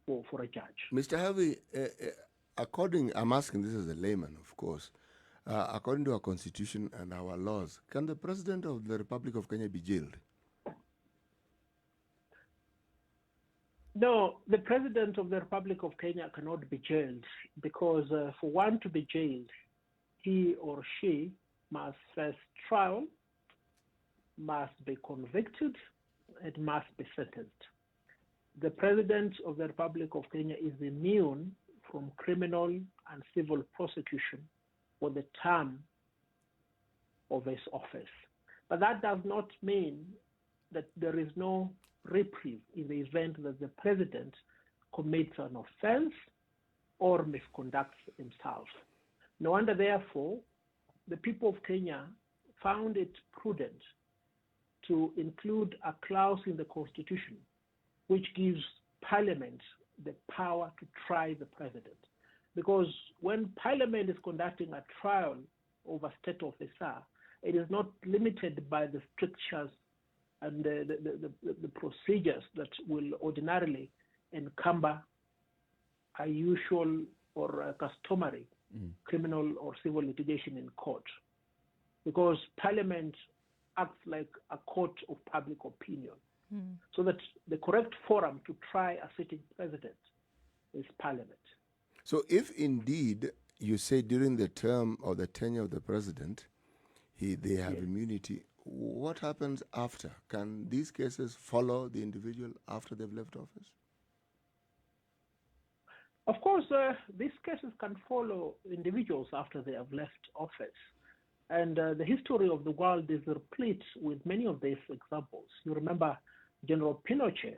for a judge. Mr. Harvey, I'm asking this as a layman, of course, according to our Constitution and our laws, can the President of the Republic of Kenya be jailed? No, the President of the Republic of Kenya cannot be jailed because for one to be jailed, he or she must face trial, must be convicted, and must be sentenced. The President of the Republic of Kenya is immune from criminal and civil prosecution for the term of his office. But that does not mean that there is no reprieve in the event that the President commits an offense or misconducts himself. No wonder, therefore, the people of Kenya found it prudent to include a clause in the Constitution which gives Parliament the power to try the President. Because when Parliament is conducting a trial of a state officer, it is not limited by the strictures and the procedures that will ordinarily encumber a usual or a customary criminal or civil litigation in court. Because Parliament acts like a court of public opinion. So that the correct forum to try a sitting president is Parliament. So if indeed you say during the term or the tenure of the president, they have immunity, what happens after? Can these cases follow the individual after they've left office? Of course, these cases can follow individuals after they have left office. And the history of the world is replete with many of these examples. You remember General Pinochet.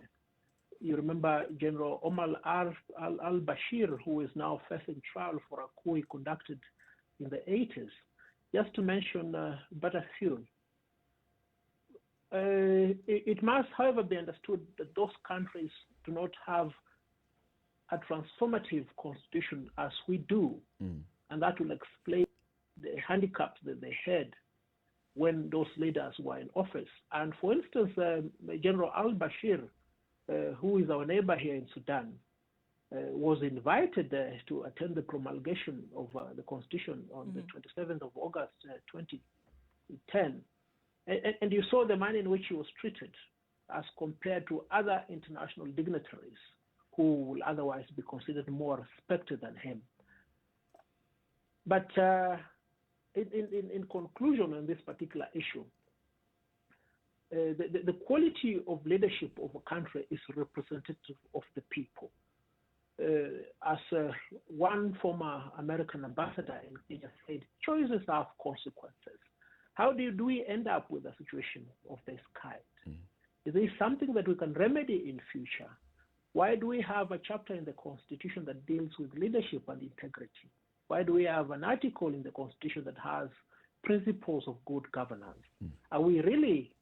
You remember General Omar al-Bashir, who is now facing trial for a coup he conducted in the 80s. Just to mention but a few. It must, however, be understood that those countries do not have a transformative constitution as we do. And that will explain the handicaps that they had when those leaders were in office. And for instance, General al-Bashir, who is our neighbor here in Sudan, was invited to attend the promulgation of the constitution on the 27th of August 2010. And you saw the manner in which he was treated as compared to other international dignitaries who will otherwise be considered more respected than him. But in conclusion on this particular issue, the quality of leadership of a country is representative of the people. As one former American ambassador in Kenya said, choices have consequences. How do we end up with a situation of this kind? Is this something that we can remedy in future? Why do we have a chapter in the Constitution that deals with leadership and integrity? Why do we have an article in the Constitution that has principles of good governance? Are we really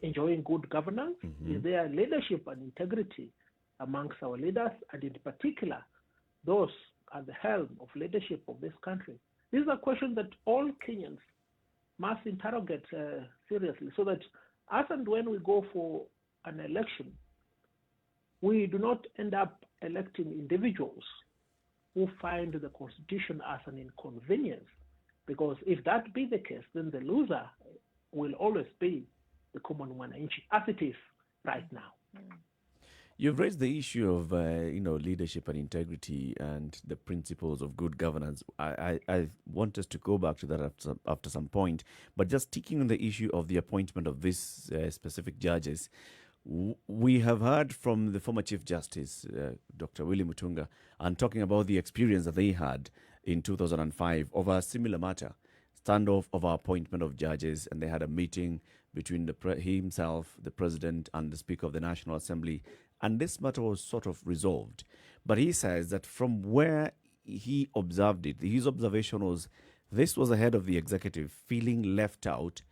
enjoying good governance? Is there leadership and integrity amongst our leaders, and in particular, those at the helm of leadership of this country? These are questions that all Kenyans must interrogate seriously, so that as and when we go for an election, we do not end up electing individuals who find the Constitution as an inconvenience. Because if that be the case, then the loser will always be the common one, as it is right now. You've raised the issue of leadership and integrity and the principles of good governance. I want us to go back to that after some point. But just sticking on the issue of the appointment of these specific judges, we have heard from the former Chief Justice, Dr. Willie Mutunga, and talking about the experience that they had in 2005 of a similar matter, standoff of our appointment of judges, and they had a meeting between himself, the President, and the Speaker of the National Assembly, and this matter was sort of resolved. But he says that from where he observed it, his observation was this was a head of the executive feeling left out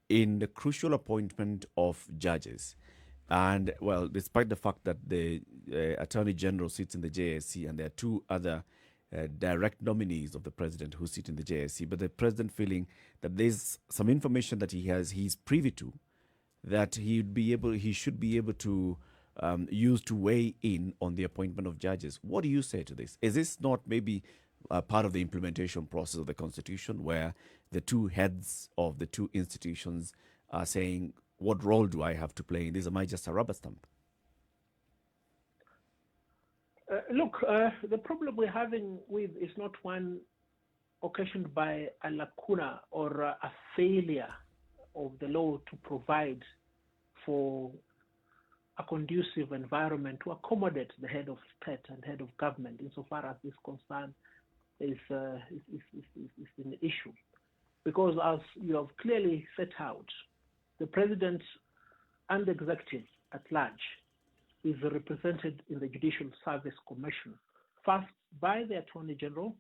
in the crucial appointment of judges. And, well, despite the fact that the Attorney General sits in the JSC and there are two other direct nominees of the President who sit in the JSC, but the President feeling that there's some information that he's privy to, that he should be able to use to weigh in on the appointment of judges. What do you say to this? Is this not maybe part of the implementation process of the Constitution, where the two heads of the two institutions are saying, what role do I have to play in this? Am I just a rubber stamp? Look, the problem we're having with is not one occasioned by a lacuna or a failure of the law to provide for a conducive environment to accommodate the head of state and head of government, insofar as this concern is an issue. Because as you have clearly set out, the President and the executive at large is represented in the Judicial Service Commission, first by the Attorney General,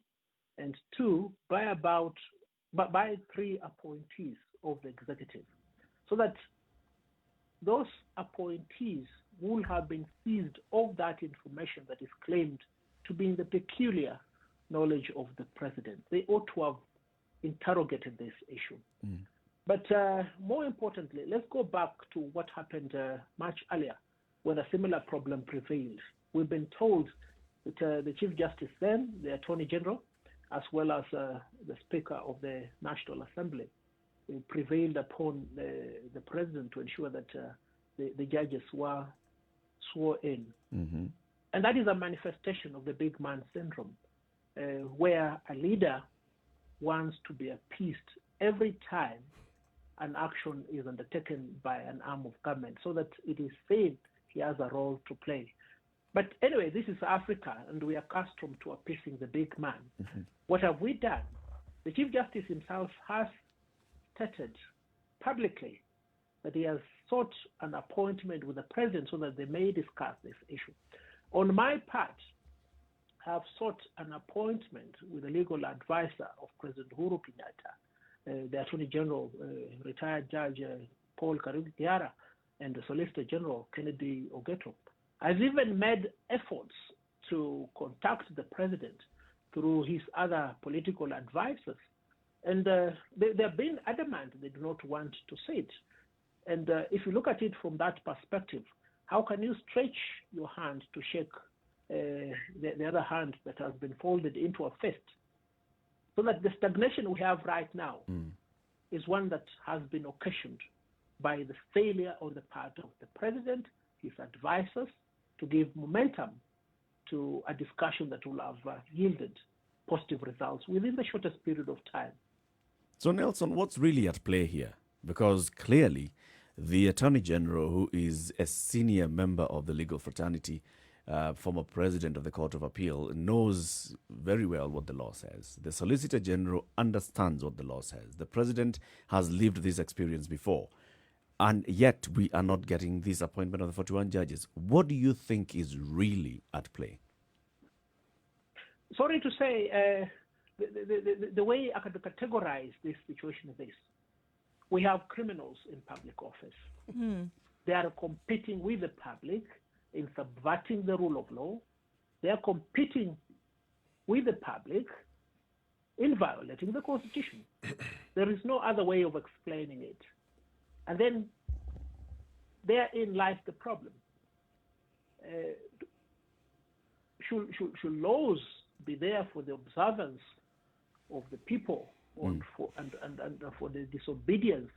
and two, by three appointees of the executive. So that those appointees will have been seized of that information that is claimed to be in the peculiar knowledge of the President. They ought to have interrogated this issue. But more importantly, let's go back to what happened much earlier when a similar problem prevailed. We've been told that the Chief Justice then, the Attorney General, as well as the Speaker of the National Assembly, prevailed upon the President to ensure that the judges were sworn in. Mm-hmm. And that is a manifestation of the big man syndrome, where a leader wants to be appeased every time an action is undertaken by an arm of government so that it is seen he has a role to play. But anyway, this is Africa, and we are accustomed to appeasing the big man. Mm-hmm. What have we done? The Chief Justice himself has stated publicly that he has sought an appointment with the President so that they may discuss this issue. On my part, I have sought an appointment with the legal advisor of President Uhuru Kenyatta, the Attorney General, retired Judge Paul Kariuki, and the Solicitor General Kennedy Ogeto. I've even made efforts to contact the President through his other political advisors, and they've been adamant they do not want to see it. And if you look at it from that perspective, how can you stretch your hand to shake the other hand that has been folded into a fist? So that the stagnation we have right now is one that has been occasioned by the failure on the part of the President, his advisors, to give momentum to a discussion that will have yielded positive results within the shortest period of time. So, Nelson, what's really at play here? Because clearly, the Attorney General, who is a senior member of the legal fraternity, former president of the Court of Appeal, knows very well what the law says. The Solicitor General understands what the law says. The President has lived this experience before. And yet we are not getting this appointment of the 41 judges. What do you think is really at play? Sorry to say, the way I could categorize this situation is this. We have criminals in public office. They are competing with the public in subverting the rule of law. They are competing with the public in violating the Constitution. There is no other way of explaining it. And then therein lies the problem. Should laws be there for the observance of the people and for the disobedience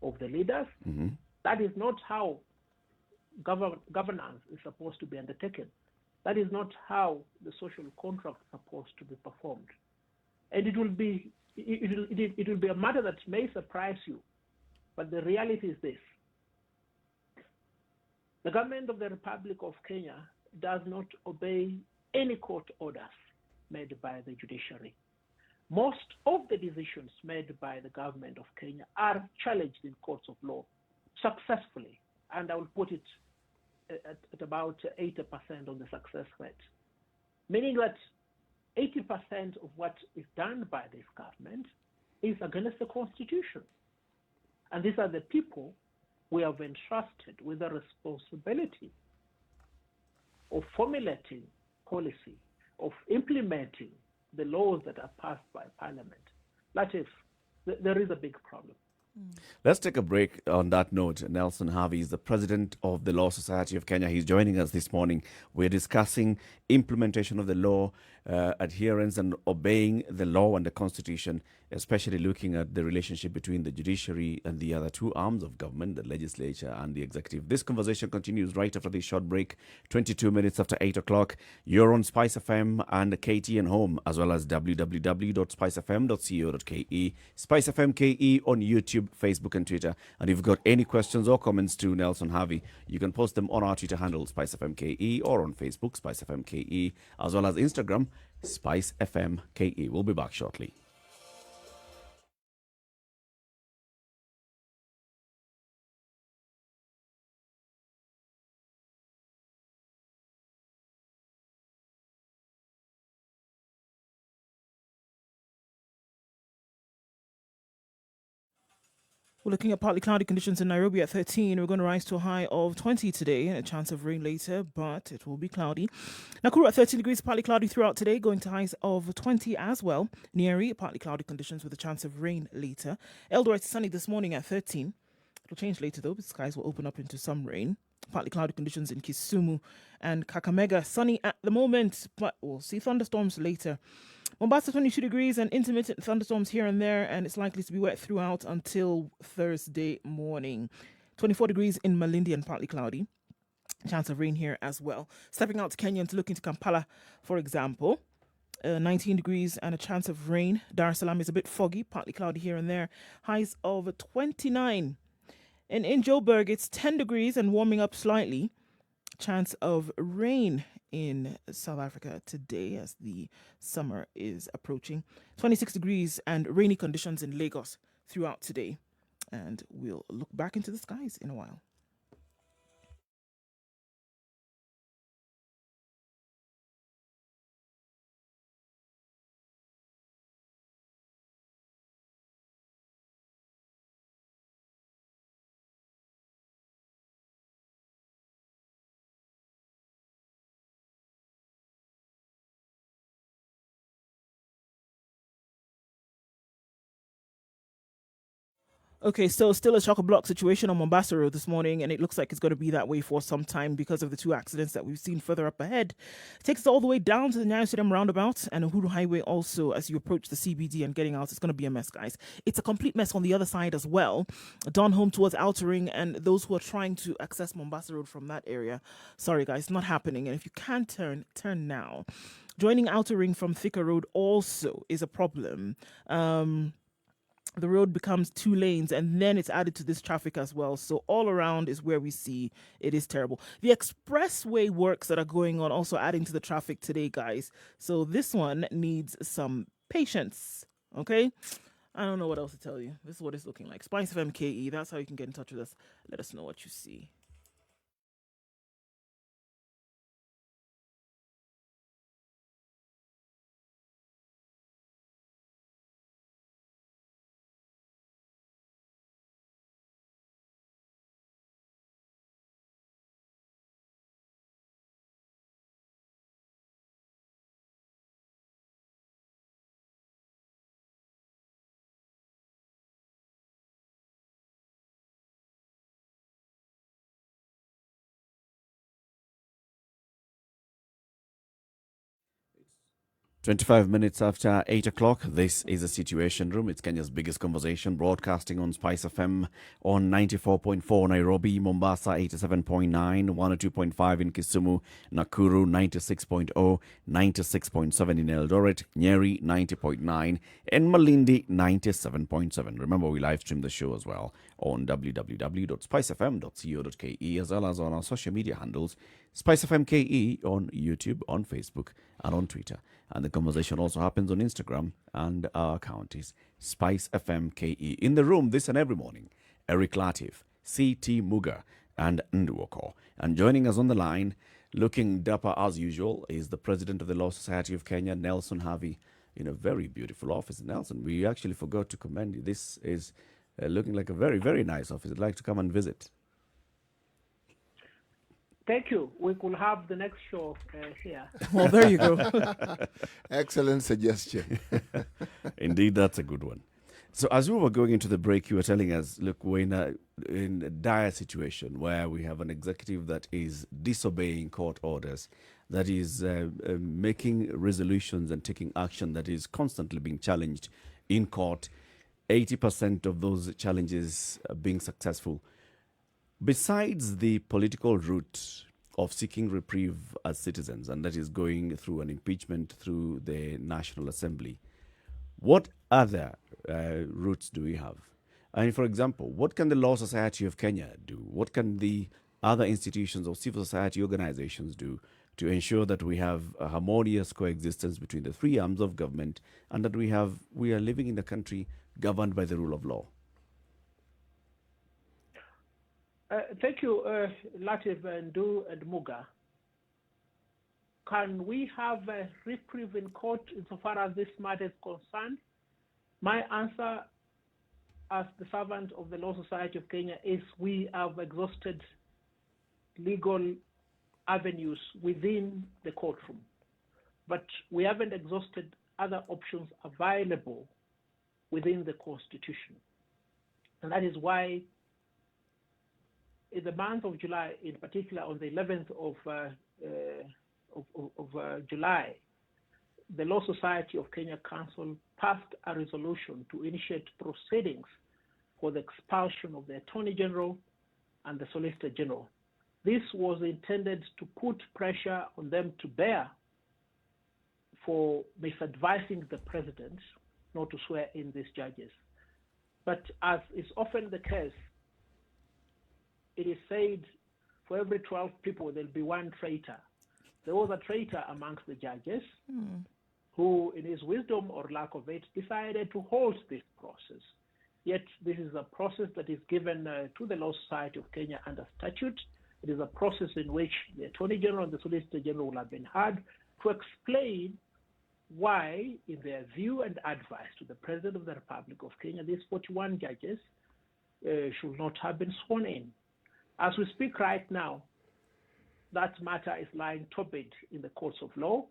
of the leaders? Mm-hmm. That is not how governance is supposed to be undertaken. That is not how the social contract is supposed to be performed. And it will be a matter that may surprise you. But the reality is this. The government of the Republic of Kenya does not obey any court orders made by the judiciary. Most of the decisions made by the government of Kenya are challenged in courts of law successfully, and I will put it at about 80% on the success rate, meaning that 80% of what is done by this government is against the Constitution. And these are the people we have entrusted with the responsibility of formulating policy, of implementing the laws that are passed by Parliament. Latiff, there is a big problem. Let's take a break on that note. Nelson Harvey is the president of the Law Society of Kenya. He's joining us this morning. We're discussing implementation of the law, adherence and obeying the law and the Constitution, especially looking at the relationship between the judiciary and the other two arms of government, the legislature and the executive. This conversation continues right after this short break, 22 minutes after 8 o'clock. You're on Spice FM and KTN Home, as well as www.spicefm.co.ke, Spice FM KE on YouTube, Facebook and Twitter. And if you've got any questions or comments to Nelson Harvey, you can post them on our Twitter handle, Spice FM KE, or on Facebook, Spice FM KE, as well as Instagram, Spice FM KE. We'll be back shortly. We're looking at partly cloudy conditions in Nairobi at 13. We're going to rise to a high of 20 today and a chance of rain later, but it will be cloudy. Nakuru at 13 degrees, partly cloudy throughout today, going to highs of 20 as well. Nyeri, partly cloudy conditions with a chance of rain later. Eldoret sunny this morning at 13. It'll change later though, but skies will open up into some rain. Partly cloudy conditions in Kisumu and Kakamega, sunny at the moment, but we'll see thunderstorms later. Mombasa 22 degrees and intermittent thunderstorms here and there, and it's likely to be wet throughout until Thursday morning. 24 degrees in Malindi and partly cloudy. Chance of rain here as well. Stepping out to Kenya and to look into Kampala, for example. 19 degrees and a chance of rain. Dar es Salaam is a bit foggy, partly cloudy here and there. Highs of 29. And in Joburg, it's 10 degrees and warming up slightly. Chance of rain in South Africa today as the summer is approaching. 26 degrees and rainy conditions in Lagos throughout today. And we'll look back into the skies in a while. Okay, so still a chock-a-block situation on Mombasa Road this morning, and it looks like it's going to be that way for some time because of the two accidents that we've seen further up ahead. It takes us all the way down to the Nyayo Stadium roundabout and Uhuru Highway also as you approach the CBD and getting out. It's going to be a mess, guys. It's a complete mess on the other side as well. Down home towards Outer Ring and those who are trying to access Mombasa Road from that area. Sorry, guys, not happening. And if you can turn now. Joining Outer Ring from Thika Road also is a problem. The road becomes 2 lanes and then it's added to this traffic as well. So all around is where we see it is terrible. The expressway works that are going on also adding to the traffic today, guys. So this one needs some patience. Okay? I don't know what else to tell you. This is what it's looking like. Spice FM KE. That's how you can get in touch with us. Let us know what you see. "25 minutes after 8 o'clock, this is a Situation Room. It's Kenya's biggest conversation, broadcasting on Spice FM on 94.4 Nairobi, Mombasa 87.9, 102.5 in Kisumu, Nakuru 96.0, 96.7 in Eldoret, Nyeri 90.9, and Malindi 97.7. Remember, we live stream the show as well on www.spicefm.co.ke, as well as on our social media handles, Spice FM KE on YouTube, on Facebook, and on Twitter. And the conversation also happens on Instagram, and our account is Spice FM KE. In the room this and every morning, Eric Latiff, CT Muga, and Nduh Okoh. And joining us on the line, looking dapper as usual, is the president of the Law Society of Kenya, Nelson Harvey, in a very beautiful office. Nelson, we actually forgot to commend you. This is looking like a very, very nice office. I'd like to come and visit. Thank you. We could have the next show here. Well, there you go. Excellent suggestion. Indeed, that's a good one. So as we were going into the break, you were telling us, look, we're in a dire situation where we have an executive that is disobeying court orders, that is making resolutions and taking action that is constantly being challenged in court. 80% of those challenges being successful. Besides the political route of seeking reprieve as citizens, and that is going through an impeachment through the National Assembly, what other routes do we have? I mean, for example, what can the Law Society of Kenya do? What can the other institutions or civil society organizations do to ensure that we have a harmonious coexistence between the three arms of government and that we are living in a country governed by the rule of law? Thank you, Latiff and Nduh and Muga. Can we have a reprieve in court insofar as this matter is concerned? My answer as the servant of the Law Society of Kenya, is we have exhausted legal avenues within the courtroom, but we haven't exhausted other options available within the Constitution. And that is why in the month of July, in particular on the 11th of July, the Law Society of Kenya Council passed a resolution to initiate proceedings for the expulsion of the Attorney General and the Solicitor General. This was intended to put pressure on them to bear for misadvising the president not to swear in these judges. But as is often the case, it is said for every 12 people, there'll be one traitor. There was a traitor amongst the judges who, in his wisdom or lack of it, decided to halt this process. Yet this is a process that is given to the Law Society of Kenya under statute. It is a process in which the Attorney General and the Solicitor General will have been heard to explain why, in their view and advice to the President of the Republic of Kenya, these 41 judges should not have been sworn in. As we speak right now, that matter is lying torpid in the courts of law.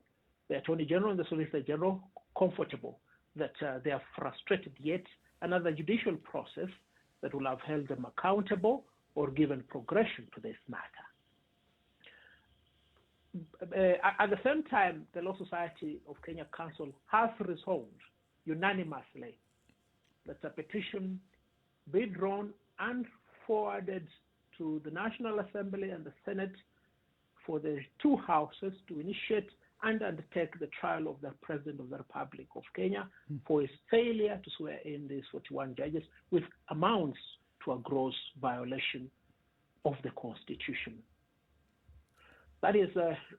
The Attorney General and the Solicitor General comfortable that they are frustrated yet another judicial process that will have held them accountable or given progression to this matter. At the same time, the Law Society of Kenya Council has resolved unanimously that a petition be drawn and forwarded to the National Assembly and the Senate for the two houses to initiate and undertake the trial of the President of the Republic of Kenya for his failure to swear in these 41 judges, which amounts to a gross violation of the Constitution. That is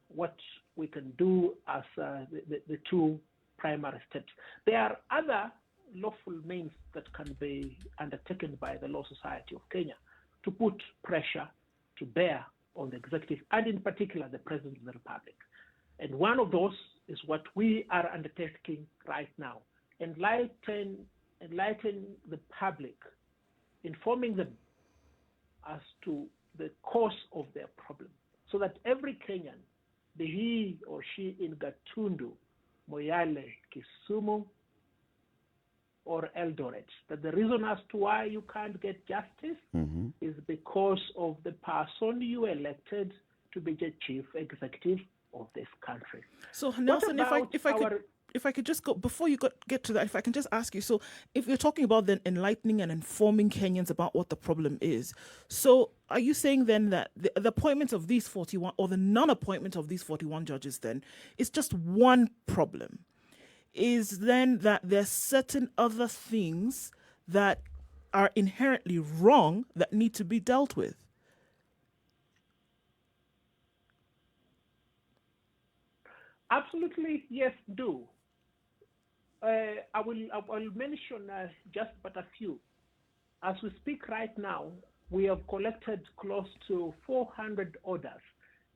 what we can do as the two primary steps. There are other lawful means that can be undertaken by the Law Society of Kenya to put pressure to bear on the executive and in particular the President of the Republic. And one of those is what we are undertaking right now. Enlighten the public, informing them as to the cause of their problem, so that every Kenyan, be he or she in Gatundu, Moyale, Kisumu, or Eldoret, that the reason as to why you can't get justice is because of the person you elected to be the chief executive of this country. So Nelson, if I could just go before you get to that, if I can just ask you, so if you're talking about then enlightening and informing Kenyans about what the problem is, so are you saying then that the appointment of these 41 or the non-appointment of these 41 judges then is just one problem? Is then that there's certain other things that are inherently wrong that need to be dealt with? Absolutely, yes, do. I will mention just but a few. As we speak right now, we have collected close to 400 orders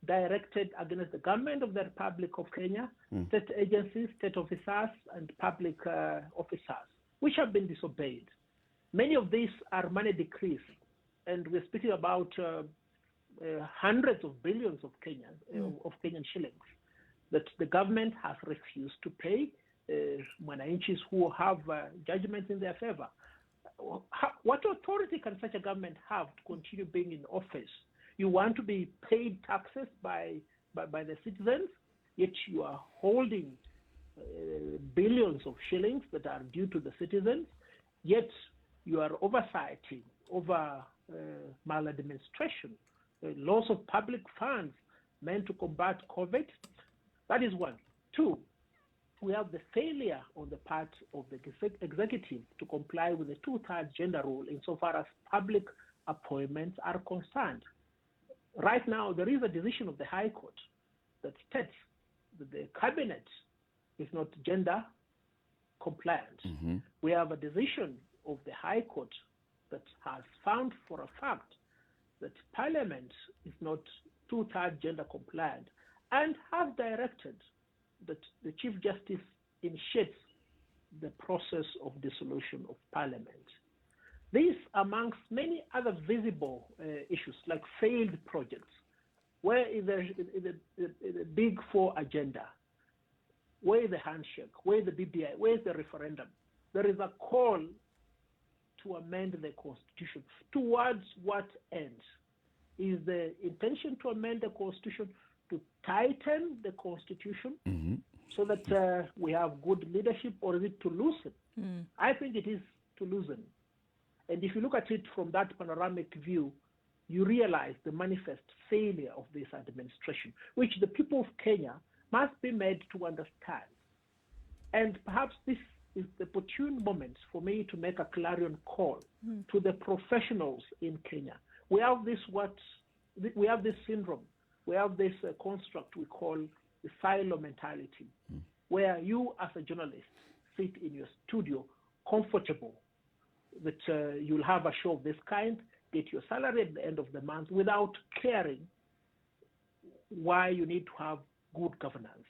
directed against the government of the Republic of Kenya, state agencies, state officers, and public officers, which have been disobeyed. Many of these are money decrees, and we're speaking about hundreds of billions of Kenyan shillings that the government has refused to pay Mwananchis who have judgments in their favor. What authority can such a government have to continue being in office? You want to be paid taxes by the citizens, yet you are holding billions of shillings that are due to the citizens, yet you are oversighting over maladministration, loss of public funds meant to combat COVID. That is one. Two, we have the failure on the part of the executive to comply with the two-thirds gender rule insofar as public appointments are concerned. Right now, there is a decision of the High Court that states that the cabinet is not gender compliant. We have a decision of the High Court that has found for a fact that Parliament is not two-thirds gender compliant and has directed that the Chief Justice initiates the process of dissolution of Parliament. This, amongst many other visible issues like failed projects, where is the Big Four agenda? Where is the handshake? Where is the BBI? Where is the referendum? There is a call to amend the Constitution. Towards what end? Is the intention to amend the Constitution to tighten the Constitution so that we have good leadership, or is it to loosen? I think it is to loosen. And if you look at it from that panoramic view, you realize the manifest failure of this administration, which the people of Kenya must be made to understand. And perhaps this is the opportune moment for me to make a clarion call to the professionals in Kenya. We have this syndrome, we have this construct we call the silo mentality, where you as a journalist sit in your studio comfortable that you'll have a show of this kind, get your salary at the end of the month without caring why you need to have good governance.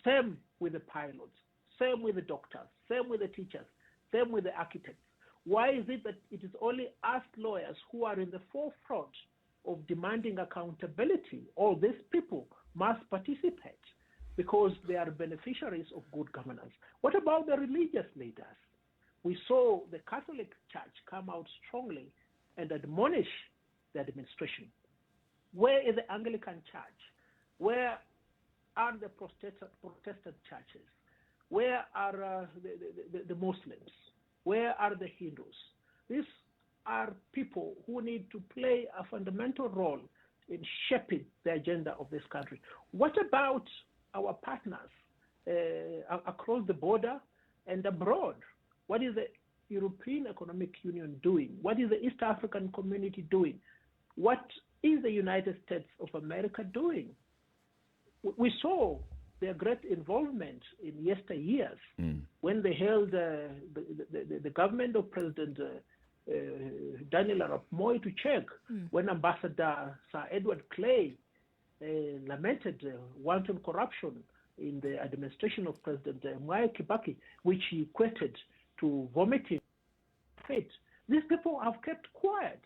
Same with the pilots, same with the doctors, same with the teachers, same with the architects. Why is it that it is only us lawyers who are in the forefront of demanding accountability? All these people must participate because they are beneficiaries of good governance. What about the religious leaders? We saw the Catholic Church come out strongly and admonish the administration. Where is the Anglican Church? Where are the Protestant churches? Where are the Muslims? Where are the Hindus? These are people who need to play a fundamental role in shaping the agenda of this country. What about our partners across the border and abroad? What is the European Economic Union doing? What is the East African community doing? What is the United States of America doing? We saw their great involvement in yesteryears when they held the government of President Daniel Arap Moi to check when Ambassador Sir Edward Clay lamented wanton corruption in the administration of President Mwai Kibaki, which he equated to vomiting fate. These people have kept quiet.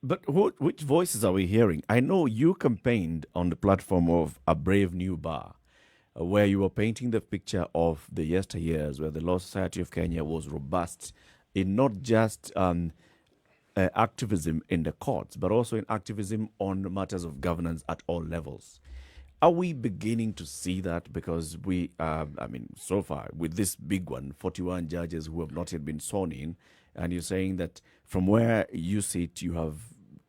But which voices are we hearing? I know you campaigned on the platform of A Brave New Bar, where you were painting the picture of the yesteryears where the Law Society of Kenya was robust in not just activism in the courts, but also in activism on matters of governance at all levels. Are we beginning to see that? Because we, so far, with this big one, 41 judges who have not yet been sworn in, and you're saying that from where you sit, you have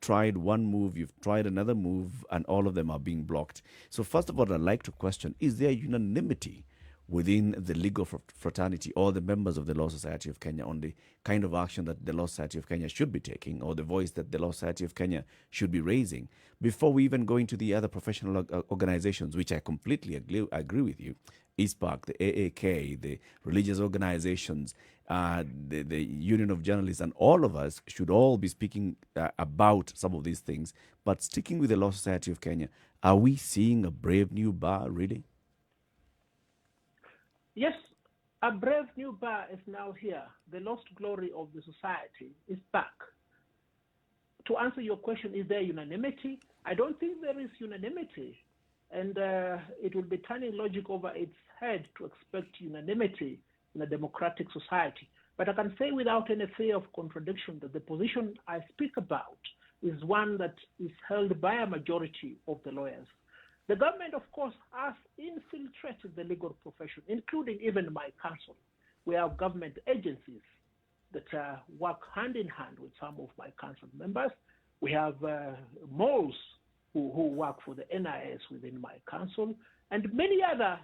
tried one move, you've tried another move, and all of them are being blocked. So first of all, I'd like to question, is there unanimity within the legal fraternity or the members of the Law Society of Kenya on the kind of action that the Law Society of Kenya should be taking, or the voice that the Law Society of Kenya should be raising, before we even go into the other professional organizations, which I completely agree with you, ISPAC, the AAK, the religious organizations, the Union of Journalists, and all of us should all be speaking about some of these things. But sticking with the Law Society of Kenya, are we seeing a brave new bar, really? Yes, a brave new bar is now here. The lost glory of the society is back. To answer your question, is there unanimity? I don't think there is unanimity. And it will be turning logic over its head to expect unanimity in a democratic society. But I can say without any fear of contradiction that the position I speak about is one that is held by a majority of the lawyers. The government, of course, has infiltrated the legal profession, including even my council. We have government agencies that work hand in hand with some of my council members. We have moles who work for the NIS within my council, and many other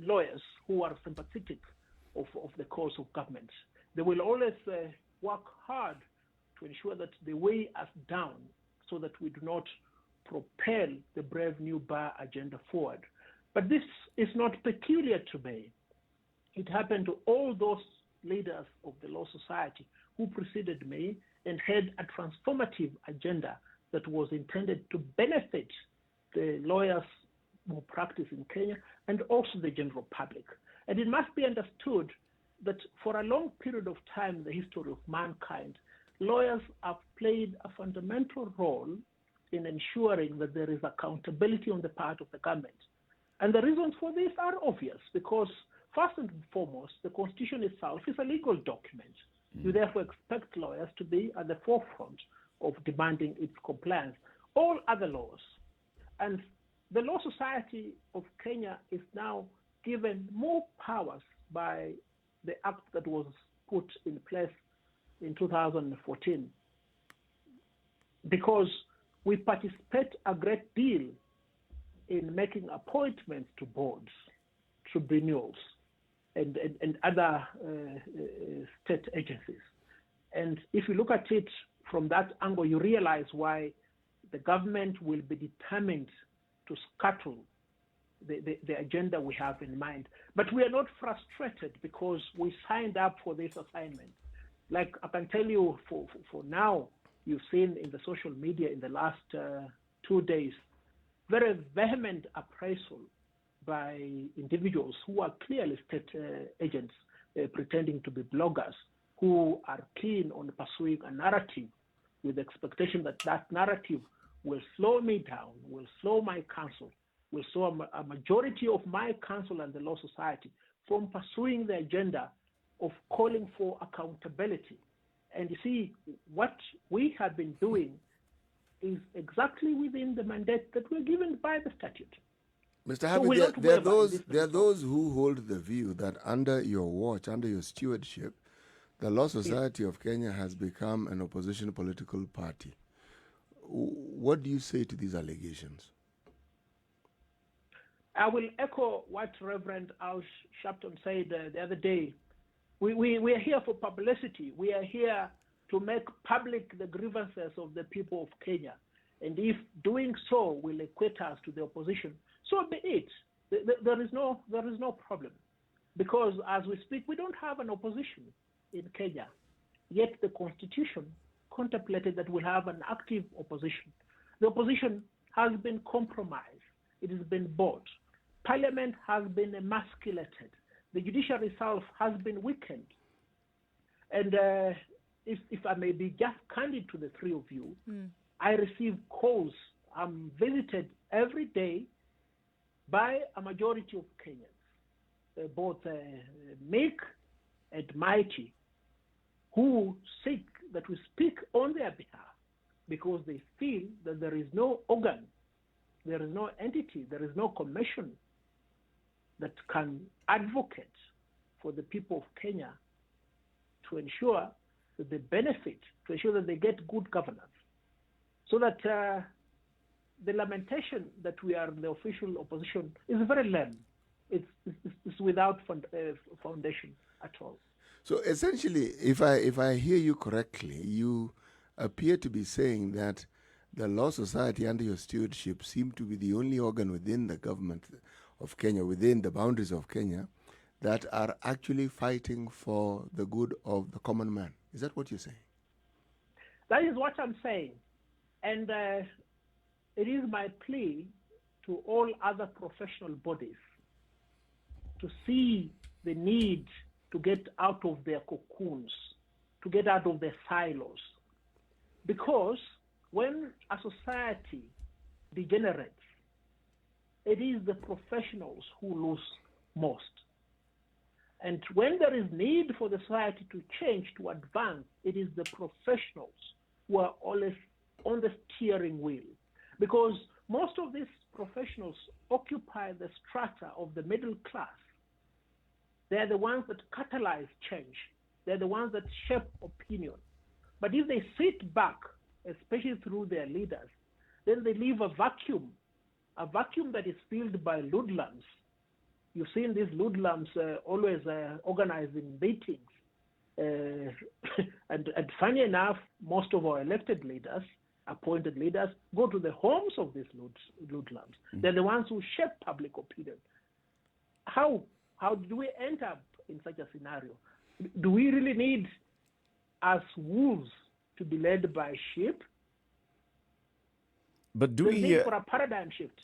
lawyers who are sympathetic of the cause of government. They will always work hard to ensure that they weigh us down so that we do not propel the brave new bar agenda forward. But this is not peculiar to me. It happened to all those leaders of the Law Society who preceded me and had a transformative agenda that was intended to benefit the lawyers who practice in Kenya and also the general public. And it must be understood that for a long period of time in the history of mankind, lawyers have played a fundamental role in ensuring that there is accountability on the part of the government. And the reasons for this are obvious, because first and foremost, the Constitution itself is a legal document. You therefore expect lawyers to be at the forefront of demanding its compliance. All other laws, and the Law Society of Kenya is now given more powers by the act that was put in place in 2014, because we participate a great deal in making appointments to boards, tribunals, and other state agencies. And if you look at it from that angle, you realize why the government will be determined to scuttle the agenda we have in mind. But we are not frustrated because we signed up for this assignment. Like I can tell you for now, you've seen in the social media in the last 2 days, very vehement appraisal by individuals who are clearly state agents pretending to be bloggers, who are keen on pursuing a narrative with the expectation that that narrative will slow me down, will slow my counsel, will slow a majority of my counsel and the Law Society from pursuing the agenda of calling for accountability. And you see, what we have been doing is exactly within the mandate that we're given by the statute. Mr. Habib, there are those who hold the view that under your watch, under your stewardship, the Law Society of Kenya has become an opposition political party. What do you say to these allegations? I will echo what Reverend Al Sharpton said the other day. We are here for publicity. We are here to make public the grievances of the people of Kenya. And if doing so will equate us to the opposition, so be it. There is no problem. Because as we speak, we don't have an opposition in Kenya. Yet the Constitution contemplated that we'll have an active opposition. The opposition has been compromised. It has been bought. Parliament has been emasculated. The judiciary itself has been weakened. And if I may be just candid to the three of you, I receive calls. I'm visited every day by a majority of Kenyans, both meek and mighty, who seek that we speak on their behalf because they feel that there is no organ, there is no entity, there is no commission that can advocate for the people of Kenya to ensure that they benefit, to ensure that they get good governance. So that the lamentation that we are in the official opposition is very lame. It's without foundation at all. So essentially, if I hear you correctly, you appear to be saying that the Law Society under your stewardship seem to be the only organ within the government of Kenya, within the boundaries of Kenya, that are actually fighting for the good of the common man. Is that what you're saying? That is what I'm saying. And it is my plea to all other professional bodies to see the need to get out of their cocoons, to get out of their silos. Because when a society degenerates, it is the professionals who lose most. And when there is need for the society to change, to advance, it is the professionals who are always on the steering wheel. Because most of these professionals occupy the strata of the middle class. They're the ones that catalyze change. They're the ones that shape opinion. But if they sit back, especially through their leaders, then they leave a vacuum that is filled by ludlums. You've seen these ludlums always organizing meetings. And funny enough, most of our elected leaders, appointed leaders, go to the homes of these ludlums. They're the ones who shape public opinion. How do we end up in such a scenario? Do we really need, as wolves, to be led by sheep? But do There's we need for a paradigm shift.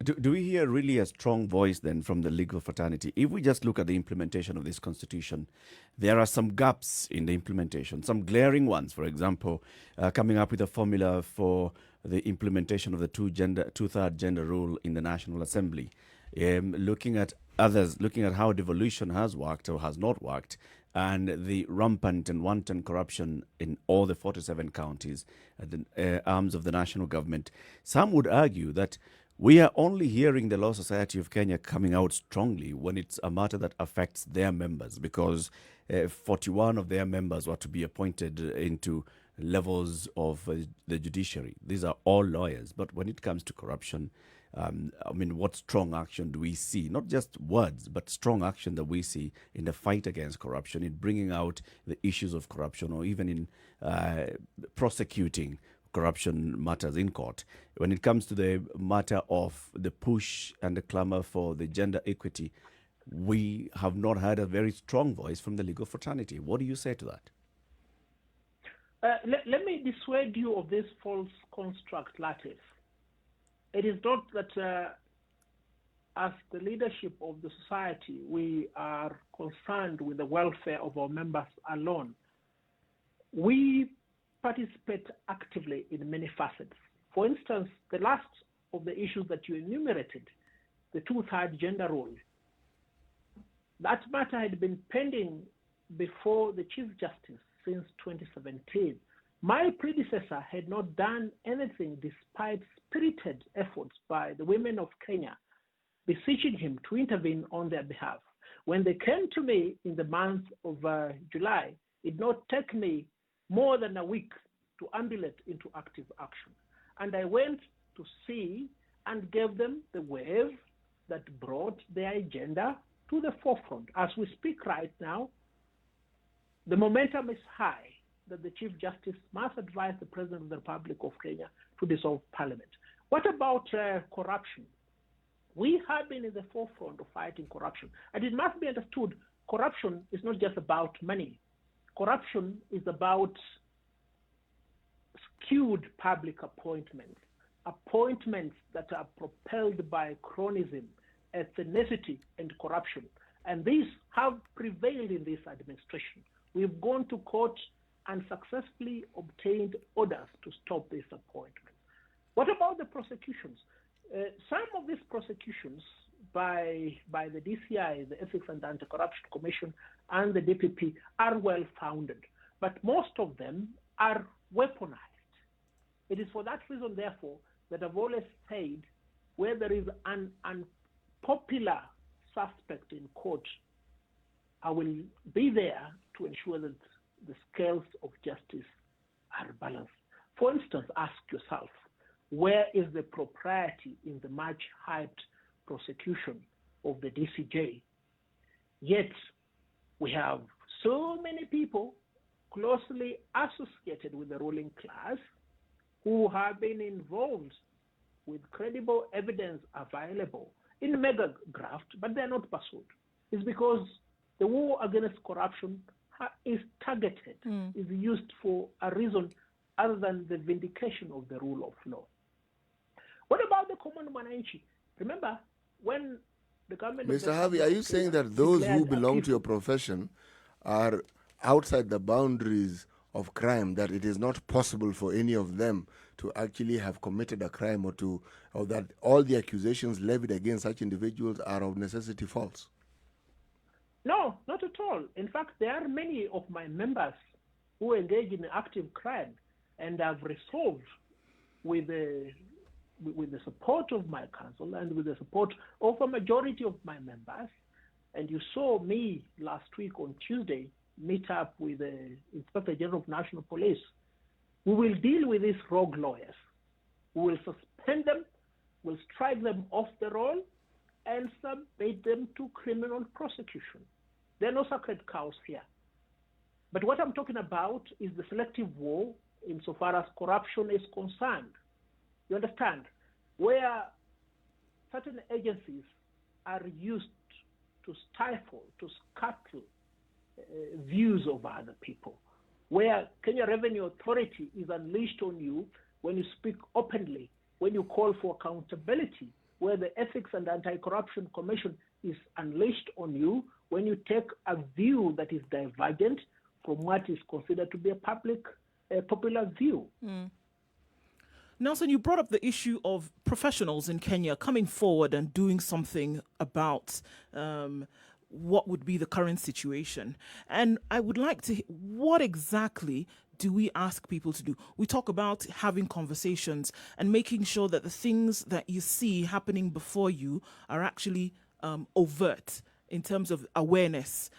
Do we hear really a strong voice then from the legal fraternity? If we just look at the implementation of this constitution, there are some gaps in the implementation, some glaring ones. For example, coming up with a formula for the implementation of the two-third gender rule in the National Assembly. Looking at others, looking at how devolution has worked or has not worked, and the rampant and wanton corruption in all the 47 counties at the arms of the national government. Some would argue that we are only hearing the Law Society of Kenya coming out strongly when it's a matter that affects their members, because 41 of their members were to be appointed into levels of the judiciary. These are all lawyers. But when it comes to corruption, what strong action do we see? Not just words, but strong action that we see in the fight against corruption, in bringing out the issues of corruption, or even in prosecuting corruption matters in court. When it comes to the matter of the push and the clamor for the gender equity, we have not heard a very strong voice from the legal fraternity. What do you say to that? Let me dissuade you of this false construct, Latiff. It is not that as the leadership of the society, we are concerned with the welfare of our members alone. We participate actively in many facets. For instance, the last of the issues that you enumerated, the two-third gender rule, that matter had been pending before the Chief Justice since 2017. My predecessor had not done anything despite spirited efforts by the women of Kenya beseeching him to intervene on their behalf. When they came to me in the month of July, it did not take me more than a week to ambulate into active action. And I went to see and gave them the wave that brought their agenda to the forefront. As we speak right now, the momentum is high that the Chief Justice must advise the President of the Republic of Kenya to dissolve Parliament. What about corruption? We have been in the forefront of fighting corruption. And it must be understood, corruption is not just about money. Corruption is about skewed public appointments that are propelled by cronyism, ethnicity, and corruption. And these have prevailed in this administration. We've gone to court and successfully obtained orders to stop these appointments. What about the prosecutions? Some of these prosecutions by the DCI, the Ethics and Anti-Corruption Commission, and the DPP are well-founded, but most of them are weaponized. It is for that reason, therefore, that I've always said where there is an unpopular suspect in court, I will be there to ensure that the scales of justice are balanced. For instance, ask yourself, where is the propriety in the much hyped prosecution of the DCJ? Yet, we have so many people closely associated with the ruling class who have been involved with credible evidence available in mega graft, but they're not pursued. It's because the war against corruption is targeted, is used for a reason other than the vindication of the rule of law. What about the common Mwananchi? Remember, when the government... Mr. Harvey, are you saying that those who belong to your profession are outside the boundaries of crime, that it is not possible for any of them to actually have committed a crime, or that all the accusations levied against such individuals are of necessity false? No, not at all. In fact, there are many of my members who engage in active crime and have resolved with the support of my council and with the support of a majority of my members. And you saw me last week on Tuesday meet up with the Inspector General of National Police. We will deal with these rogue lawyers. We will suspend them, we'll strike them off the roll, and submit them to criminal prosecution. There are no sacred cows here. But what I'm talking about is the selective war insofar as corruption is concerned. You understand? Where certain agencies are used to stifle, to scuttle views of other people. Where Kenya Revenue Authority is unleashed on you when you speak openly, when you call for accountability where the Ethics and Anti-Corruption Commission is unleashed on you when you take a view that is divergent from what is considered to be a popular view. Nelson, you brought up the issue of professionals in Kenya coming forward and doing something about what would be the current situation. And I would like to, what exactly do we ask people to do? We talk about having conversations and making sure that the things that you see happening before you are actually overt in terms of awareness.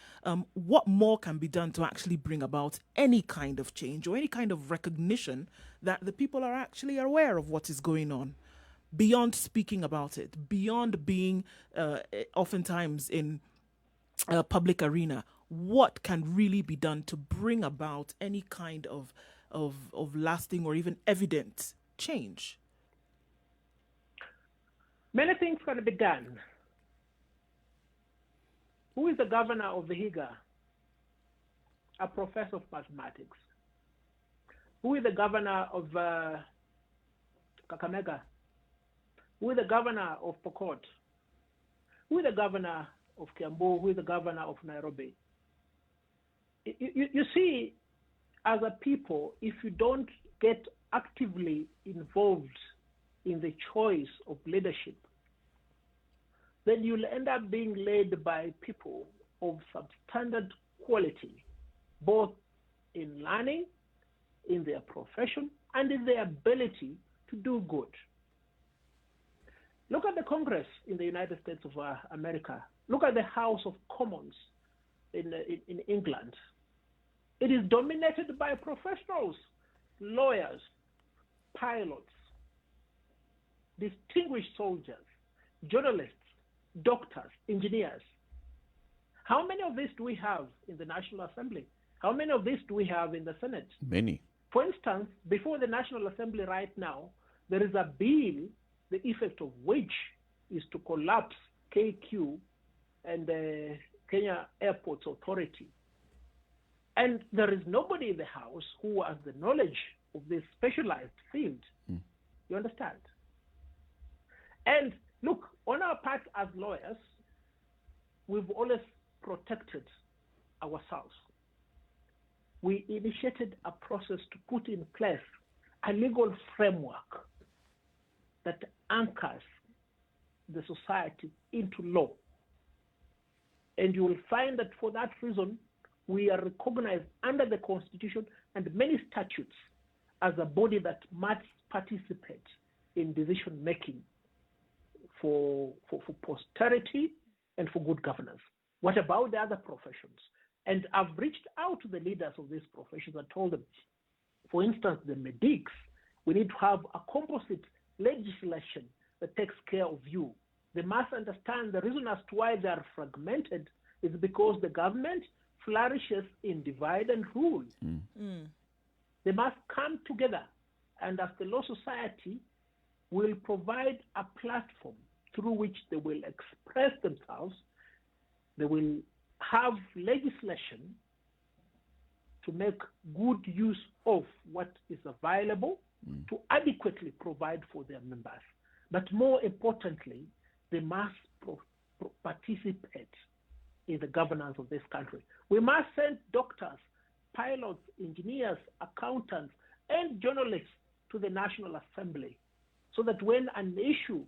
What more can be done to actually bring about any kind of change or any kind of recognition that the people are actually aware of what is going on, beyond speaking about it, beyond being oftentimes in a public arena? What can really be done to bring about any kind of lasting or even evident change? Many things can be done. Who is the governor of Vihiga? A professor of mathematics. Who is the governor of Kakamega? Who is the governor of Pokot? Who is the governor of Kiambu? Who is the governor of Nairobi? You see, as a people, if you don't get actively involved in the choice of leadership, then you'll end up being led by people of substandard quality, both in learning, in their profession, and in their ability to do good. Look at the Congress in the United States of America. Look at the House of Commons in England. It is dominated by professionals, lawyers, pilots, distinguished soldiers, journalists, doctors, engineers. How many of these do we have in the National Assembly? How many of these do we have in the Senate? Many. For instance, before the National Assembly right now, there is a bill, the effect of which is to collapse KQ and the Kenya Airports Authority. And there is nobody in the House who has the knowledge of this specialized field. You understand? And look, on our part as lawyers, we've always protected ourselves. We initiated a process to put in place a legal framework that anchors the society into law. And you will find that for that reason, we are recognized under the Constitution and many statutes as a body that must participate in decision-making for posterity and for good governance. What about the other professions? And I've reached out to the leaders of these professions and told them, for instance, the medics, we need to have a composite legislation that takes care of you. They must understand the reason as to why they are fragmented is because the government flourishes in divide and rule. They must come together, and as the Law Society will provide a platform through which they will express themselves. They will have legislation to make good use of what is available to adequately provide for their members. But more importantly, they must participate in the governance of this country. We must send doctors, pilots, engineers, accountants, and journalists to the National Assembly so that when an issue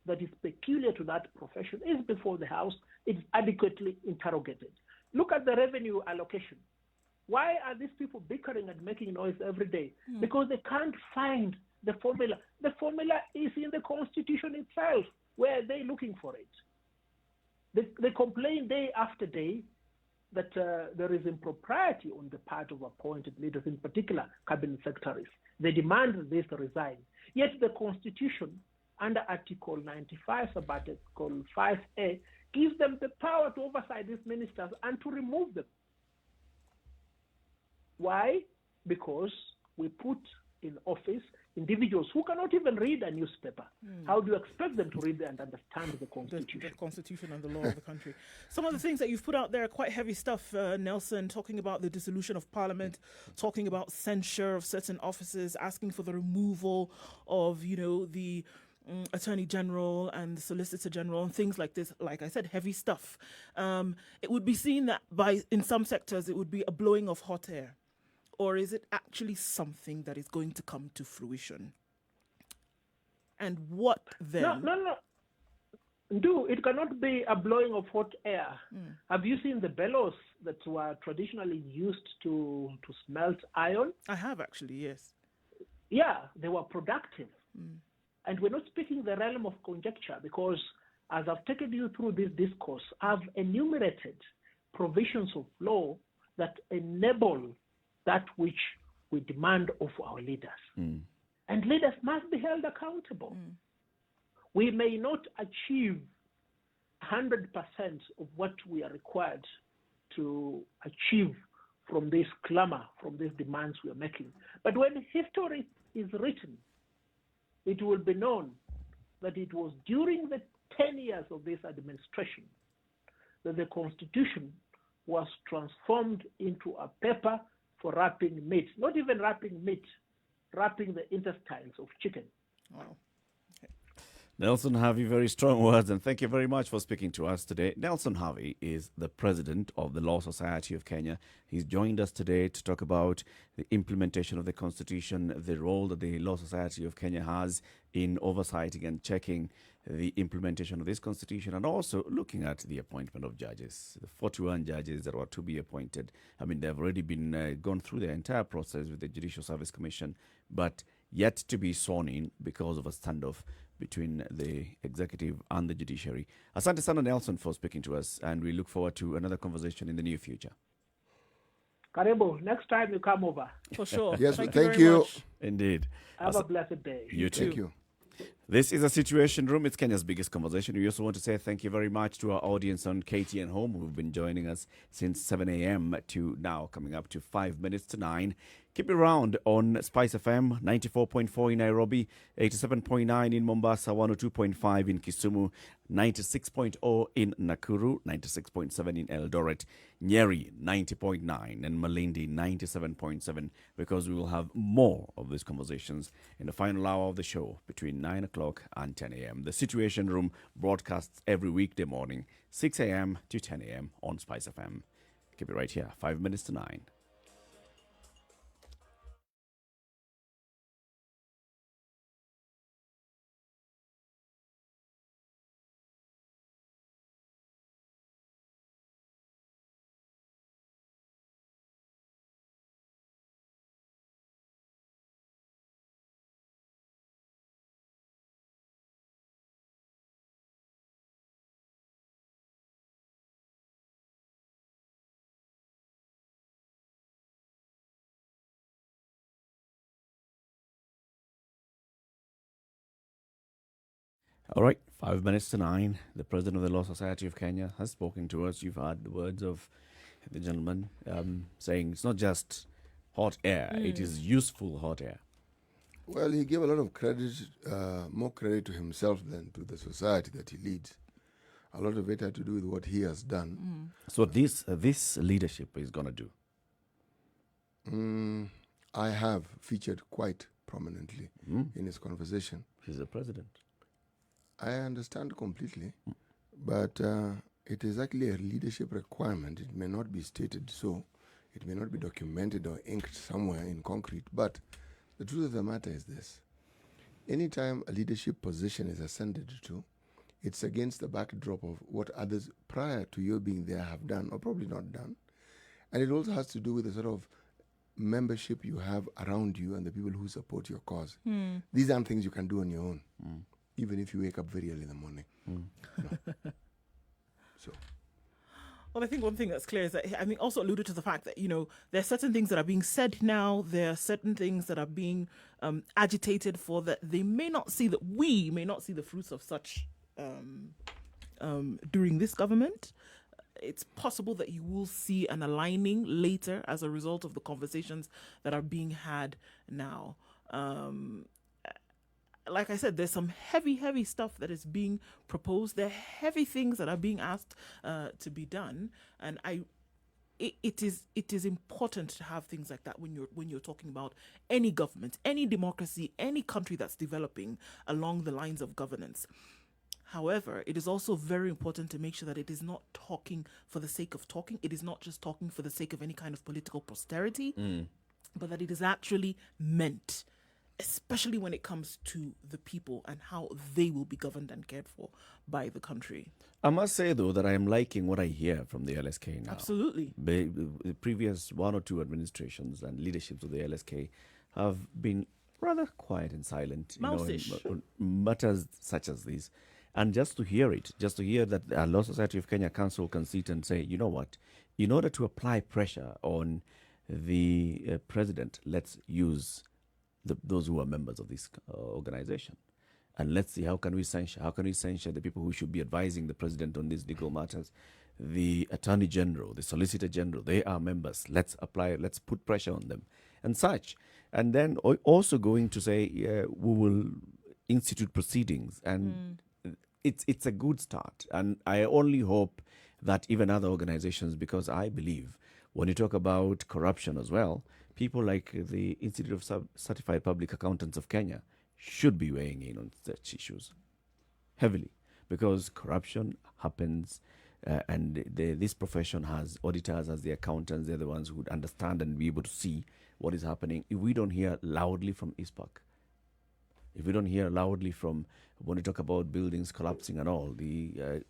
that is peculiar to that profession is before the House, it's adequately interrogated. Look at the revenue allocation. Why are these people bickering and making noise every day? Because they can't find the formula. The formula is in the Constitution itself. Where are they looking for it? They complain day after day that there is impropriety on the part of appointed leaders, in particular cabinet secretaries. They demand that these resign. Yet the Constitution, under Article 95, Sub-Article 5A, gives them the power to oversight these ministers and to remove them. Why? Because we put in office individuals who cannot even read a newspaper. How do you expect them to read and understand the Constitution? The Constitution and the law of the country. Some of the things that you've put out there are quite heavy stuff, Nelson, talking about the dissolution of Parliament, talking about censure of certain offices, asking for the removal of, the Attorney General and the Solicitor General and things like this, like I said, heavy stuff, it would be seen that in some sectors it would be a blowing of hot air. Or is it actually something that is going to come to fruition? And what then? No. Nduh, it cannot be a blowing of hot air. Have you seen the bellows that were traditionally used to smelt iron? I have actually, yes. Yeah, they were productive. And we're not speaking the realm of conjecture because as I've taken you through this discourse, I've enumerated provisions of law that enable that which we demand of our leaders. And leaders must be held accountable. We may not achieve 100% of what we are required to achieve from this clamor, from these demands we are making. But when history is written, it will be known that it was during the 10 years of this administration that the Constitution was transformed into a paper for wrapping meat. Not even wrapping meat, wrapping the intestines of chicken. Wow. Nelson Harvey, very strong words, and thank you very much for speaking to us today. Nelson Harvey is the president of the Law Society of Kenya. He's joined us today to talk about the implementation of the Constitution, the role that the Law Society of Kenya has in oversighting and checking the implementation of this Constitution, and also looking at the appointment of judges. The 41 judges that were to be appointed, I mean, they've already been gone through the entire process with the Judicial Service Commission, but yet to be sworn in because of a standoff between the executive and the judiciary. Asante sana, Nelson, for speaking to us, and we look forward to another conversation in the near future. Karibu, next time you come over. For sure. Yes, thank thank you. Very you. much. Indeed. Have a blessed day. You too. Thank you. This is a Situation Room. It's Kenya's biggest conversation. We also want to say thank you very much to our audience on KTN Home who've been joining us since 7 a.m. to now, coming up to 5 minutes to 9. Keep it around on Spice FM, 94.4 in Nairobi, 87.9 in Mombasa, 102.5 in Kisumu, 96.0 in Nakuru, 96.7 in Eldoret, Njeri 90.9 and Malindi 97.7, because we will have more of these conversations in the final hour of the show between 9 o'clock and 10 a.m. The Situation Room broadcasts every weekday morning, 6 a.m. to 10 a.m. on Spice FM. Keep it right here, 5 minutes to 9. All right, 5 minutes to 9. The president of the Law Society of Kenya has spoken to us. You've heard the words of the gentleman saying it's not just hot air, it is useful hot air. Well, he gave a lot of credit, more credit to himself than to the society that he leads. A lot of it had to do with what he has done. So this leadership is going to do? I have featured quite prominently in his conversation. He's the president. I understand completely, but it is actually a leadership requirement. It may not be stated so. It may not be documented or inked somewhere in concrete, but the truth of the matter is this. Anytime a leadership position is ascended to, it's against the backdrop of what others prior to your being there have done or probably not done. And it also has to do with the sort of membership you have around you and the people who support your cause. These aren't things you can do on your own, even if you wake up very early in the morning. No. So. Well, I think one thing that's clear is that I think also alluded to the fact that, there are certain things that are being said now. There are certain things that are being agitated for that they may not see, that we may not see the fruits of such during this government. It's possible that you will see an aligning later as a result of the conversations that are being had now. Like I said, there's some heavy stuff that is being proposed. There are heavy things that are being asked to be done. And it is important to have things like that when you're talking about any government, any democracy, any country that's developing along the lines of governance. However, it is also very important to make sure that it is not talking for the sake of talking. It is not just talking for the sake of any kind of political posterity, but that it is actually meant, especially when it comes to the people and how they will be governed and cared for by the country. I must say, though, that I am liking what I hear from the LSK now. Absolutely. The previous one or two administrations and leaderships of the LSK have been rather quiet and silent in matters such as these. And just to hear that the Law Society of Kenya Council can sit and say, you know what, in order to apply pressure on the president, let's use those who are members of this organization. And let's see how can we censure the people who should be advising the president on these legal matters. The Attorney General, the Solicitor General, they are members. Let's put pressure on them and such. And then also going to say we will institute proceedings. And it's a good start. And I only hope that even other organizations, because I believe when you talk about corruption as well, people like the Institute of Certified Public Accountants of Kenya should be weighing in on such issues heavily, because corruption happens and this profession has auditors as the accountants. They're the ones who would understand and be able to see what is happening. If we don't hear loudly from ISPAC, if we don't hear loudly from, when we talk about buildings collapsing and all, the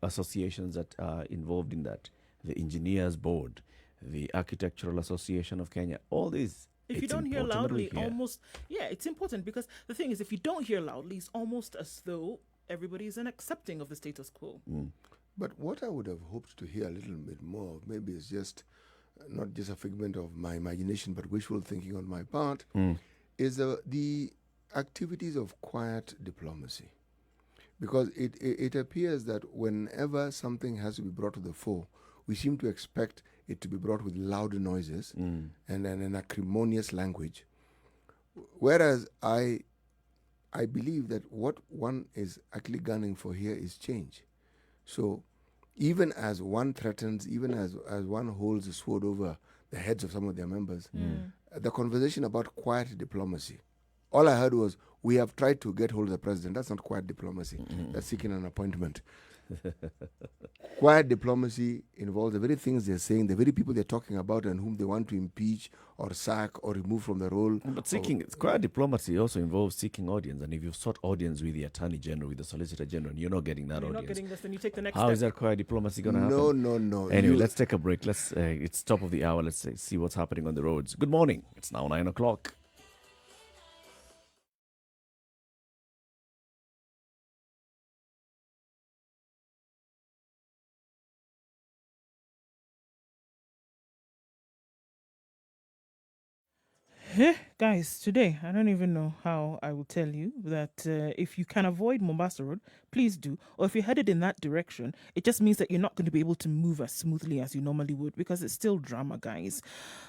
associations that are involved in that, the Engineers Board, the Architectural Association of Kenya, all these. If you don't hear loudly, it's important, because the thing is, if you don't hear loudly, it's almost as though everybody is accepting of the status quo. But what I would have hoped to hear a little bit more of, maybe it's just not just a figment of my imagination, but wishful thinking on my part, is the activities of quiet diplomacy. Because it appears that whenever something has to be brought to the fore, we seem to expect it to be brought with loud noises and an acrimonious language. Whereas I believe that what one is actually gunning for here is change. So even as one threatens, even as one holds a sword over the heads of some of their members, the conversation about quiet diplomacy, all I heard was, we have tried to get hold of the president. That's not quiet diplomacy. That's seeking an appointment. Quiet diplomacy involves the very things they're saying, the very people they're talking about and whom they want to impeach or sack or remove from the role. But quiet diplomacy also involves seeking audience. And if you've sought audience with the Attorney General, with the Solicitor General, and you're not getting that audience. You're not getting this, then you take the next How step. is that quiet diplomacy going to happen? No. Anyway, let's take a break. It's top of the hour. Let's see what's happening on the roads. Good morning. It's now 9 o'clock. Guys, today, I don't even know how I will tell you that if you can avoid Mombasa Road, please do. Or if you're headed in that direction, it just means that you're not going to be able to move as smoothly as you normally would, because it's still drama, guys.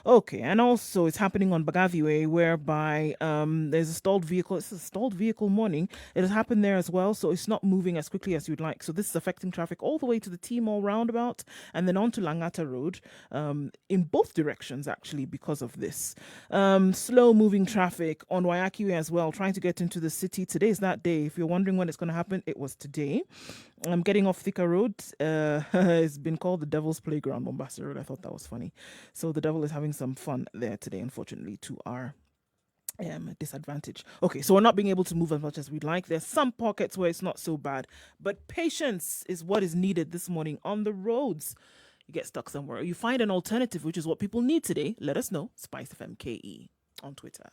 Okay, and also it's happening on Bagavi Way, whereby there's a stalled vehicle. It's a stalled vehicle morning. It has happened there as well, so it's not moving as quickly as you'd like. So this is affecting traffic all the way to the T-Mall roundabout and then on to Langata Road in both directions, actually, because of this. Slow moving traffic on Wayaki Way as well, trying to get into the city. Today's that day. If you're wondering when it's going to happen, it was today. I'm getting off Thika Road. It's been called the Devil's Playground, Mombasa Road. I thought that was funny. So the devil is having some fun there today, unfortunately, to our disadvantage. Okay, so we're not being able to move as much as we'd like. There's some pockets where it's not so bad, but patience is what is needed this morning on the roads. You get stuck somewhere, or you find an alternative, which is what people need today. Let us know. Spice FM KE on Twitter.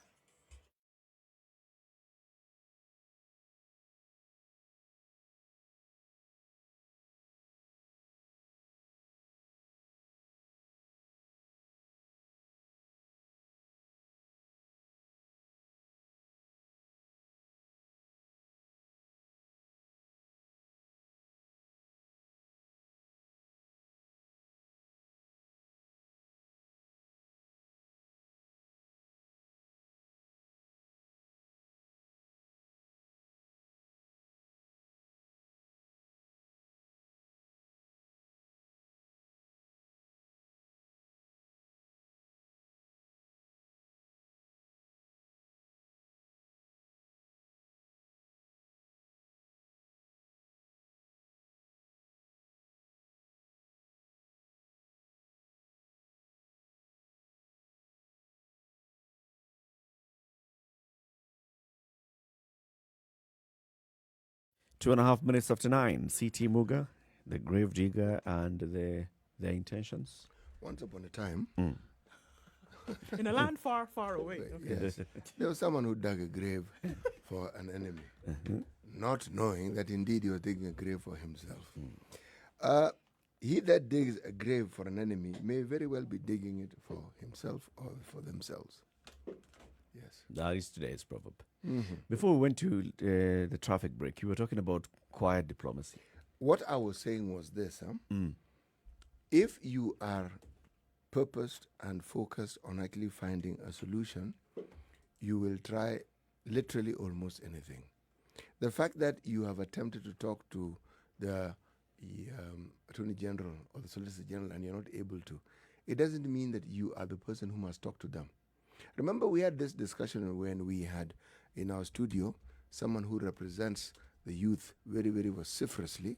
2.5 minutes after 9. CT Muga, the grave digger, and their intentions. Once upon a time, In a land far, far away. Okay. yes, there was someone who dug a grave for an enemy, not knowing that indeed he was digging a grave for himself. He that digs a grave for an enemy may very well be digging it for himself or for themselves. Yes. That is today's proverb. Before we went to the traffic break, you were talking about quiet diplomacy. What I was saying was this. If you are purposed and focused on actually finding a solution, you will try literally almost anything. The fact that you have attempted to talk to the Attorney General or the Solicitor General and you're not able to, it doesn't mean that you are the person who must talk to them. Remember, we had this discussion when we had in our studio someone who represents the youth very, very vociferously,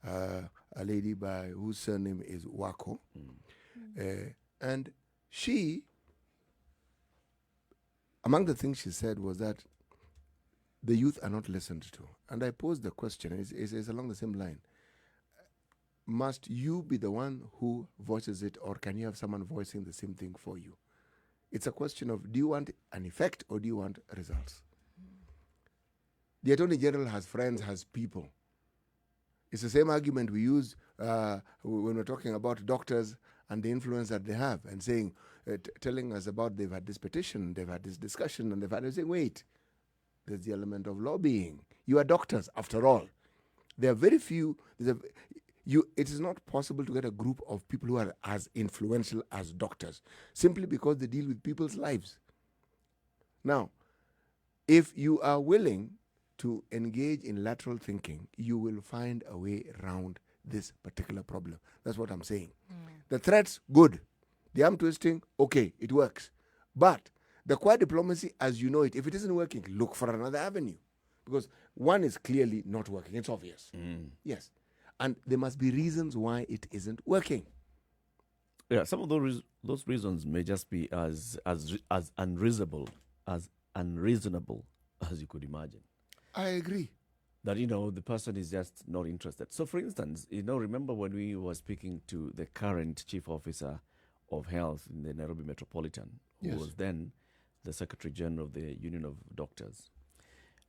a lady whose surname is Wako. And she, among the things she said was that the youth are not listened to. And I posed the question, it's along the same line. Must you be the one who voices it, or can you have someone voicing the same thing for you? It's a question of, do you want an effect or do you want results? The Attorney General has friends, has people. It's the same argument we use when we're talking about doctors and the influence that they have, and saying, telling us about they've had this petition, they've had this discussion, and they've had to say, wait, there's the element of lobbying. You are doctors, after all. There are very few. It is not possible to get a group of people who are as influential as doctors, simply because they deal with people's lives. Now, if you are willing to engage in lateral thinking, you will find a way around this particular problem. That's what I'm saying. The threats, good. The arm twisting, okay, it works. But the quiet diplomacy, as you know it, if it isn't working, look for another avenue. Because one is clearly not working. It's obvious. Yes. And there must be reasons why it isn't working. Yeah, some of those reasons may just be as unreasonable as you could imagine. I agree. That, the person is just not interested. So, for instance, remember when we were speaking to the current Chief Officer of Health in the Nairobi Metropolitan, who was then the Secretary General of the Union of Doctors.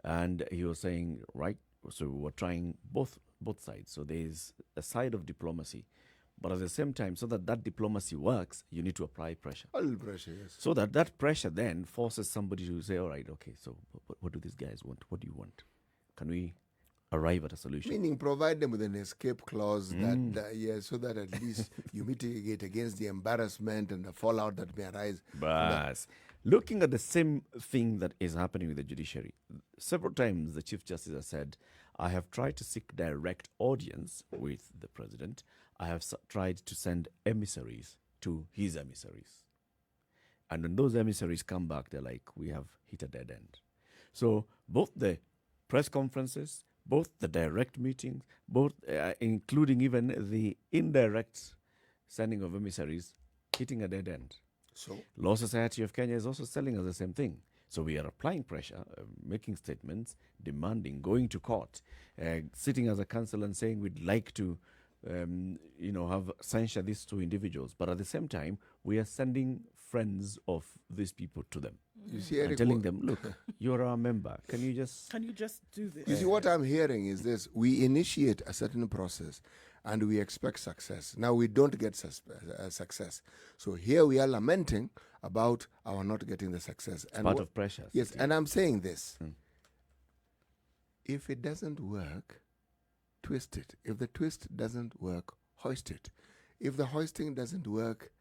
And he was saying, right, so we were trying both sides. So there's a side of diplomacy. But at the same time, so that diplomacy works, you need to apply pressure. A little pressure, yes. So that pressure then forces somebody to say, all right, okay, so what do these guys want? What do you want? Can we arrive at a solution? Meaning provide them with an escape clause so that at least you mitigate against the embarrassment and the fallout that may arise. But looking at the same thing that is happening with the judiciary, several times the Chief Justice has said, I have tried to seek direct audience with the President. I have tried to send emissaries to his emissaries. And when those emissaries come back, they're like, we have hit a dead end. So both the press conferences, both the direct meetings, both including even the indirect sending of emissaries, hitting a dead end. So Law Society of Kenya is also telling us the same thing. So we are applying pressure, making statements, demanding, going to court, sitting as a council and saying we'd like to, have censure these two individuals. But at the same time, we are sending friends of these people to them. You see, and Eric, telling them, look, you're our member. Can you just do this? You see, what I'm hearing is this. We initiate a certain process and we expect success. Now we don't get success. So here we are lamenting about our not getting the success. It's part of pressure. Yes, and I'm saying this. If it doesn't work, twist it. If the twist doesn't work, hoist it. If the hoisting doesn't work,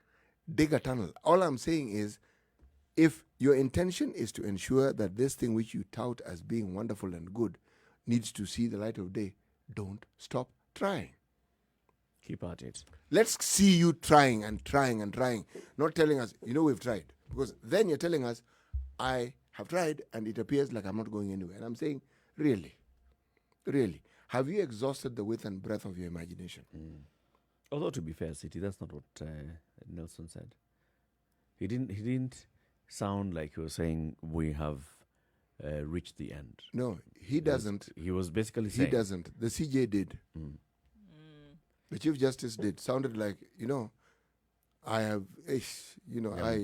dig a tunnel. All I'm saying is, if your intention is to ensure that this thing which you tout as being wonderful and good needs to see the light of day, don't stop trying. Keep at it. Let's see you trying and trying and trying, not telling us, we've tried. Because then you're telling us, I have tried and it appears like I'm not going anywhere. And I'm saying, really? Have you exhausted the width and breadth of your imagination? Although, to be fair, City, that's not what Nelson said. He didn't sound like he was saying we have reach the end. No, he doesn't. He was basically He saying... doesn't. The CJ did. The Chief Justice did. Sounded like, I have,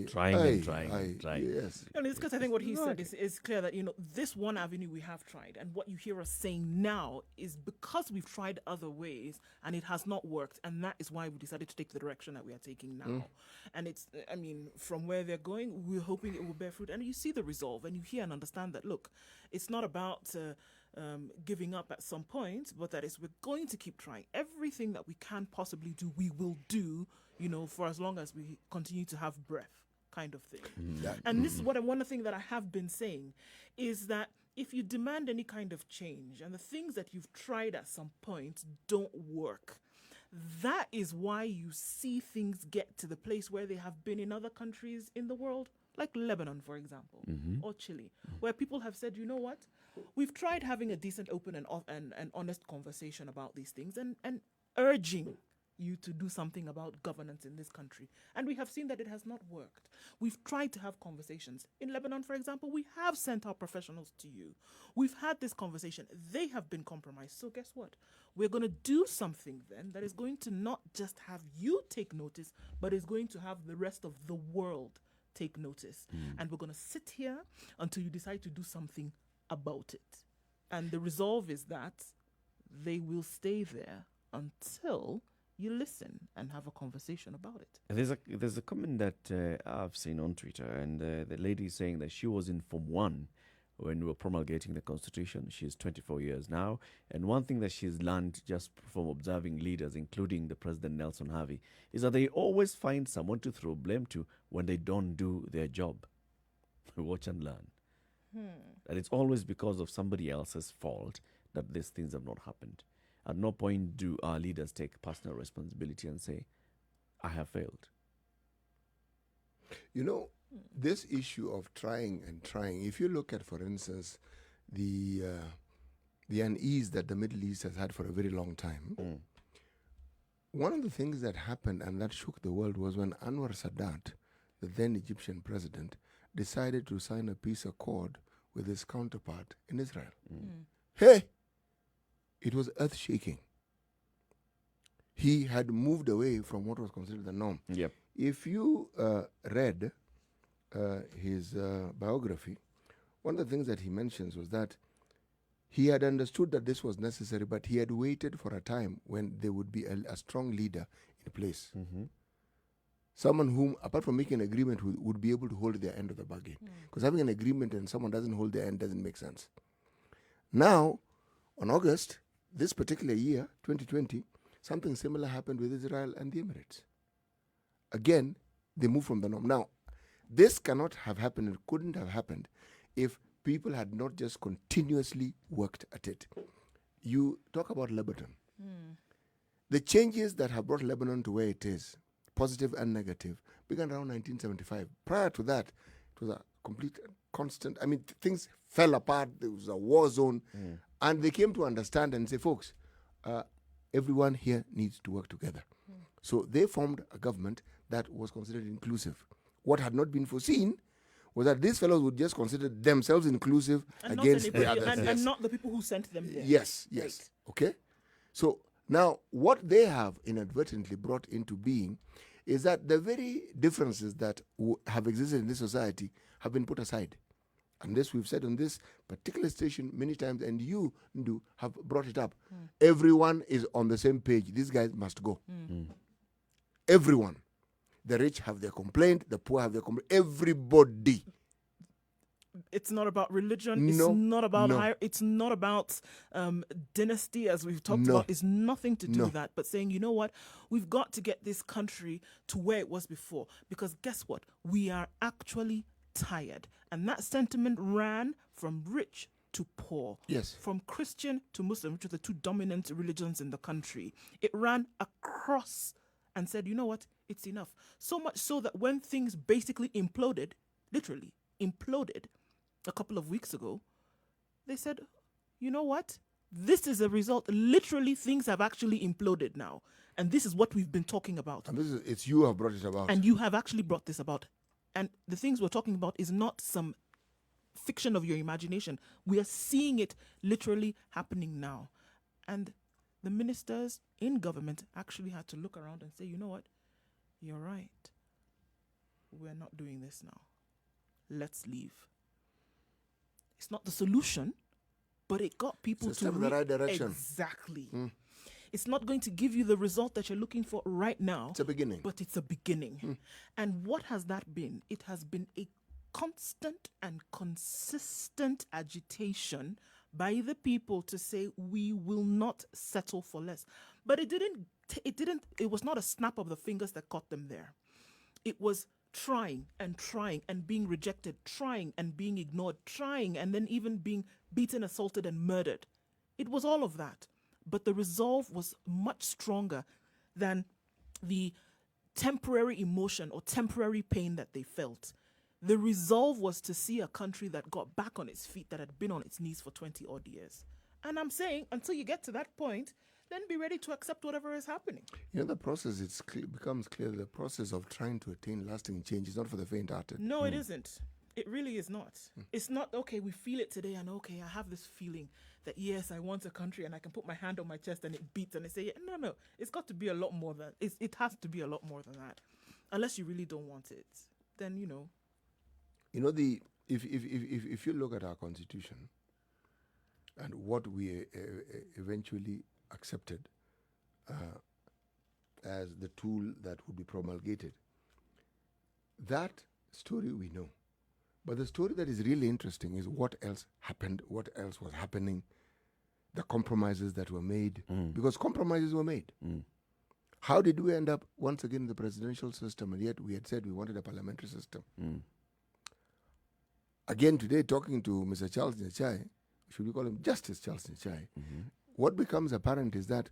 trying. Yes. And it's because I think what he said is clear that, this one avenue we have tried. And what you hear us saying now is because we've tried other ways and it has not worked. And that is why we decided to take the direction that we are taking now. And it's, from where they're going, we're hoping it will bear fruit. And you see the resolve and you hear and understand that, look, it's not about giving up at some point, but that is we're going to keep trying. Everything that we can possibly do, we will do, for as long as we continue to have breath, kind of thing. And this is one thing that I have been saying is that if you demand any kind of change and the things that you've tried at some point don't work, that is why you see things get to the place where they have been in other countries in the world, like Lebanon, for example, or Chile, where people have said, you know what, we've tried having a decent, open and honest conversation about these things and urging you to do something about governance in this country. And we have seen that it has not worked. We've tried to have conversations. In Lebanon, for example, we have sent our professionals to you. We've had this conversation. They have been compromised. So guess what? We're going to do something then that is going to not just have you take notice, but is going to have the rest of the world take notice. And we're going to sit here until you decide to do something about it. And the resolve is that they will stay there until you listen and have a conversation about it. There's a comment that I've seen on Twitter, and the lady is saying that she was in Form 1 when we were promulgating the Constitution. She's 24 years now, and one thing that she's learned just from observing leaders, including the President Nelson Harvey, is that they always find someone to throw blame to when they don't do their job. Watch and learn. And it's always because of somebody else's fault that these things have not happened. At no point do our leaders take personal responsibility and say, I have failed. This issue of trying and trying, if you look at, for instance, the unease that the Middle East has had for a very long time, one of the things that happened and that shook the world was when Anwar Sadat, the then Egyptian president, decided to sign a peace accord with his counterpart in Israel. Hey! It was earth-shaking. He had moved away from what was considered the norm. Yep. If you read his biography, one of the things that he mentions was that he had understood that this was necessary, but he had waited for a time when there would be a strong leader in place. Someone whom, apart from making an agreement with, would be able to hold their end of the bargain. Because having an agreement and someone doesn't hold their end doesn't make sense. Now, on August, this particular year, 2020, something similar happened with Israel and the Emirates. Again, they moved from the norm. Now, this cannot have happened, it couldn't have happened if people had not just continuously worked at it. You talk about Lebanon. The changes that have brought Lebanon to where it is, positive and negative, began around 1975. Prior to that, it was a complete constant. Things fell apart. There was a war zone. And they came to understand and say, folks, everyone here needs to work together. So they formed a government that was considered inclusive. What had not been foreseen was that these fellows would just consider themselves inclusive and against the others. And not the people who sent them there. Yes. Right. Okay? So now what they have inadvertently brought into being is that the very differences that have existed in this society have been put aside. And this we've said on this particular station many times, and you, Nduh, have brought it up. Everyone is on the same page. These guys must go. Everyone. The rich have their complaint, the poor have their complaint. Everybody. It's not about religion. It's not about it's not about dynasty, as we've talked about. It's nothing to do with that. But saying, you know what, we've got to get this country to where it was before. Because guess what? We are actually tired. And that sentiment ran from rich to poor. Yes. From Christian to Muslim, which are the two dominant religions in the country. It ran across and said, you know what, it's enough. So much so that when things basically imploded, literally imploded a couple of weeks ago, they said, you know what, this is a result. Literally, things have actually imploded now. And this is what we've been talking about. And it's you who have brought it about. And you have actually brought this about. And the things we're talking about is not some fiction of your imagination. We are seeing it literally happening now. And the ministers in government actually had to look around and say, you know what? You're right. We're not doing this now. Let's leave. It's not the solution, but it got people It's a step to in the right direction. Exactly. It's not going to give you the result that you're looking for right now. It's a beginning. But it's a beginning. And what has that been? It has been a constant and consistent agitation by the people to say we will not settle for less. But it was not a snap of the fingers that caught them there. It was trying and being rejected, trying and being ignored, trying and then even being beaten, assaulted and murdered. It was all of that. But the resolve was much stronger than the temporary emotion or temporary pain that they felt. The resolve was to see a country that got back on its feet, that had been on its knees for 20 odd years. And I'm saying, until you get to that point, then be ready to accept whatever is happening. You know, the process, becomes clear, the process of trying to attain lasting change is not for the faint-hearted. No, it isn't. It really is not. It's not, okay, we feel it today and okay, I have this feeling that yes, I want a country and I can put my hand on my chest and it beats and I say, yeah, no. It's got to be a lot more than, it has to be a lot more than that. Unless you really don't want it, then, you know. You know, if you look at our constitution and what we eventually accepted as the tool that would be promulgated, that story we know. But the story that is really interesting is what else happened, what else was happening, the compromises that were made, because compromises were made. How did we end up once again in the presidential system, and yet we had said we wanted a parliamentary system? Again today, talking to Mr. Charles Njeri, should we call him Justice Charles Njeri, what becomes apparent is that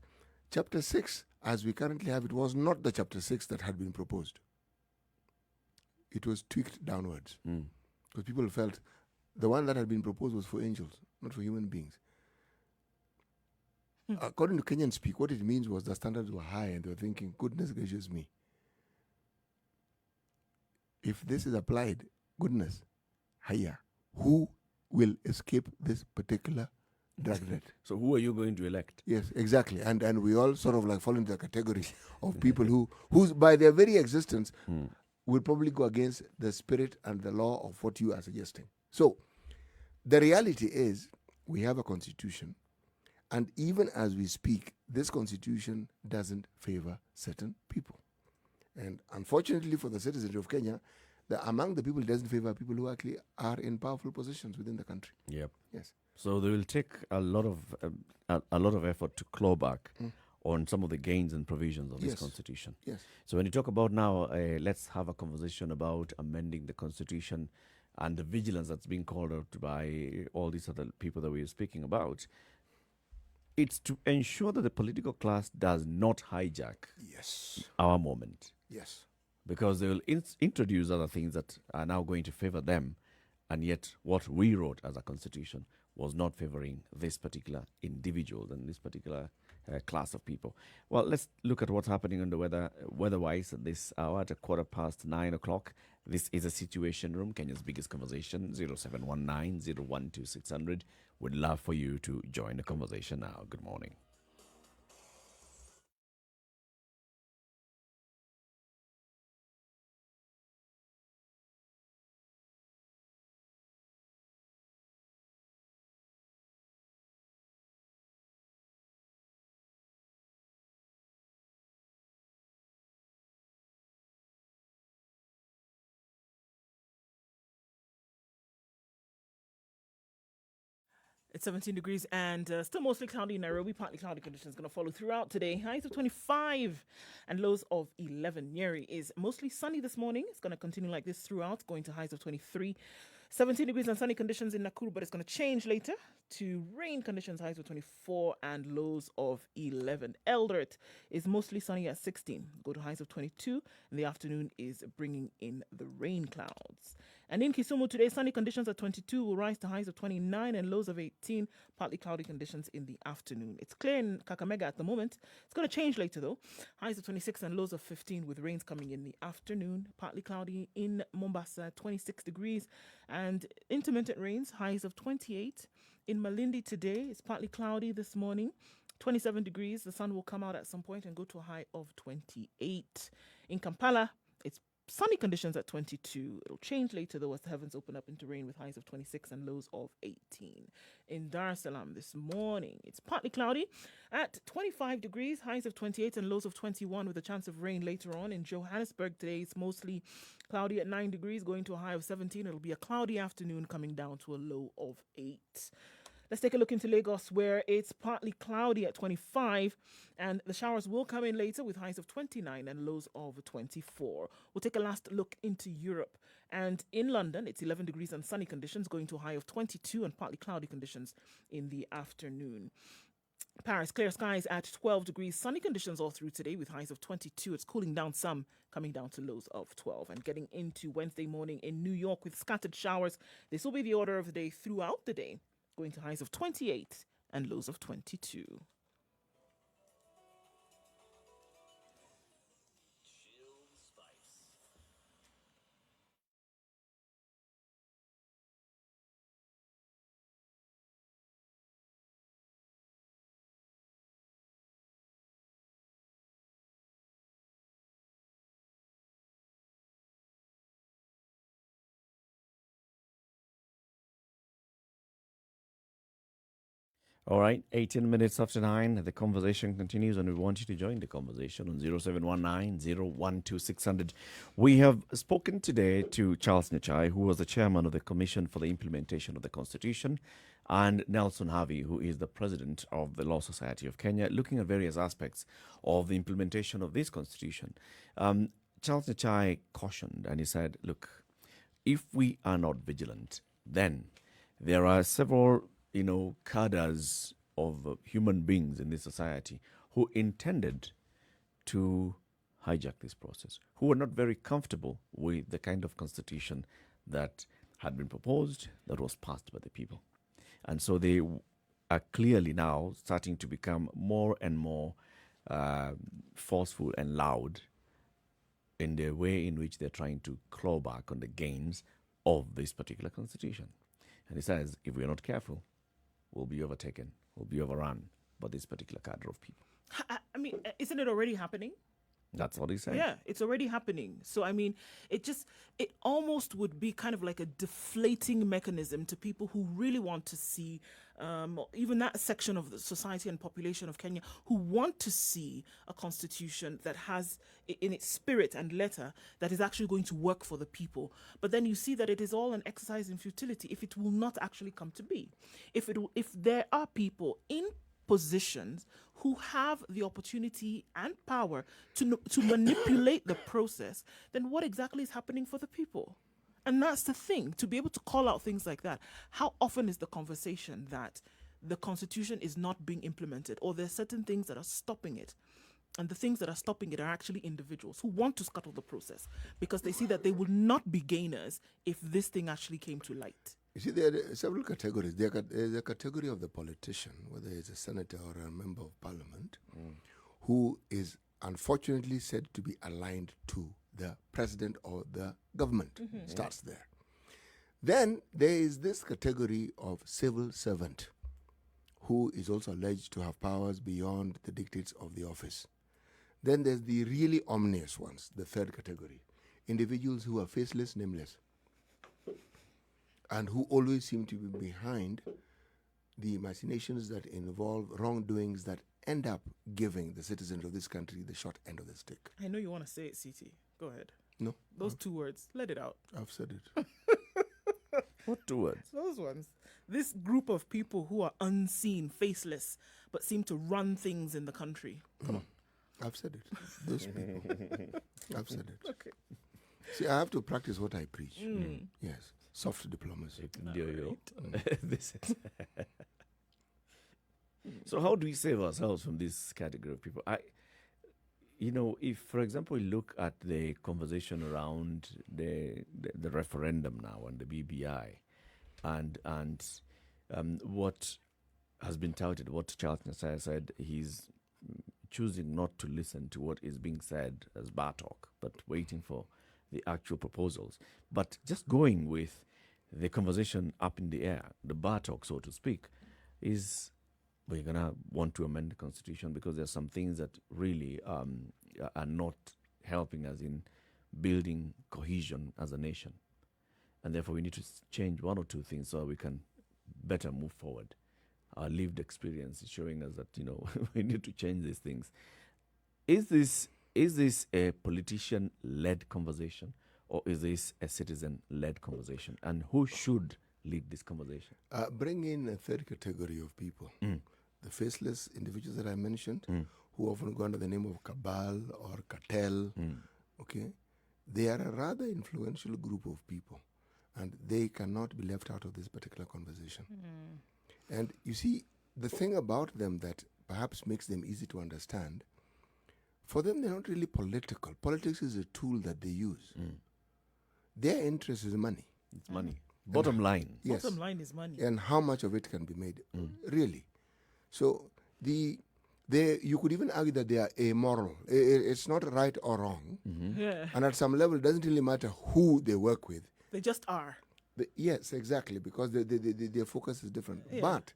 Chapter 6, as we currently have it, was not the Chapter 6 that had been proposed. It was tweaked downwards. Because people felt the one that had been proposed was for angels, not for human beings. According to Kenyan speak, what it means was the standards were high and they were thinking, goodness gracious me. If this is applied, goodness, higher, who will escape this particular dragnet? So who are you going to elect? Yes, exactly. And we all sort of like fall into the category of people who by their very existence will probably go against the spirit and the law of what you are suggesting. So the reality is we have a constitution, and even as we speak, this constitution doesn't favor certain people. And unfortunately for the citizens of Kenya, among the people it doesn't favor people who actually are in powerful positions within the country. Yep. Yes. So they will take a lot of effort to claw back on some of the gains and provisions of this constitution. Yes. So when you talk about now, let's have a conversation about amending the constitution and the vigilance that's being called out by all these other people that we are speaking about. It's to ensure that the political class does not hijack our moment. Yes. Because they will introduce other things that are now going to favor them, and yet what we wrote as a constitution was not favoring this particular individual and this particular class of people. Well, let's look at what's happening on the weather-wise at this hour at 9:15. This is a Situation Room, Kenya's biggest conversation, 0719-012-600. Would love for you to join the conversation now. Good morning. It's 17 degrees and still mostly cloudy in Nairobi. Partly cloudy conditions going to follow throughout today. Highs of 25 and lows of 11. Njeri is mostly sunny this morning. It's going to continue like this throughout, going to highs of 23. 17 degrees and sunny conditions in Nakuru, but it's going to change later to rain conditions, highs of 24 and lows of 11. Eldoret is mostly sunny at 16. Go to highs of 22. In the afternoon is bringing in the rain clouds. And in Kisumu today, sunny conditions at 22 will rise to highs of 29 and lows of 18. Partly cloudy conditions in the afternoon. It's clear in Kakamega at the moment. It's going to change later though. Highs of 26 and lows of 15 with rains coming in the afternoon. Partly cloudy in Mombasa, 26 degrees and intermittent rains. Highs of 28. In Malindi today, it's partly cloudy this morning. 27 degrees. The sun will come out at some point and go to a high of 28. In Kampala, it's sunny conditions at 22. It'll change later though as the heavens open up into rain with highs of 26 and lows of 18. In Dar es Salaam this morning, it's partly cloudy at 25 degrees, highs of 28 and lows of 21 with a chance of rain later on. In Johannesburg today, it's mostly cloudy at 9 degrees going to a high of 17. It'll be a cloudy afternoon coming down to a low of 8. Let's take a look into Lagos, where it's partly cloudy at 25, and the showers will come in later with highs of 29 and lows of 24. We'll take a last look into Europe. And in London, it's 11 degrees and sunny conditions, going to a high of 22 and partly cloudy conditions in the afternoon. Paris, clear skies at 12 degrees, sunny conditions all through today with highs of 22. It's cooling down some, coming down to lows of 12. And getting into Wednesday morning in New York with scattered showers. This will be the order of the day throughout the day, going to highs of 28 and lows of 22. All right, 18 minutes after 9, the conversation continues, and we want you to join the conversation on 0719-012-600. We have spoken today to Charles Nechai, who was the chairman of the Commission for the Implementation of the Constitution, and Nelson Harvey, who is the president of the Law Society of Kenya, looking at various aspects of the implementation of this constitution. Charles Nechai cautioned, and he said, look, if we are not vigilant, then there are several cadres of human beings in this society who intended to hijack this process, who were not very comfortable with the kind of constitution that had been proposed, that was passed by the people. And so they are clearly now starting to become more and more forceful and loud in the way in which they're trying to claw back on the gains of this particular constitution. And he says, if we're not careful, will be overtaken, will be overrun by this particular cadre of people. I mean, isn't it already happening? That's what he said. Yeah, it's already happening. So, I mean, it almost would be kind of like a deflating mechanism to people who really want to see, even that section of the society and population of Kenya, who want to see a constitution that has in its spirit and letter that is actually going to work for the people. But then you see that it is all an exercise in futility if it will not actually come to be. If there are people in positions who have the opportunity and power to manipulate the process, then what exactly is happening for the people? And that's the thing, to be able to call out things like that. How often is the conversation that the Constitution is not being implemented, or there's certain things that are stopping it? And the things that are stopping it are actually individuals who want to scuttle the process because they see that they will not be gainers if this thing actually came to light. You see, there are several categories. There's a category of the politician, whether it's a senator or a member of parliament, who is unfortunately said to be aligned to the president or the government. Starts there. Then there is this category of civil servant, who is also alleged to have powers beyond the dictates of the office. Then there's the really ominous ones, the third category. Individuals who are faceless, nameless, and who always seem to be behind the machinations that involve wrongdoings that end up giving the citizens of this country the short end of the stick. I know you want to say it, CT. Go ahead. No. Those 2 words. Let it out. I've said it. What 2 words? Those ones. This group of people who are unseen, faceless, but seem to run things in the country. Come on. I've said it. Those people. I've said it. Okay. See, I have to practice what I preach. Yes. Soft diplomacy. This is So how do we save ourselves from this category of people? you know, if, for example, you look at the conversation around the referendum now and the BBI, and what has been touted, what Charles Muga said, he's choosing not to listen to what is being said as bar talk, but waiting for the actual proposals. But just going with the conversation up in the air, the bar talk, so to speak, is we're going to want to amend the Constitution because there's some things that really are not helping us in building cohesion as a nation. And therefore we need to change one or two things so we can better move forward. Our lived experience is showing us that, you know, we need to change these things. Is this a politician-led conversation, or is this a citizen-led conversation? And who should lead this conversation? Bring in a third category of people. The faceless individuals that I mentioned, who often go under the name of cabal or cartel. Okay, they are a rather influential group of people, and they cannot be left out of this particular conversation. And you see, the thing about them that perhaps makes them easy to understand, for them they're not really political. Politics is a tool that they use. Their interest is money. It's money. Bottom line. Yes. Bottom line is money. And how much of it can be made, really. So you could even argue that they are amoral. It's not right or wrong. Yeah. And at some level, it doesn't really matter who they work with. They just are. Yes, exactly, because their focus is different. Yeah. But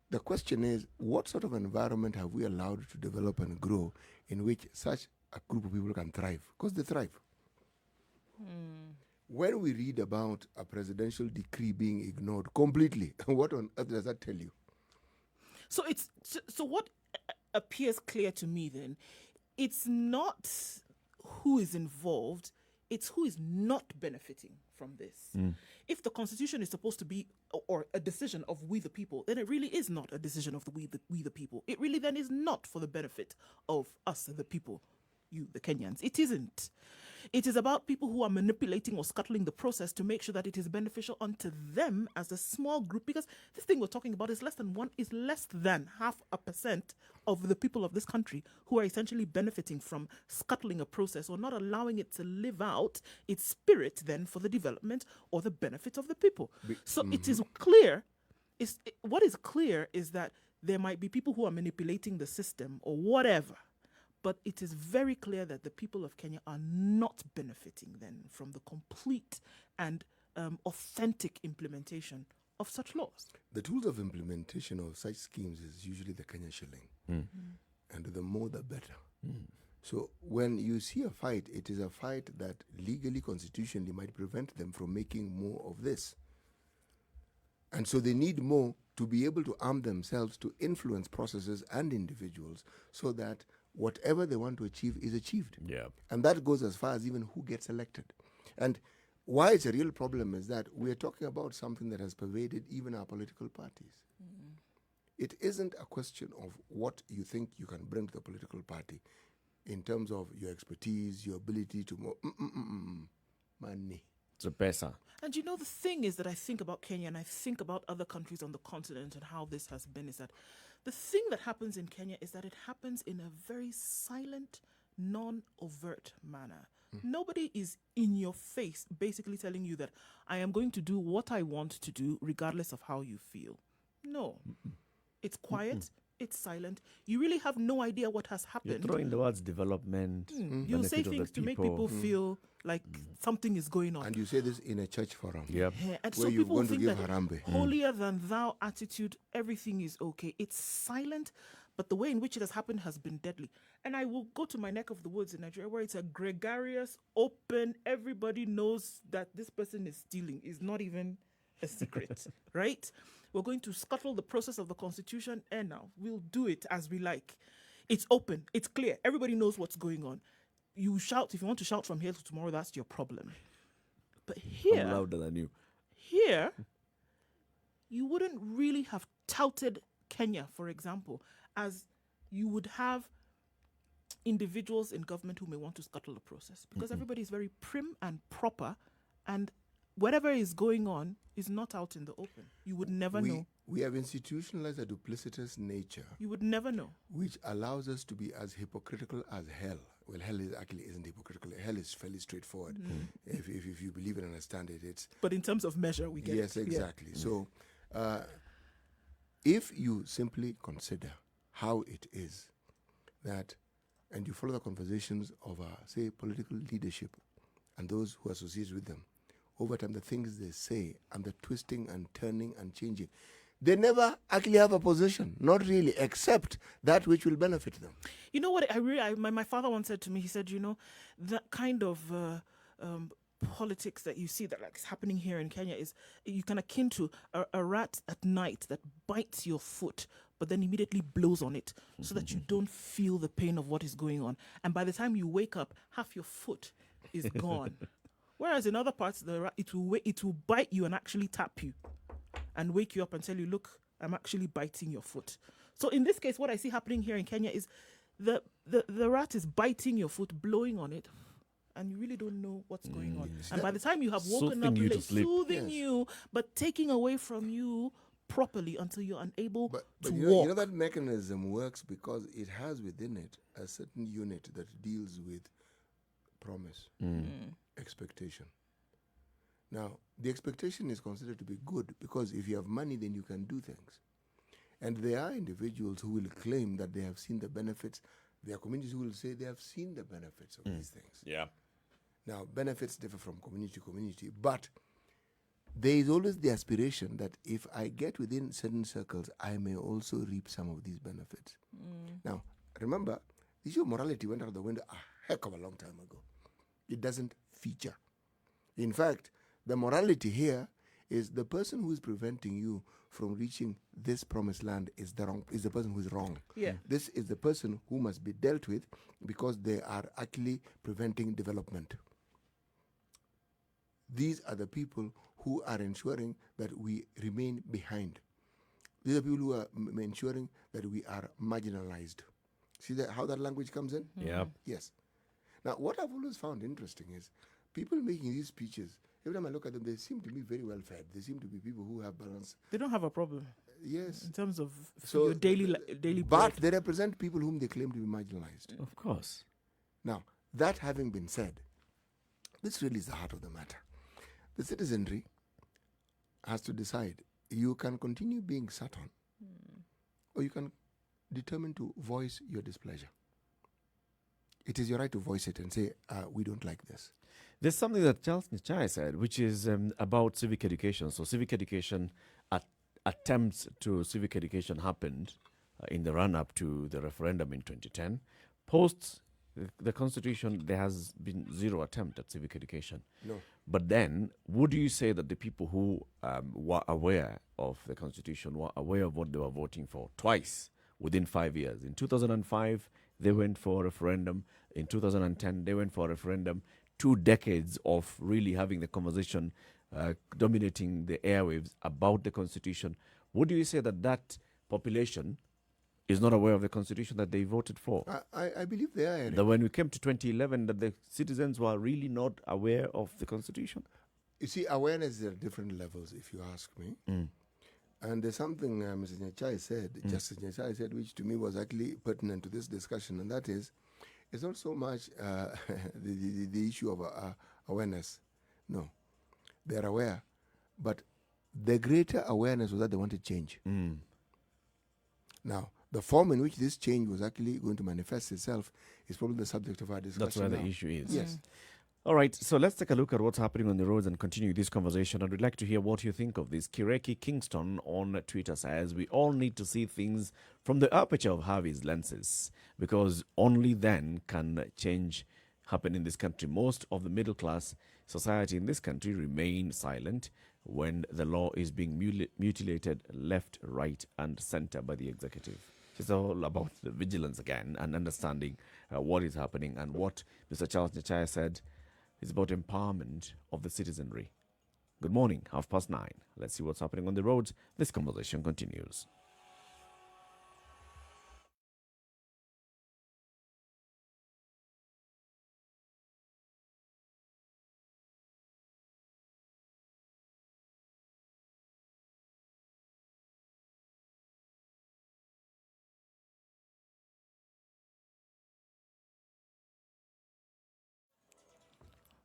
the question is, what sort of environment have we allowed to develop and grow in which such a group of people can thrive? Because they thrive. When we read about a presidential decree being ignored completely, what on earth does that tell you? So what appears clear to me then, it's not who is involved, it's who is not benefiting from this. If the Constitution is supposed to be or a decision of we the people, then it really is not a decision of we the people. It really then is not for the benefit of us the people, you the Kenyans. It isn't. It is about people who are manipulating or scuttling the process to make sure that it is beneficial unto them as a small group, because this thing we're talking about is less than 0.5% of the people of this country who are essentially benefiting from scuttling a process or not allowing it to live out its spirit then for the development or the benefit of the people. So it is clear, what is clear is that there might be people who are manipulating the system or whatever. But it is very clear that the people of Kenya are not benefiting then from the complete and authentic implementation of such laws. The tools of implementation of such schemes is usually the Kenya shilling. And the more the better. So when you see a fight, it is a fight that legally, constitutionally might prevent them from making more of this. And so they need more to be able to arm themselves to influence processes and individuals so that whatever they want to achieve is achieved. Yeah. And that goes as far as even who gets elected. And why it's a real problem is that we're talking about something that has pervaded even our political parties. It isn't a question of what you think you can bring to the political party in terms of your expertise, your ability to money. It's a pesa. And you know, the thing is that I think about Kenya and I think about other countries on the continent and how this has been is that the thing that happens in Kenya is that it happens in a very silent, non-overt manner. Nobody is in your face basically telling you that I am going to do what I want to do regardless of how you feel. No. It's quiet. It's silent. You really have no idea what has happened. You're throwing the words development. You'll say things to make people feel like something is going on. And you say this in a church forum. Yep. Yeah, and Where so you're people going to think give that harambe. holier than thou attitude, everything is okay. It's silent, but the way in which it has happened has been deadly. And I will go to my neck of the woods in Nigeria where it's a gregarious, open, everybody knows that this person is stealing. It's not even a secret, right? We're going to scuttle the process of the Constitution, and now we'll do it as we like. It's open. It's clear. Everybody knows what's going on. You shout, if you want to shout from here to tomorrow, that's your problem. But here, I'm louder than you. here, you wouldn't really have touted Kenya, for example, as you would have individuals in government who may want to scuttle the process, because everybody is very prim and proper and whatever is going on is not out in the open. You would never know. We have institutionalized a duplicitous nature, You would never know. which allows us to be as hypocritical as hell. Well, hell isn't hypocritical. Hell is fairly straightforward. If you believe and understand it, it's... But in terms of measure, we get Yes, it. exactly. So, if you simply consider how it is that, and you follow the conversations of, say, political leadership and those who associate with them, over time, the things they say and the twisting and turning and changing, they never actually have a position, not really, except that which will benefit them. You know what? My father once said to me. He said, you know, that kind of politics that you see that like is happening here in Kenya is you can akin to a rat at night that bites your foot, but then immediately blows on it so that you don't feel the pain of what is going on. And by the time you wake up, half your foot is gone. Whereas in other parts, the rat, it will bite you and actually tap you and wake you up and tell you, look, I'm actually biting your foot. So in this case, what I see happening here in Kenya is the rat is biting your foot, blowing on it, and you really don't know what's going on. And by the time you have woken up, you to it's sleep. soothing you, but taking away from you properly until you're unable But to you walk. know that mechanism works because it has within it a certain unit that deals with promise, expectation. Now, the expectation is considered to be good because if you have money, then you can do things. And there are individuals who will claim that they have seen the benefits. There are communities who will say they have seen the benefits of these things. Yeah. Now, benefits differ from community to community, but there is always the aspiration that if I get within certain circles, I may also reap some of these benefits. Now, remember, the issue of morality went out of the window a heck of a long time ago. It doesn't feature. In fact, the morality here is the person who is preventing you from reaching this promised land is the person who is wrong. Yeah. This is the person who must be dealt with because they are actually preventing development. These are the people who are ensuring that we remain behind. These are people who are ensuring that we are marginalized. See how that language comes in? Yeah. Yes. Now, what I've always found interesting is people making these speeches, every time I look at them, they seem to be very well fed. They seem to be people who have balance. They don't have a problem Yes. in terms of So, your daily But bread. they represent people whom they claim to be marginalized. Of course. Now, that having been said, this really is the heart of the matter. The citizenry has to decide. You can continue being sat on, or you can determine to voice your displeasure. It is your right to voice it and say, we don't like this. There's something that Charles Muga said, which is about civic education. So civic education, attempts to civic education happened in the run-up to the referendum in 2010. Post the Constitution, there has been zero attempt at civic education. No. But then, would you say that the people who were aware of the Constitution were aware of what they were voting for twice within 5 years? In 2005, they went for a referendum. In 2010, they went for a referendum. 2 decades of really having the conversation dominating the airwaves about the Constitution. Would you say that that population is not aware of the Constitution that they voted for? I believe they are. Eric. That when we came to 2011, that the citizens were really not aware of the Constitution? You see, awareness is at different levels, if you ask me. And there's something Mr. Njeri said, Justice Njeri said, which to me was actually pertinent to this discussion, and that is, it's not so much the issue of awareness. No, they're aware, but the greater awareness was that they wanted change. Now, the form in which this change was actually going to manifest itself is probably the subject of our discussion. That's where now. the issue is. Yes. All right, so let's take a look at what's happening on the roads and continue this conversation. And we'd like to hear what you think of this. Kireki Kingston on Twitter says, we all need to see things from the aperture of Harvey's lenses, because only then can change happen in this country. Most of the middle class society in this country remain silent when the law is being mutilated left, right, and center by the executive. It's all about the vigilance again and understanding what is happening, and what Mr. Charles Muga said is about empowerment of the citizenry. Good morning, 9:30. Let's see what's happening on the roads. This conversation continues.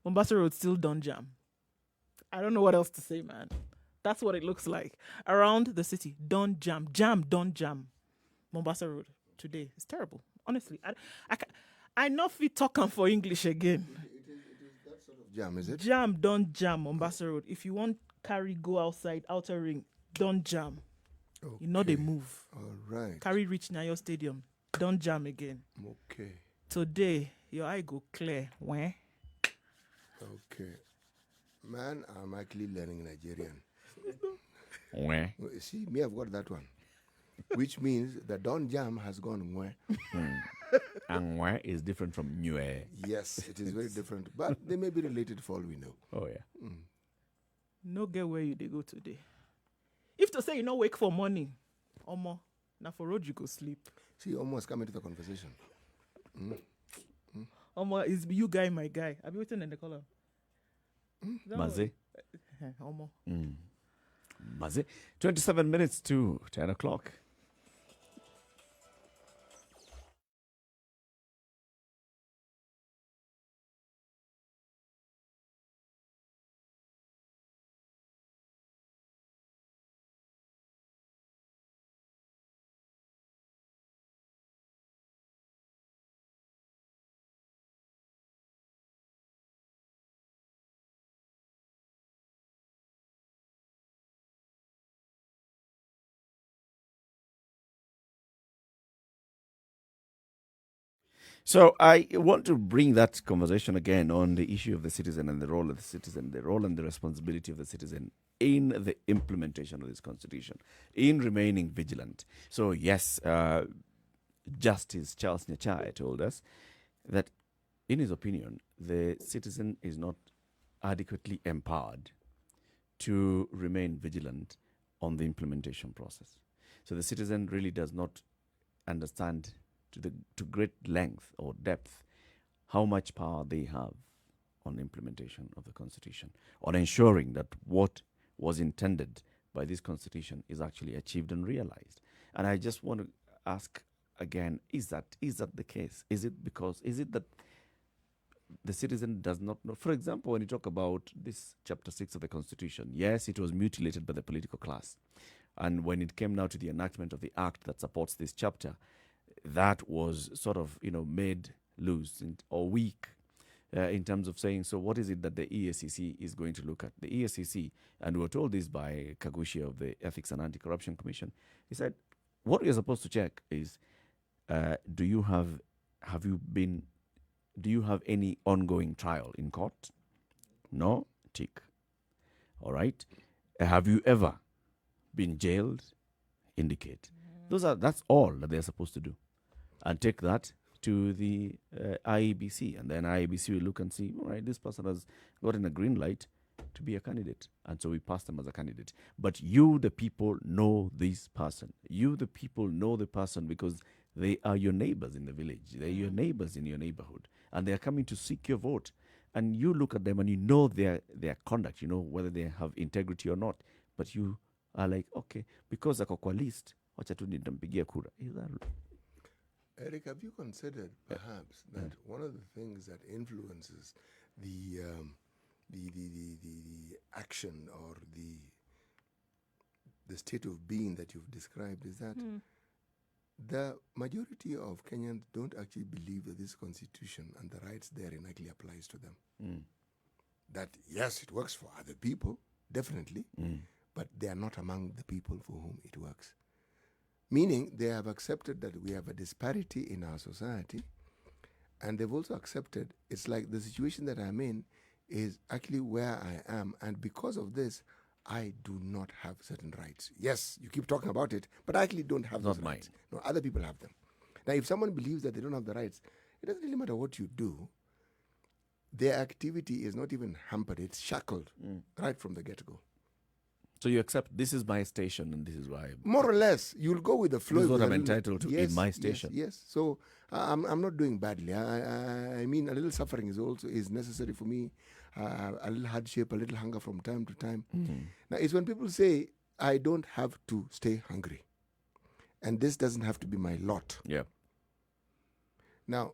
Mombasa Road still don't jam. I don't know what else to say, man. That's what it looks like around the city. Don't jam, don't jam. Mombasa Road today it's terrible. Honestly, I not fit talking for English again. It is that sort of jam, is it? Jam, don't jam, Mombasa Road. If you want carry go outside, outer ring, don't jam. Okay. You know they move. All right. Carry reach Nyayo Stadium, don't jam again. Okay. Today, your eye go clear. When? Okay. Man, I'm actually learning Nigerian. Where? See, me, I've got that one. Which means the Don Jam has gone where? And where is different from Nue. Yes, it is very different. But they may be related for all we know. Oh, yeah. No get where you they go today. If to say you no wake for morning, Omo, now for road you go sleep. See, almost come into the conversation. Omo, is you guy my guy. I be waiting in the column. Maze. Omo. Maze. 27 minutes to 10 o'clock. So I want to bring that conversation again on the issue of the citizen and the role of the citizen, the role and the responsibility of the citizen in the implementation of this constitution, in remaining vigilant. So yes, Justice Charles Muga told us that, in his opinion, the citizen is not adequately empowered to remain vigilant on the implementation process. So the citizen really does not understand to great length or depth how much power they have on implementation of the Constitution, on ensuring that what was intended by this Constitution is actually achieved and realized. And I just want to ask again, is that the case? Is it that the citizen does not know? For example, when you talk about this chapter 6 of the Constitution, yes, it was mutilated by the political class. And when it came now to the enactment of the act that supports this chapter, that was sort of, made loose or weak in terms of saying, so what is it that the EACC is going to look at? The EACC, and we were told this by Kagushi of the Ethics and Anti-Corruption Commission, he said, what you're supposed to check is, do you have any ongoing trial in court? No? Tick. All right. Have you ever been jailed? Indicate. That's all that they're supposed to do. And take that to the IEBC, and then IEBC will look and see, all right, this person has gotten a green light to be a candidate, and so we pass them as a candidate. But you, the people, know this person. You, the people, know the person because they are your neighbors in the village. They're your neighbors in your neighborhood, and they are coming to seek your vote. And you look at them and you know their conduct, you know whether they have integrity or not. But you are like, okay, because ako kwa list, wacha tu nitampigia kura. Is that Eric, have you considered perhaps that one of the things that influences the action or the state of being that you've described is that the majority of Kenyans don't actually believe that this constitution and the rights therein actually applies to them. That yes, it works for other people, definitely, but they are not among the people for whom it works. Meaning they have accepted that we have a disparity in our society, and they've also accepted it's like the situation that I'm in is actually where I am, and because of this, I do not have certain rights. Yes, you keep talking about it, but I actually don't have those rights. No, other people have them. Now, if someone believes that they don't have the rights, it doesn't really matter what you do. Their activity is not even hampered. It's shackled right from the get-go. So you accept this is my station and this is why more or less you'll go with the flow. This is what I'm entitled to in my station. Yes. So I'm not doing badly. I mean, a little suffering is necessary for me. A little hardship, a little hunger from time to time. Now it's when people say I don't have to stay hungry, and this doesn't have to be my lot. Yeah. Now,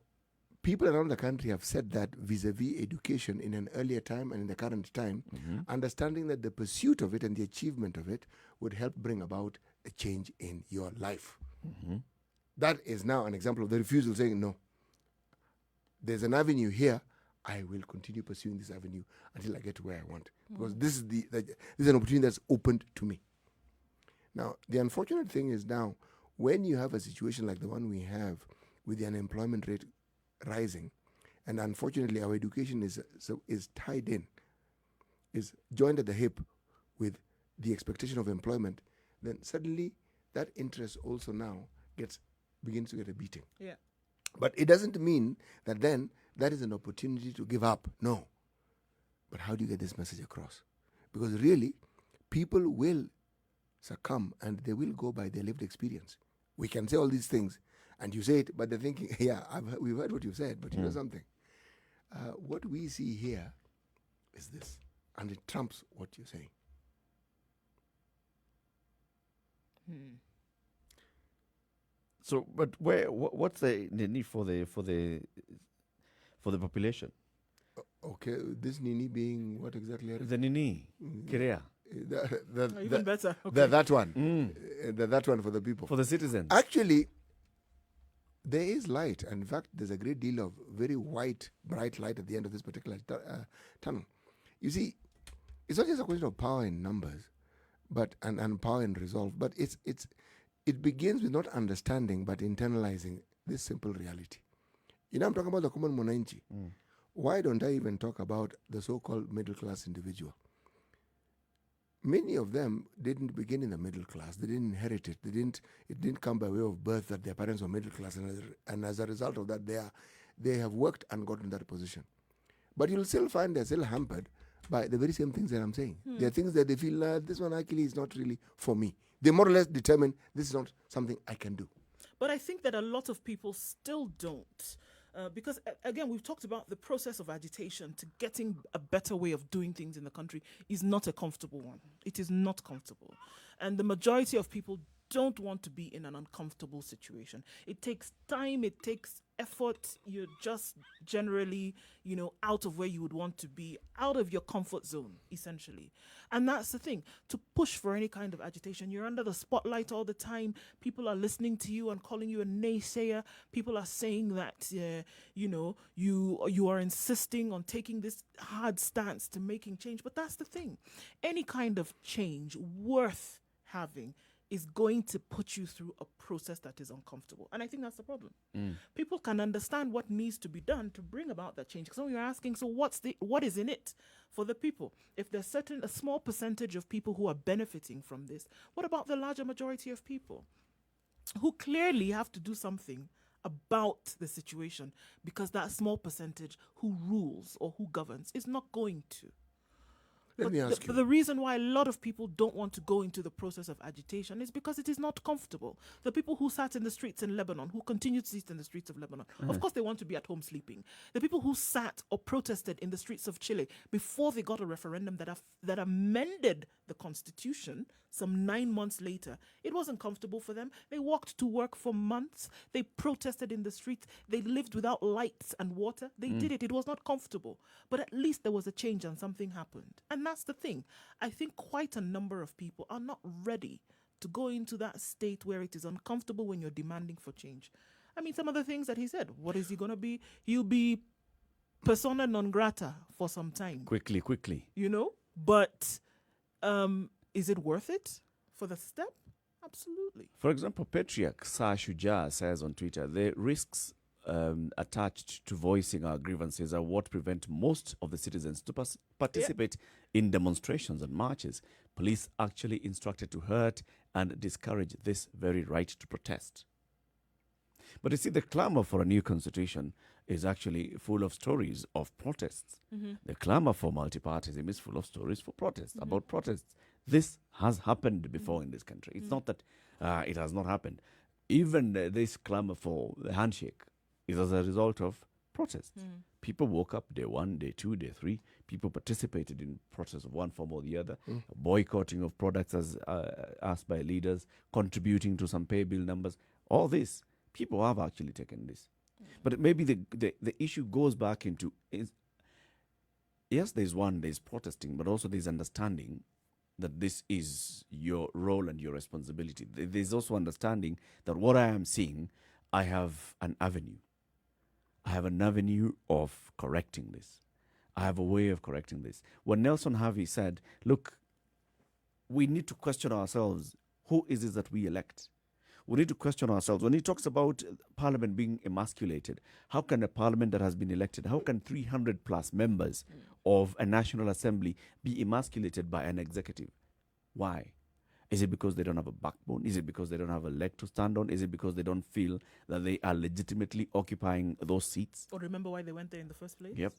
people around the country have said that vis-a-vis education in an earlier time and in the current time, understanding that the pursuit of it and the achievement of it would help bring about a change in your life. That is now an example of the refusal saying, no, there's an avenue here, I will continue pursuing this avenue until I get to where I want. Because this is an opportunity that's opened to me. Now, the unfortunate thing is now, when you have a situation like the one we have with the unemployment rate rising, and unfortunately our education is tied in, is joined at the hip with the expectation of employment, then suddenly that interest also now begins to get a beating. Yeah. But it doesn't mean that then that is an opportunity to give up. No. But how do you get this message across? Because really, people will succumb and they will go by their lived experience. We can say all these things and you say it, but they're thinking, yeah, we've heard what you've said, but you know something. What we see here is this, and it trumps what you're saying. So, but what's the need for the population? Okay, this Nini being what exactly? The Nini, Kirea. Even better. Okay. That one. That one for the people. For the citizens. Actually, there is light. And in fact, there's a great deal of very white, bright light at the end of this particular tunnel. You see, it's not just a question of power in numbers, but and power in resolve. But it begins with not understanding, but internalizing this simple reality. You know, I'm talking about the common mwananchi. Why don't I even talk about the so-called middle-class individual? Many of them didn't begin in the middle class. They didn't inherit it. It didn't come by way of birth that their parents were middle class, and as a result of that, they have worked and gotten that position. But you'll still find they're still hampered by the very same things that I'm saying. There are things that they feel, this one actually is not really for me. They more or less determine this is not something I can do. But I think that a lot of people still don't. Because, again, we've talked about the process of agitation to getting a better way of doing things in the country is not a comfortable one. It is not comfortable. And the majority of people don't want to be in an uncomfortable situation. It takes time, it takes effort. You're just generally, out of where you would want to be, out of your comfort zone, essentially. And that's the thing. To push for any kind of agitation, you're under the spotlight all the time. People are listening to you and calling you a naysayer. People are saying that, you are insisting on taking this hard stance to making change. But that's the thing. Any kind of change worth having is going to put you through a process that is uncomfortable. And I think that's the problem. People can understand what needs to be done to bring about that change. Because when you're asking, so what is in it for the people? If there's a small percentage of people who are benefiting from this, what about the larger majority of people who clearly have to do something about the situation because that small percentage who rules or who governs is not going to? Let me ask you. The reason why a lot of people don't want to go into the process of agitation is because it is not comfortable. The people who sat in the streets in Lebanon, who continue to sit in the streets of Lebanon, of course they want to be at home sleeping. The people who sat or protested in the streets of Chile before they got a referendum that amended the constitution some 9 months later, it wasn't comfortable for them. They walked to work for months. They protested in the streets. They lived without lights and water. They did it. It was not comfortable. But at least there was a change and something happened. And that's the thing. I think quite a number of people are not ready to go into that state where it is uncomfortable when you're demanding for change. I mean, some of the things that he said, what is he going to be? He'll be persona non grata for some time. Quickly. But is it worth it for the step? Absolutely. For example, Patriarch Sir Shuja says on Twitter, the risks attached to voicing our grievances are what prevent most of the citizens to participate in demonstrations and marches. Police actually instructed to hurt and discourage this very right to protest. But you see, the clamor for a new constitution is actually full of stories of protests. The clamor for multipartyism is full of stories for protests, about protests. This has happened before in this country. It's not that it has not happened. Even this clamor for the handshake is as a result of protests. People woke up day 1, day 2, day 3. People participated in protests of one form or the other, boycotting of products as asked by leaders, contributing to some pay bill numbers. All this, people have actually taken this. But maybe the issue goes back into, yes, there's protesting, but also there's understanding that this is your role and your responsibility. There's also understanding that what I am seeing, I have an avenue. I have an avenue of correcting this. I have a way of correcting this. When Nelson Harvey said, look, we need to question ourselves, who is it that we elect? We need to question ourselves. When he talks about parliament being emasculated, how can a parliament that has been elected, how can 300 plus members of a national assembly be emasculated by an executive? Why? Is it because they don't have a backbone? Is it because they don't have a leg to stand on? Is it because they don't feel that they are legitimately occupying those seats? Or remember why they went there in the first place? Yep.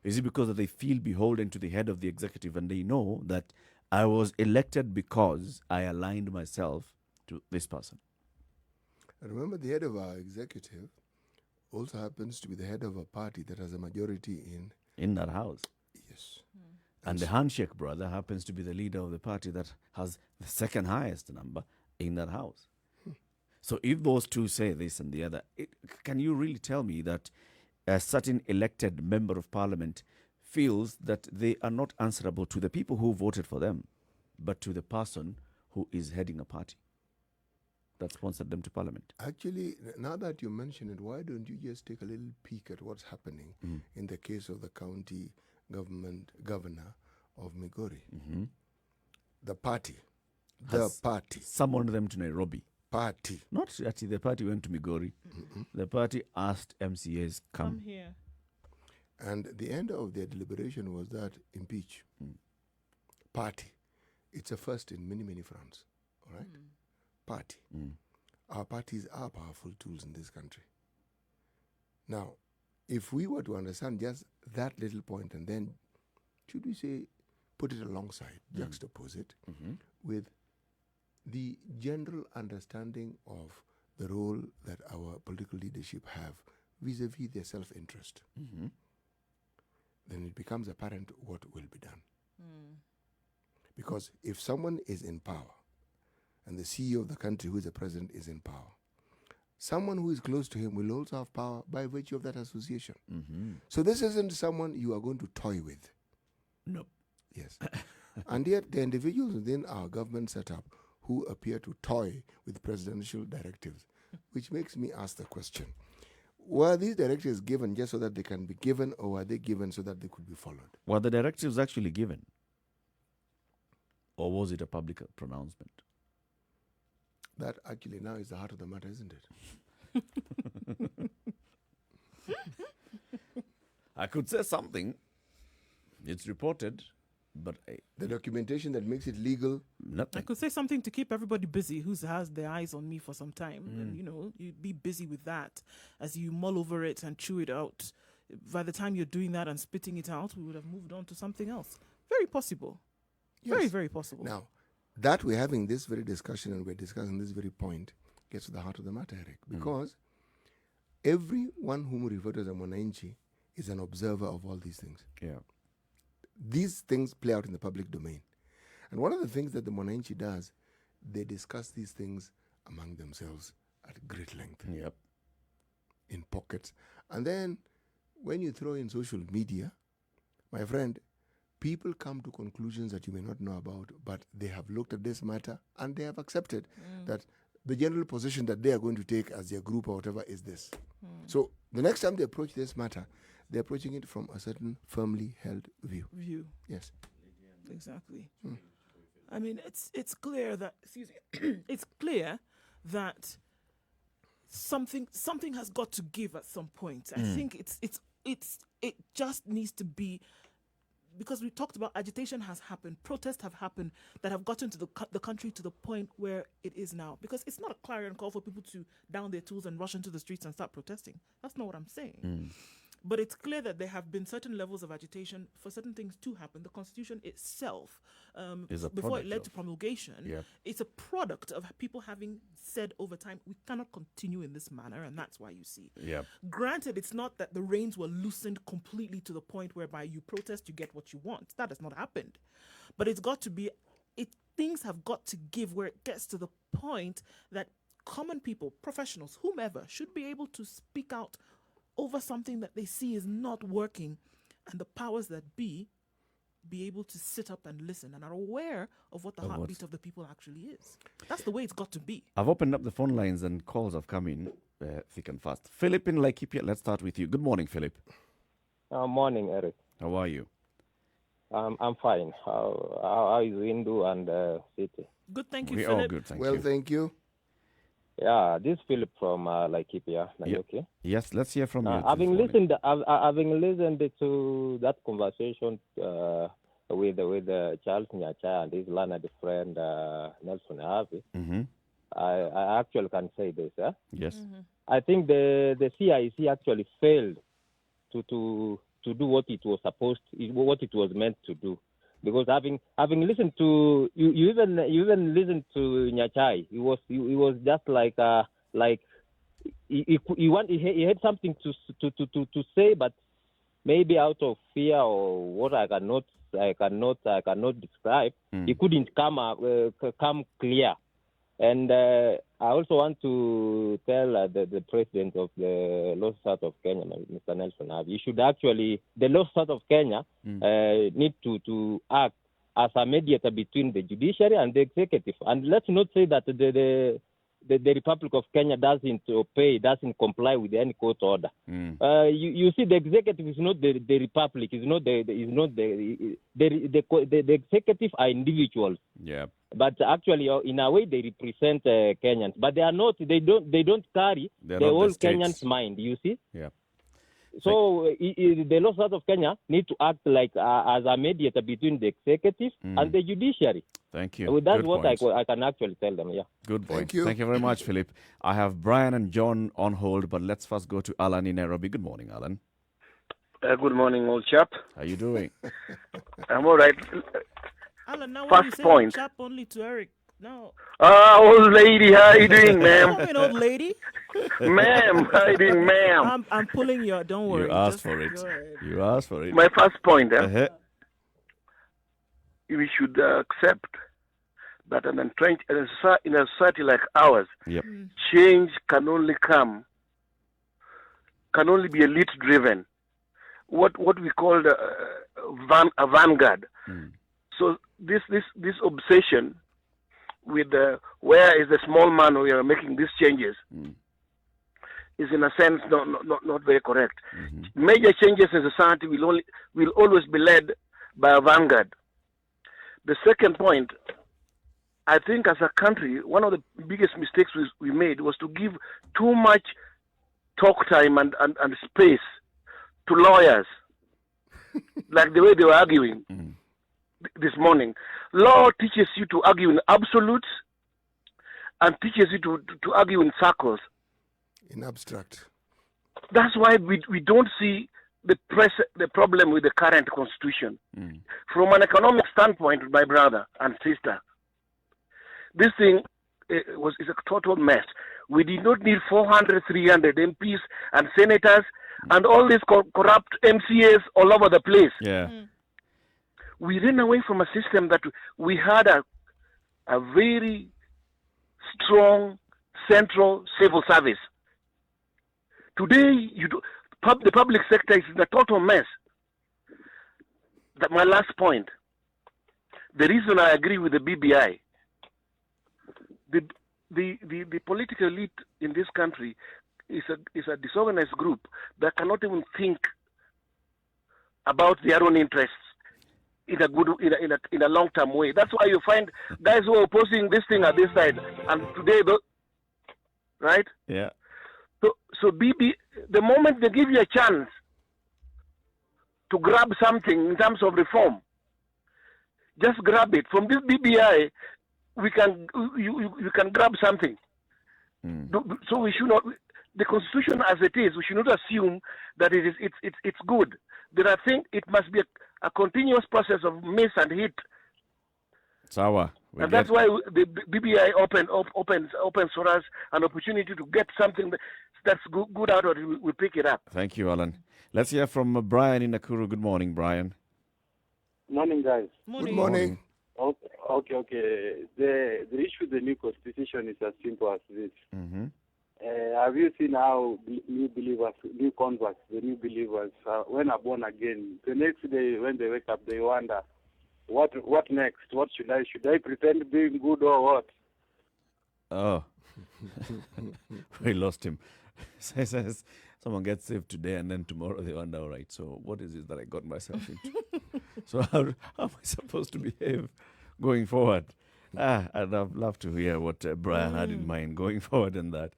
Is it because that they feel beholden to the head of the executive and they know that I was elected because I aligned myself to this person? And remember, the head of our executive also happens to be the head of a party that has a majority in that house. Yes. And the handshake brother happens to be the leader of the party that has the second highest number in that house. So if those two say this and the other, can you really tell me that a certain elected member of parliament feels that they are not answerable to the people who voted for them, but to the person who is heading a party that sponsored them to parliament? Actually, now that you mention it, why don't you just take a little peek at what's happening in the case of the county governor of Migori? The party Summoned them to Nairobi. Party. Not actually, the party went to Migori. The party asked MCAs, come here. And the end of their deliberation was that impeach. Party. It's a first in many, many fronts. All right? Party. Our parties are powerful tools in this country. Now, if we were to understand just that little point and then, should we say, put it alongside, juxtapose it with the general understanding of the role that our political leadership have vis-a-vis their self-interest, then it becomes apparent what will be done. Because if someone is in power, and the CEO of the country who is the president is in power, someone who is close to him will also have power by virtue of that association. So this isn't someone you are going to toy with. No. Yes. And yet the individuals within our government setup who appear to toy with presidential directives, which makes me ask the question, were these directives given just so that they can be given, or were they given so that they could be followed? Were the directives actually given? Or was it a public pronouncement? That actually now is the heart of the matter, isn't it? I could say something. It's reported, but the documentation that makes it legal. Nothing. I could say something to keep everybody busy who has their eyes on me for some time. And, you'd be busy with that as you mull over it and chew it out. By the time you're doing that and spitting it out, we would have moved on to something else. Very possible. Yes. Very, very possible. Now, that we're having this very discussion and we're discussing this very point gets to the heart of the matter, Eric, because everyone whom we refer to as a Mwananchi is an observer of all these things. Yeah. These things play out in the public domain. And one of the things that the Mwananchi does, they discuss these things among themselves at great length. Yep. In pockets. And then when you throw in social media, my friend, people come to conclusions that you may not know about, but they have looked at this matter and they have accepted that the general position that they are going to take as their group or whatever is this. So the next time they approach this matter, they're approaching it from a certain firmly held view. Yes. Exactly. I mean, it's clear that it's clear that something has got to give at some point. I think it just needs to be, because we talked about agitation has happened, protests have happened that have gotten to the country to the point where it is now. Because it's not a clarion call for people to down their tools and rush into the streets and start protesting. That's not what I'm saying. But it's clear that there have been certain levels of agitation for certain things to happen. The Constitution itself, before it led to promulgation, it's a product of people having said over time, we cannot continue in this manner, and that's why you see. Granted, it's not that the reins were loosened completely to the point whereby you protest, you get what you want. That has not happened. But it's got to be, things have got to give where it gets to the point that common people, professionals, whomever, should be able to speak out over something that they see is not working, and the powers that be able to sit up and listen and are aware of what the heartbeat of the people actually is. That's the way it's got to be. I've opened up the phone lines and calls have come in thick and fast. Philip in Laikipia, let's start with you. Good morning, Philip. Morning, Eric. How are you? I'm fine. How is Nduh and City? Good, thank you, We're Philip. all good, thank Well, you. thank you. Yeah, this is Philip from Laikipia. Are you okay? Yes, let's hear from you. Having listened to that conversation with Charles Nyacha and his learned friend Nelson Harvey, I actually can say this. Yes. I think the CIC actually failed to do what it was what it was meant to do. Because having listened to you even listened to Nyachai, he was just like he had something to say, but maybe out of fear or what I cannot describe, he couldn't come clear. And I also want to tell the president of the Law Society of Kenya, Mr. Nelson Harvey, the Law Society of Kenya need to act as a mediator between the judiciary and the executive. And let's not say that the Republic of Kenya doesn't comply with any court order. You see, the executive is not the republic. Is not the executive are individuals. Yeah. But actually, in a way, they represent Kenyans. But they are not. They don't carry the whole Kenyans' mind. You see. Yeah. So the Law Society of Kenya need to act like as a mediator between the executive and the judiciary. Thank you. So that's Good what point. I can actually tell them. Yeah. Good point. Thank you. Thank you very much, Philip. I have Brian and John on hold, but let's first go to Alan in Nairobi. Good morning, Alan. Good morning, old chap. How are you doing? I'm all right. Alan, now First when you say point. chap only to Eric, no. Old lady, how you doing, ma'am? Come in, old lady. Ma'am, how you doing, ma'am? I'm pulling your. Don't worry. You asked just for it. go ahead. You asked for it. My first point, we should accept that in a society like ours, Yep. change can only be elite-driven. What we call a vanguard. So this obsession with where is the small man we are making these changes is in a sense not very correct. Major changes in society will always be led by a vanguard. The second point, I think as a country, one of the biggest mistakes we made was to give too much talk time and space to lawyers, like the way they were arguing this morning. Law teaches you to argue in absolutes and teaches you to argue in circles. In abstract. That's why we don't see the problem with the current constitution. From an economic standpoint, my brother and sister, this thing is a total mess. We did not need 400, 300 MPs and senators and all these corrupt MCAs all over the place. Yeah. We ran away from a system that we had a very strong central civil service. Today, the public sector is in a total mess. My last point, the reason I agree with the BBI, the political elite in this country is a disorganized group that cannot even think about their own interests in a long-term way. That's why you find guys who are opposing this thing at this side, and today, right? Yeah. So the moment they give you a chance to grab something in terms of reform, just grab it. From this BBI, you can grab something. So we should not. The Constitution as it is, we should not assume that it's good. There are things. It must be a continuous process of miss and hit. Sawa. And that's why the BBI opens for us an opportunity to get something that's good out of it. We pick it up. Thank you, Alan. Let's hear from Brian in Nakuru. Good morning, Brian. Morning, guys. Morning. Good morning. Okay. The issue with the new constitution is as simple as this. Mm-hmm. Have you seen how new believers, new converts, the new believers, when are born again, the next day when they wake up, they wonder, what next? What should I? Should I pretend being good or what? Oh, we lost him. Says someone gets saved today and then tomorrow they wonder, all right, so what is it that I got myself into? So how am I supposed to behave going forward? I'd love to hear what Brian had in mind going forward in that.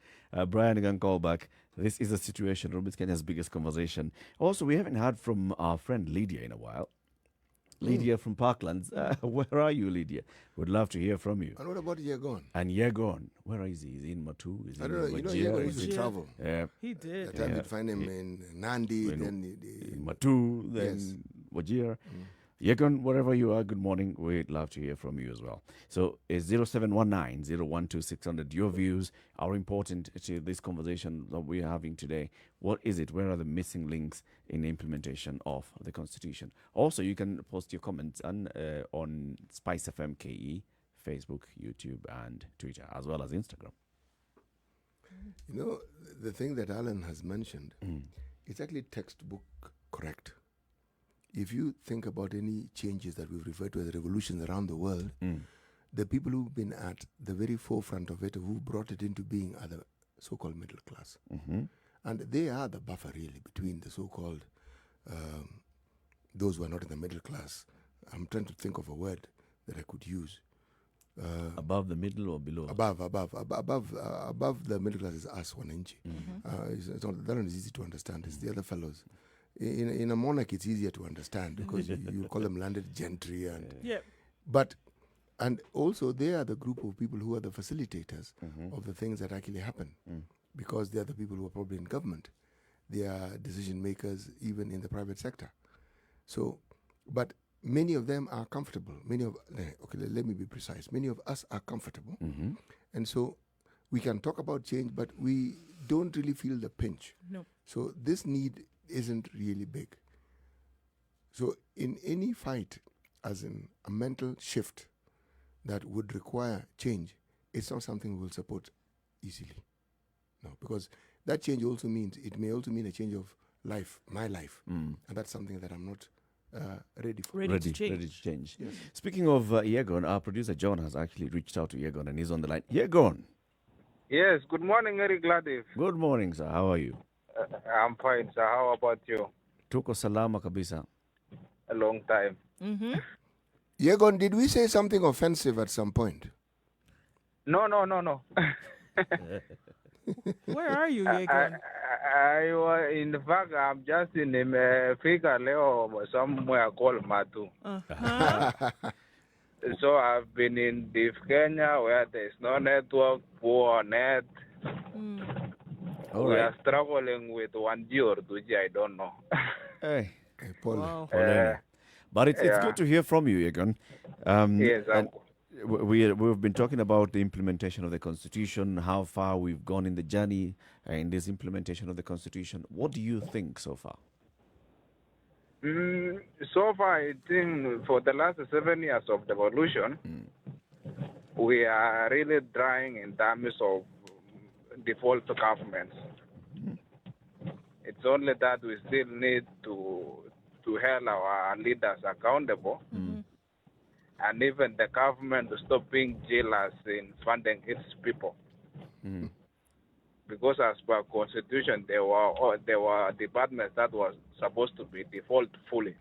Brian, you can call back. This is a situation, Rubis Kenya's biggest conversation. Also, we haven't heard from our friend Lydia in a while. Lydia from Parklands. Where are you, Lydia? Would love to hear from you. And what about Yegon? And Yegon, where is he? Is he in Matu? Is he I don't know. in You know, Wajir? Yegon used to travel. Yeah. He did. That time you'd find him in Nandi, then in Matu, then Yes. Wajir. Yegon, wherever you are, good morning. We'd love to hear from you as well. So it's 0719-012-600. Your views are important to this conversation that we're having today. What is it? Where are the missing links in the implementation of the Constitution? Also, you can post your comments on Spice FM KE, Facebook, YouTube, and Twitter, as well as Instagram. You know, the thing that Alan has mentioned, it's actually textbook correct. If you think about any changes that we've referred to as revolutions around the world, the people who've been at the very forefront of it, who brought it into being, are the so-called middle class. And they are the buffer, really, between the so-called, those who are not in the middle class. I'm trying to think of a word that I could use. Above the middle or below? Above the middle class is us, Wananchi. It's not, that one is easy to understand. It's the other fellows. In a monarchy, it's easier to understand because you call them landed gentry, and also they are the group of people who are the facilitators of the things that actually happen, because they are the people who are probably in government. They are decision makers even in the private sector. So, but many of them are comfortable. Let me be precise. Many of us are comfortable, and so we can talk about change, but we don't really feel the pinch. No. So this need isn't really big. So in any fight, as in a mental shift that would require change, it's not something we'll support easily. No, because that change also means, it may also mean a change of life, my life. And that's something that I'm not ready for. Ready to change. Yes. Speaking of Yegon, our producer John has actually reached out to Yegon and he's on the line. Yegon. Yes, good morning, Eric Latiff. Good morning, sir. How are you? I'm fine, sir. How about you? Tuko salama kabisa. A long time. Yegon, did we say something offensive at some point? No. Where are you, Yegon? In fact, I'm just in Fika Leo, somewhere called Matu. So I've been in Deep Kenya where there's no network, poor net. We are struggling with 1G or 2G, I don't know. Hey, Wow. but it's good to hear from you, Yegon. Yes, we've been talking about the implementation of the Constitution, how far we've gone in the journey in this implementation of the Constitution. What do you think so far? So far, I think for the last 7 years of devolution, we are really trying in terms of default governments. It's only that we still need to hold our leaders accountable, and even the government to stop being jealous in funding its people. Because as per Constitution, there were departments that was supposed to be default fully.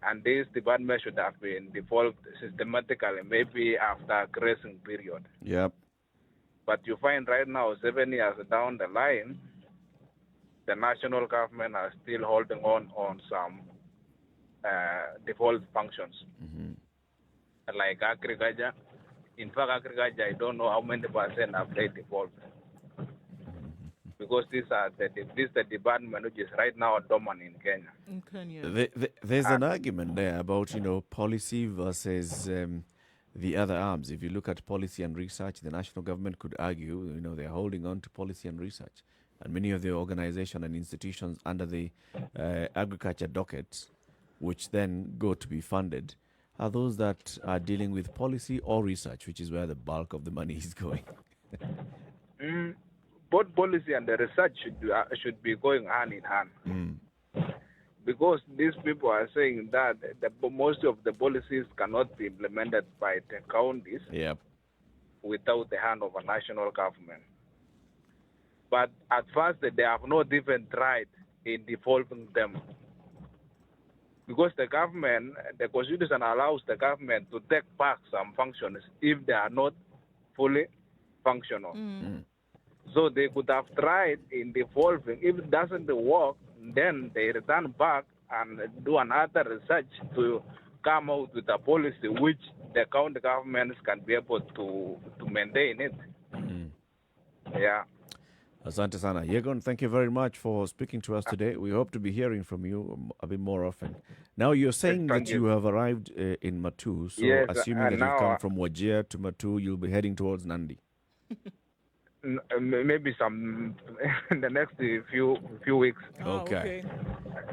And these departments should have been default systematically, maybe after a grazing period. But you find right now, 7 years down the line, the national government are still holding on some default functions. Like agriculture. In fact, agriculture, I don't know how many percent have they default. Because this is the department which is right now dormant in Kenya. In Kenya. There's an argument there about, policy versus the other arms. If you look at policy and research, the national government could argue, they're holding on to policy and research. And many of the organizations and institutions under the agriculture dockets, which then go to be funded, are those that are dealing with policy or research, which is where the bulk of the money is going? Both policy and the research should be going hand in hand. Because these people are saying that most of the policies cannot be implemented by the counties without the hand of a national government. But at first, they have not even tried in devolving them. Because the government, the constitution allows the government to take back some functions if they are not fully functional. So they could have tried in devolving. If it doesn't work, then they return back and do another research to come out with a policy which the county governments can be able to maintain it. Yeah. Asante sana. Yegon, thank you very much for speaking to us today. We hope to be hearing from you a bit more often. Now, you're saying that you have arrived in Matu, so yes, assuming that you've come from Wajir to Matu, you'll be heading towards Nandi. Maybe some in the next few weeks. Okay.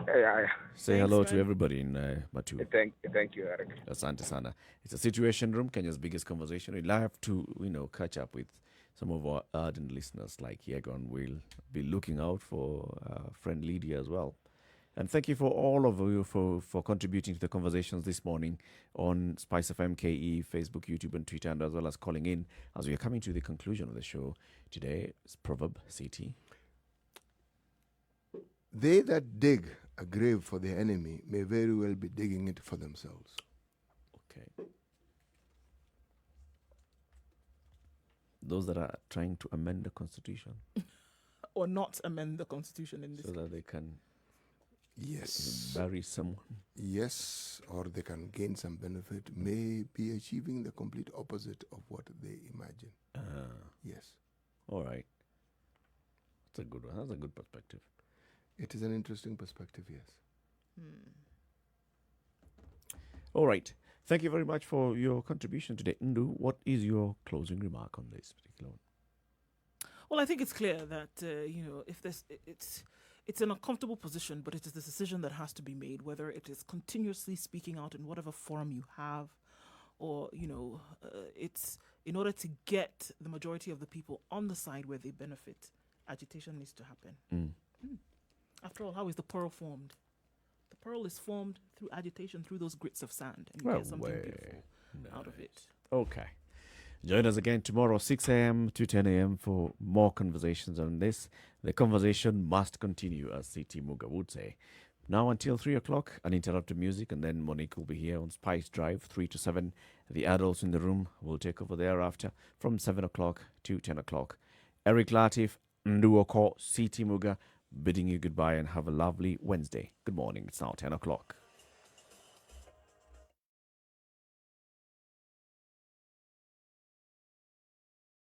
Yeah. Say hello to everybody in Matu. Thank you, Eric. Asante sana. It's a Situation Room, Kenya's biggest conversation. We'll have to, catch up with some of our ardent listeners like Yegon. We'll be looking out for friend Lydia as well. And thank you for all of you for contributing to the conversations this morning on Spice FM KE, Facebook, YouTube, and Twitter, and as well as calling in as we are coming to the conclusion of the show today. It's Proverb City. They that dig a grave for their enemy may very well be digging it for themselves. Okay. Those that are trying to amend the Constitution. Or not amend the Constitution in this so case. that they can Yes. bury someone. Yes, or they can gain some benefit, may be achieving the complete opposite of what they imagine. Yes. All right. That's a good one. That's a good perspective. It is an interesting perspective, yes. All right. Thank you very much for your contribution today. Nduh, what is your closing remark on this particular one? Well, I think it's clear that, if it's an uncomfortable position, but it is the decision that has to be made, whether it is continuously speaking out in whatever forum you have, or, it's in order to get the majority of the people on the side where they benefit, agitation needs to happen. After all, how is the pearl formed? The pearl is formed through agitation, through those grits of sand, and you get something beautiful out of it. Okay. Join us again tomorrow, 6 a.m. to 10 a.m. for more conversations on this. The conversation must continue, as C.T. Muga would say. Now until 3 o'clock, uninterrupted music, and then Monique will be here on Spice Drive, 3 to 7. The adults in the room will take over thereafter from 7 o'clock to 10 o'clock. Eric Latiff, Nduh Okoh, C.T. Muga, bidding you goodbye and have a lovely Wednesday. Good morning. It's now 10 o'clock.